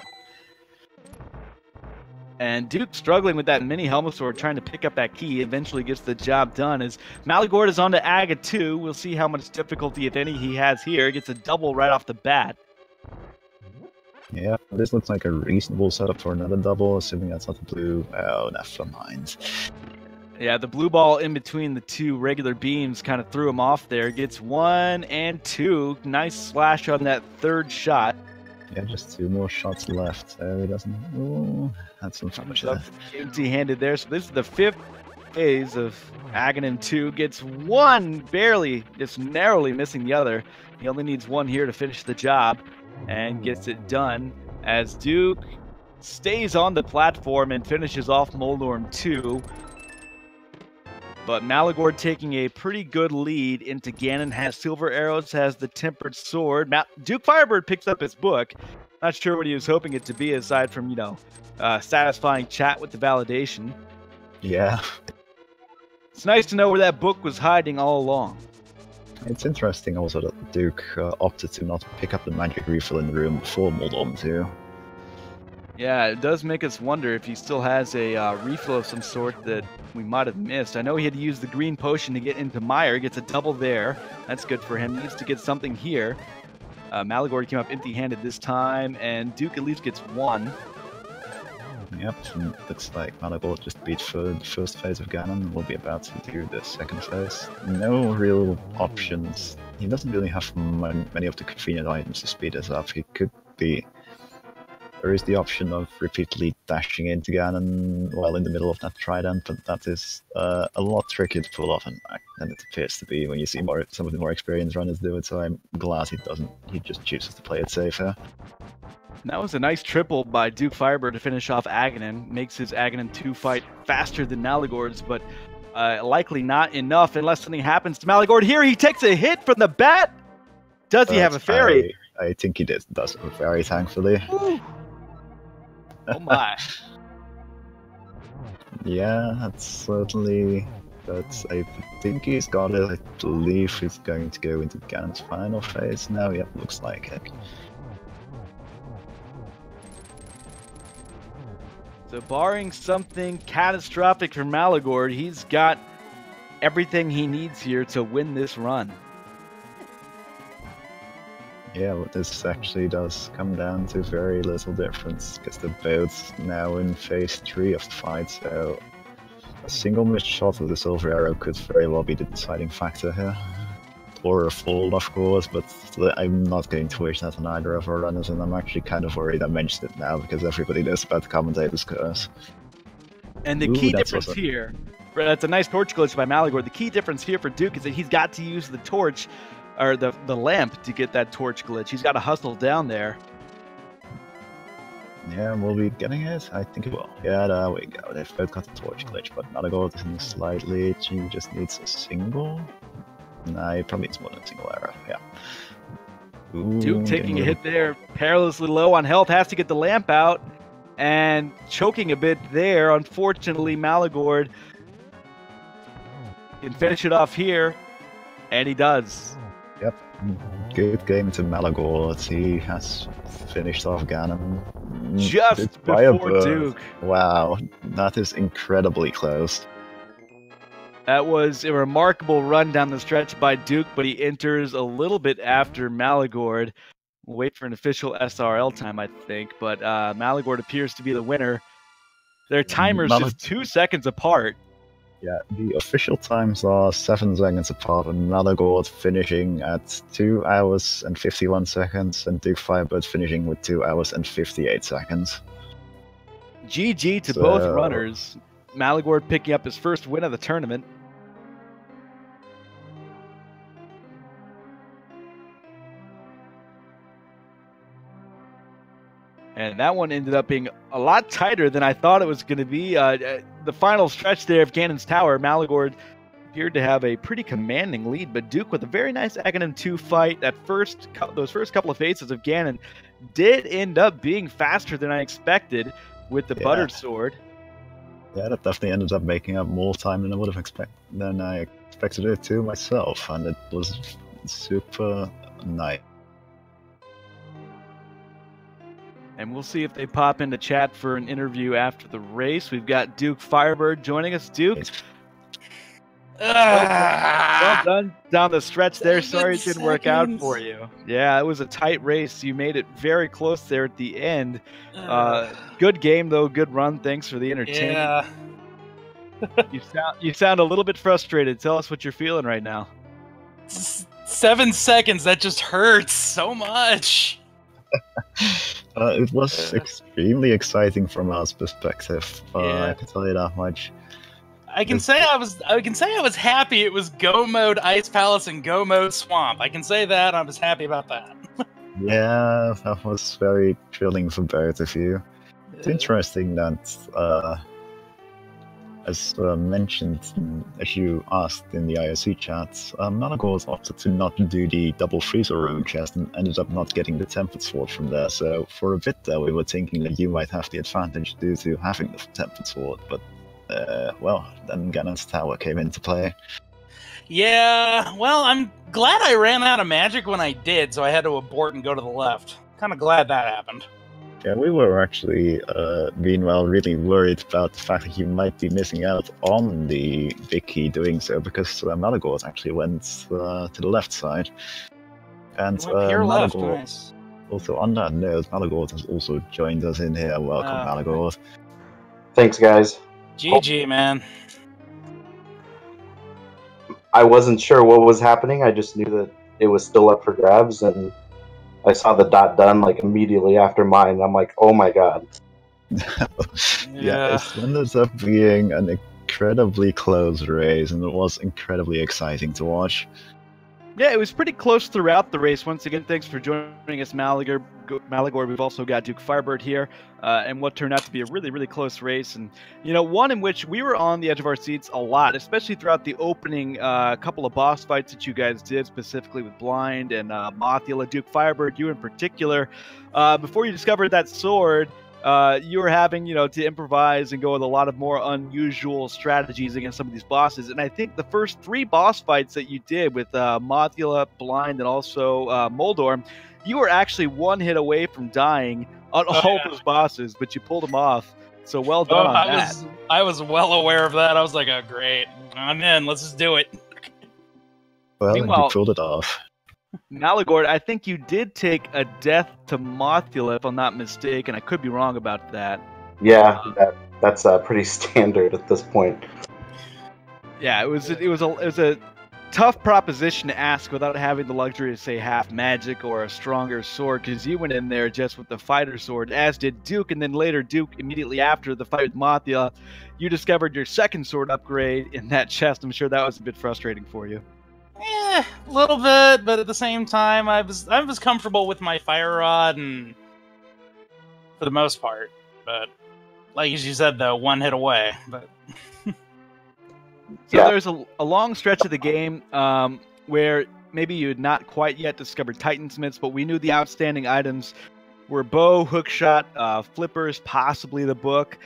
And Duke struggling with that mini helmet sword, trying to pick up that key, eventually gets the job done. As Maligord is on to Aga 2, we'll see how much difficulty, if any, he has here. Gets a double right off the bat. Yeah, this looks like a reasonable setup for another double, assuming that's not the blue. Oh, never mind. Yeah, the blue ball in between the 2 regular beams kind of threw him off there. Gets 1 and 2. Nice slash on that 3rd shot. Yeah, just 2 more shots left. He doesn't. Oh, that's unfortunate. Empty-handed there. So this is the 5th phase of Aghanim 2. Gets 1, barely, just narrowly missing the other. He only needs 1 here to finish the job, and gets it done as Duke stays on the platform and finishes off Moldorm 2. But Maligord taking a pretty good lead into Ganon. Has silver arrows, has the tempered sword. DukeFireBird picks up his book. Not sure what he was hoping it to be, aside from, satisfying chat with the validation. Yeah. It's nice to know where that book was hiding all along. It's interesting also that Duke opted to not pick up the magic refill in the room before Moldorm 2. Yeah, it does make us wonder if he still has a refill of some sort that we might have missed. I know he had to use the green potion to get into Meyer. Gets a double there. That's good for him. Needs to get something here. Maligord came up empty-handed this time, and Duke at least gets 1. Yep, and looks like Maligord just beat for the first phase of Ganon and will be about to do the second phase. No real options. He doesn't really have many of the convenient items to speed us up. He could be... There is the option of repeatedly dashing into Ganon while in the middle of that trident, but that is a lot trickier to pull off than it appears to be when you see some of the more experienced runners do it, so I'm glad he doesn't. He just chooses to play it safe here. That was a nice triple by DukeFireBird to finish off Aghanim. Makes his Aghanim 2 fight faster than Maligord's, but likely not enough unless something happens to Maligord. Here he takes a hit from the bat! Does he have a fairy? I think he does have a fairy, thankfully. Ooh. Oh my. Yeah, that's certainly... But I think he's got it. I believe he's going to go into Ganon's final phase now. Yep, looks like it. So barring something catastrophic from Maligord, he's got everything he needs here to win this run. Yeah, well, this actually does come down to very little difference, because they're both now in phase 3 of the fight, so a single missed shot with the silver arrow could very well be the deciding factor here. Or a fold, of course, but I'm not going to wish that on either of our runners, and I'm actually kind of worried I mentioned it now, because everybody knows about the commentator's curse. And the key difference here, that's a nice torch glitch by Maligord. The key difference here for Duke is that he's got to use the torch, or the lamp, to get that torch glitch. He's got to hustle down there. Yeah, will we be getting it? I think it will. Yeah, there we go. They've both got the torch glitch, but Maligord is in a slight lead. He just needs a single. Nah, he probably needs more than a single arrow. Yeah. Ooh, Duke taking a hit there, perilously low on health, has to get the lamp out, and choking a bit there. Unfortunately, Maligord can finish it off here, and he does. Yep, good game to Maligord. He has finished off Ganon. Just before Duke. Wow, that is incredibly close. That was a remarkable run down the stretch by Duke, but he enters a little bit after Maligord. We'll wait for an official SRL time, I think, but Maligord appears to be the winner. Their timers just 2 seconds apart. Yeah, the official times are 7 seconds apart, and Maligord finishing at 2 hours and 51 seconds, and DukeFireBird finishing with 2 hours and 58 seconds. GG to both runners. Maligord picking up his first win of the tournament. And that one ended up being a lot tighter than I thought it was going to be. The final stretch there of Ganon's Tower, Maligord appeared to have a pretty commanding lead, but Duke with a very nice Aghanim 2 fight. Those first couple of phases of Ganon did end up being faster than I expected with the Buttered Sword. Yeah, that definitely ended up making up more time than I expected it to myself, and it was super nice. And we'll see if they pop into chat for an interview after the race. We've got DukeFireBird joining us. Duke, well done down the stretch there. Sorry it didn't work out for you. Yeah, it was a tight race. You made it very close there at the end. Good game, though. Good run. Thanks for the entertainment. Yeah. You sound a little bit frustrated. Tell us what you're feeling right now. 7 seconds. That just hurts so much. It was extremely exciting from our perspective. I can tell you that much. I can say I was happy it was Go Mode Ice Palace and Go Mode Swamp. I can say that I was happy about that. Yeah, that was very thrilling for both of you. It's interesting that, as mentioned, as you asked in the IOC chat, Maligord opted to not do the double freezer room chest and ended up not getting the tempered sword from there. So for a bit there, we were thinking that you might have the advantage due to having the tempered sword, but well, then Ganon's Tower came into play. Yeah, well, I'm glad I ran out of magic when I did, so I had to abort and go to the left. Kind of glad that happened. Yeah, we were actually, meanwhile, really worried about the fact that you might be missing out on the big key doing so, because Maligord actually went to the left side. And Maligord, nice. also on that note, Maligord has also joined us in here. Welcome, Maligord. Thanks, guys. GG, man. I wasn't sure what was happening. I just knew that it was still up for grabs, and I saw the dot done like immediately after mine. I'm like, oh my god. Yeah, it ended up being an incredibly close race, and it was incredibly exciting to watch. Yeah, it was pretty close throughout the race. Once again, thanks for joining us, Maligord. We've also got DukeFireBird here, and what turned out to be a really, really close race. And, you know, one in which we were on the edge of our seats a lot, especially throughout the opening couple of boss fights that you guys did, specifically with Blind and Mothula. DukeFireBird, you in particular, before you discovered that sword, you were having, to improvise and go with a lot of more unusual strategies against some of these bosses. And I think the first 3 boss fights that you did with Mothula, Blind, and also Moldor, you were actually 1 hit away from dying on all those bosses, but you pulled them off. So well done on that. I was well aware of that. I was like, oh, great. I'm in. Let's just do it. Well, Meanwhile, you pulled it off. Maligord, I think you did take a death to Mothula, if I'm not mistaken. I could be wrong about that. Yeah, that's pretty standard at this point. Yeah, it was a tough proposition to ask without having the luxury to say half magic or a stronger sword, because you went in there just with the fighter sword, as did Duke, and then later Duke, immediately after the fight with Mothula, you discovered your second sword upgrade in that chest. I'm sure that was a bit frustrating for you. A little bit, but at the same time, I was comfortable with my fire rod, and for the most part. But like as you said, though, 1 hit away. But so there's a long stretch of the game where maybe you had not quite yet discovered Titansmiths, but we knew the outstanding items were bow, hookshot, flippers, possibly the book.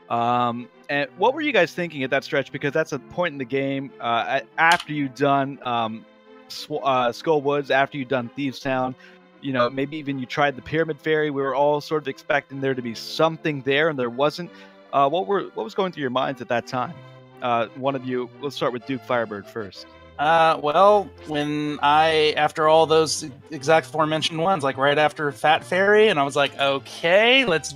And what were you guys thinking at that stretch? Because that's a point in the game after you've done Skull Woods, after you've done Thieves Town, maybe even you tried the Pyramid Fairy. We were all sort of expecting there to be something there, and there wasn't. What was going through your minds at that time? One of you, let's start with DukeFireBird first. Well, after all those exact aforementioned ones, like right after Fat Fairy, and I was like, okay, let's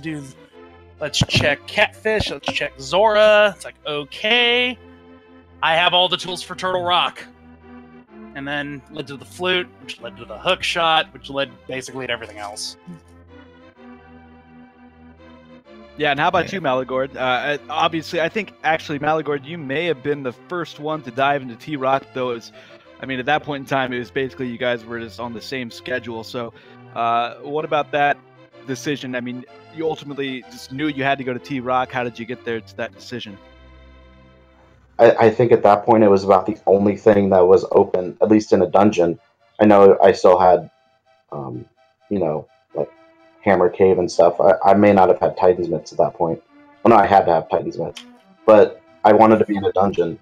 check Catfish, let's check Zora. It's like, okay, I have all the tools for Turtle Rock. And then led to the flute, which led to the hook shot, which led basically to everything else. Yeah, and how about you, Maligord? Obviously, I think, actually, Maligord, you may have been the first one to dive into T-Rock, though at that point in time, it was basically you guys were just on the same schedule. So what about that decision? I mean, you ultimately just knew you had to go to T-Rock. How did you get there to that decision? I think at that point it was about the only thing that was open, at least in a dungeon. I know I still had, like Hammer Cave and stuff. I may not have had Titansmiths at that point. Well, no, I had to have Titansmiths. But I wanted to be in a dungeon,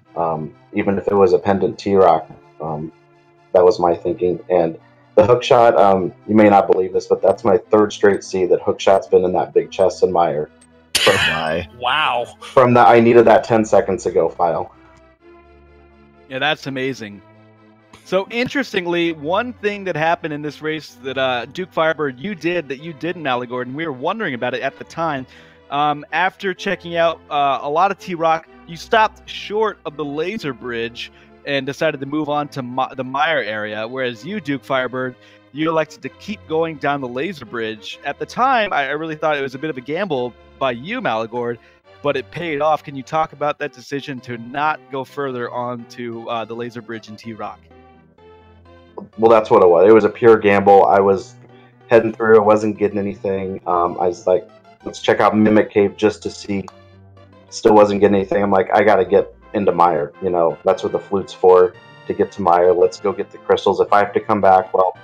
even if it was a pendant T-Rock. That was my thinking. And the hookshot, you may not believe this, but that's my 3rd straight C that hookshot's been in that big chest in Meyer. Wow. From the I needed that 10 seconds ago file. Yeah, that's amazing. So interestingly, one thing that happened in this race that DukeFireBird you did that you didn't, Maligord, and we were wondering about it at the time. After checking out a lot of T-Rock, you stopped short of the laser bridge and decided to move on to the Meyer area, whereas you, DukeFireBird, you elected to keep going down the laser bridge. At the time, I really thought it was a bit of a gamble by you, Maligord, but it paid off. Can you talk about that decision to not go further on to the laser bridge in T-Rock? Well, that's what it was. It was a pure gamble. I was heading through. I wasn't getting anything. I was like, let's check out Mimic Cave just to see. Still wasn't getting anything. I'm like, I got to get into Meyer. That's what the flute's for, to get to Meyer. Let's go get the crystals. If I have to come back, well,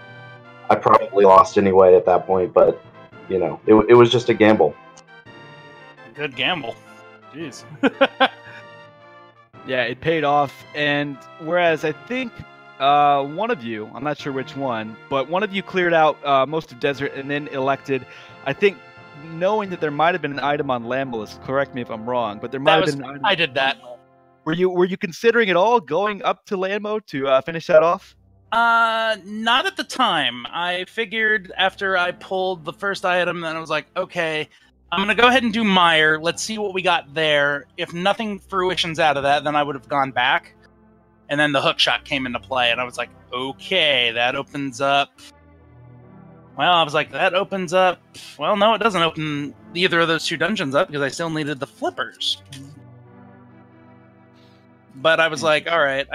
I probably lost anyway at that point, but, it was just a gamble. Good gamble. Jeez. Yeah, it paid off. And whereas I think one of you, I'm not sure which one, but one of you cleared out most of Desert and then elected, I think, knowing that there might have been an item on Lambelis, correct me if I'm wrong, but there might have been an item. I did that. Were you considering at all going up to Lambo to finish that off? Not at the time. I figured after I pulled the first item, then I was like, okay, I'm going to go ahead and do Meyer. Let's see what we got there. If nothing fruitions out of that, then I would have gone back. And then the hook shot came into play, and I was like, okay, that opens up. Well, I was like, that opens up. Well, no, it doesn't open either of those two dungeons up because I still needed the flippers. But I was like, all right,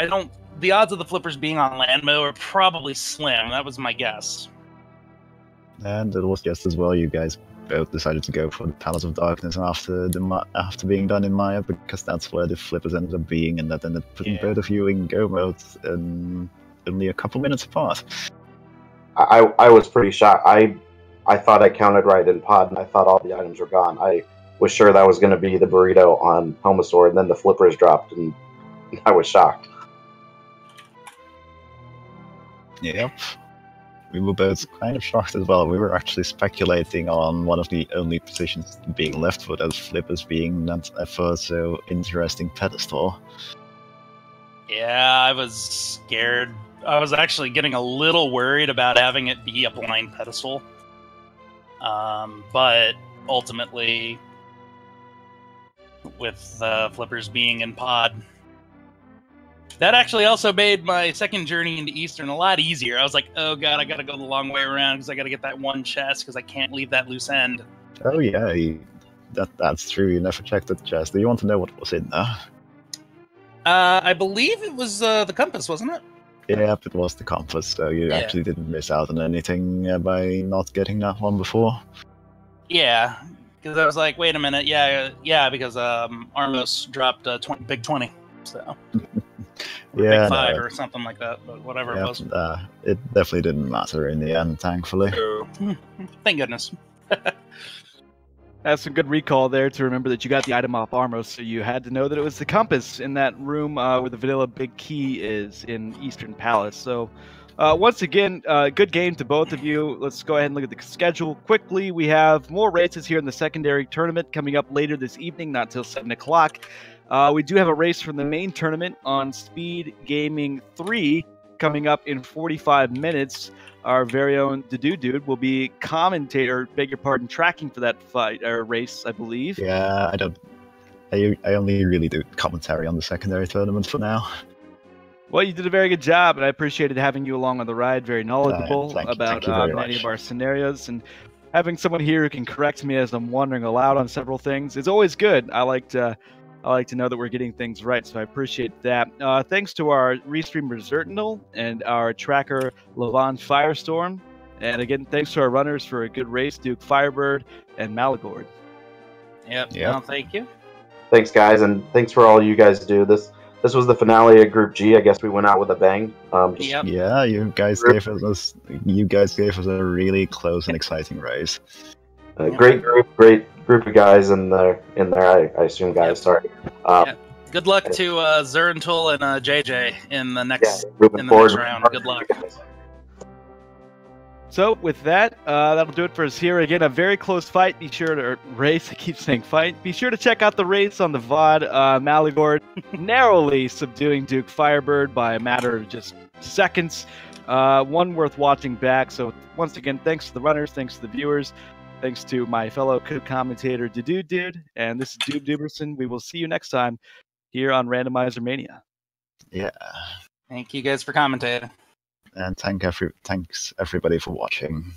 the odds of the flippers being on Landmo are probably slim. That was my guess. And it was just as well you guys both decided to go for the Palace of Darkness after being done in Maya, because that's where the flippers ended up being, and that ended up putting both of you in go mode in only a couple minutes apart. I was pretty shocked. I thought I counted right in pod, and I thought all the items were gone. I was sure that was going to be the burrito on Homosaur, and then the flippers dropped, and I was shocked. Yep. We were both kind of shocked as well. We were actually speculating on one of the only positions being left for those flippers being that first so interesting pedestal. Yeah, I was scared. I was actually getting a little worried about having it be a blind pedestal. But ultimately, with the flippers being in pod, that actually also made my second journey into Eastern a lot easier. I was like, oh god, I gotta go the long way around because I gotta get that one chest because I can't leave that loose end. Oh yeah, that's true. You never checked the chest. Do you want to know what was in there? I believe it was the compass, wasn't it? Yep, it was the compass, so you actually didn't miss out on anything by not getting that one before. Yeah, because I was like, wait a minute, yeah, because Armos dropped a big 20, so... Yeah, big 5 or something like that, but whatever it was. It definitely didn't matter in the end, thankfully. Thank goodness. That's a good recall there to remember that you got the item off Armos, so you had to know that it was the compass in that room where the vanilla big key is in Eastern Palace. So once again, good game to both of you. Let's go ahead and look at the schedule quickly. We have more races here in the secondary tournament coming up later this evening, not till 7 o'clock. We do have a race from the main tournament on Speed Gaming 3 coming up in 45 minutes. Our very own Dude will be tracking for that fight or race, I believe. Yeah, I only really do commentary on the secondary tournament for now. Well, you did a very good job, and I appreciated having you along on the ride. Very knowledgeable about many of our scenarios, and having someone here who can correct me as I'm wandering aloud on several things is always good. I like to know that we're getting things right, so I appreciate that. Thanks to our restreamer Zertinal and our tracker Levon Firestorm. And again, thanks to our runners for a good race, DukeFireBird and Maligord. Yep. No, thank you. Thanks, guys, and thanks for all you guys do. This was the finale of Group G. I guess we went out with a bang. Yeah, you guys gave us a really close and exciting race. Great group of guys in there. I assume guys. Sorry. Good luck to Zerntul and JJ in the next forward round. Good luck. So with that, that'll do it for us here. Again, a very close fight. Be sure to race. I keep saying fight. Be sure to check out the race on the VOD. Maligord narrowly subduing DukeFireBird by a matter of just seconds. One worth watching back. So once again, thanks to the runners. Thanks to the viewers. Thanks to my fellow co-commentator, Dude, and this is Duberson. We will see you next time here on Randomizer Mania. Yeah. Thank you guys for commentating. And thanks everybody for watching.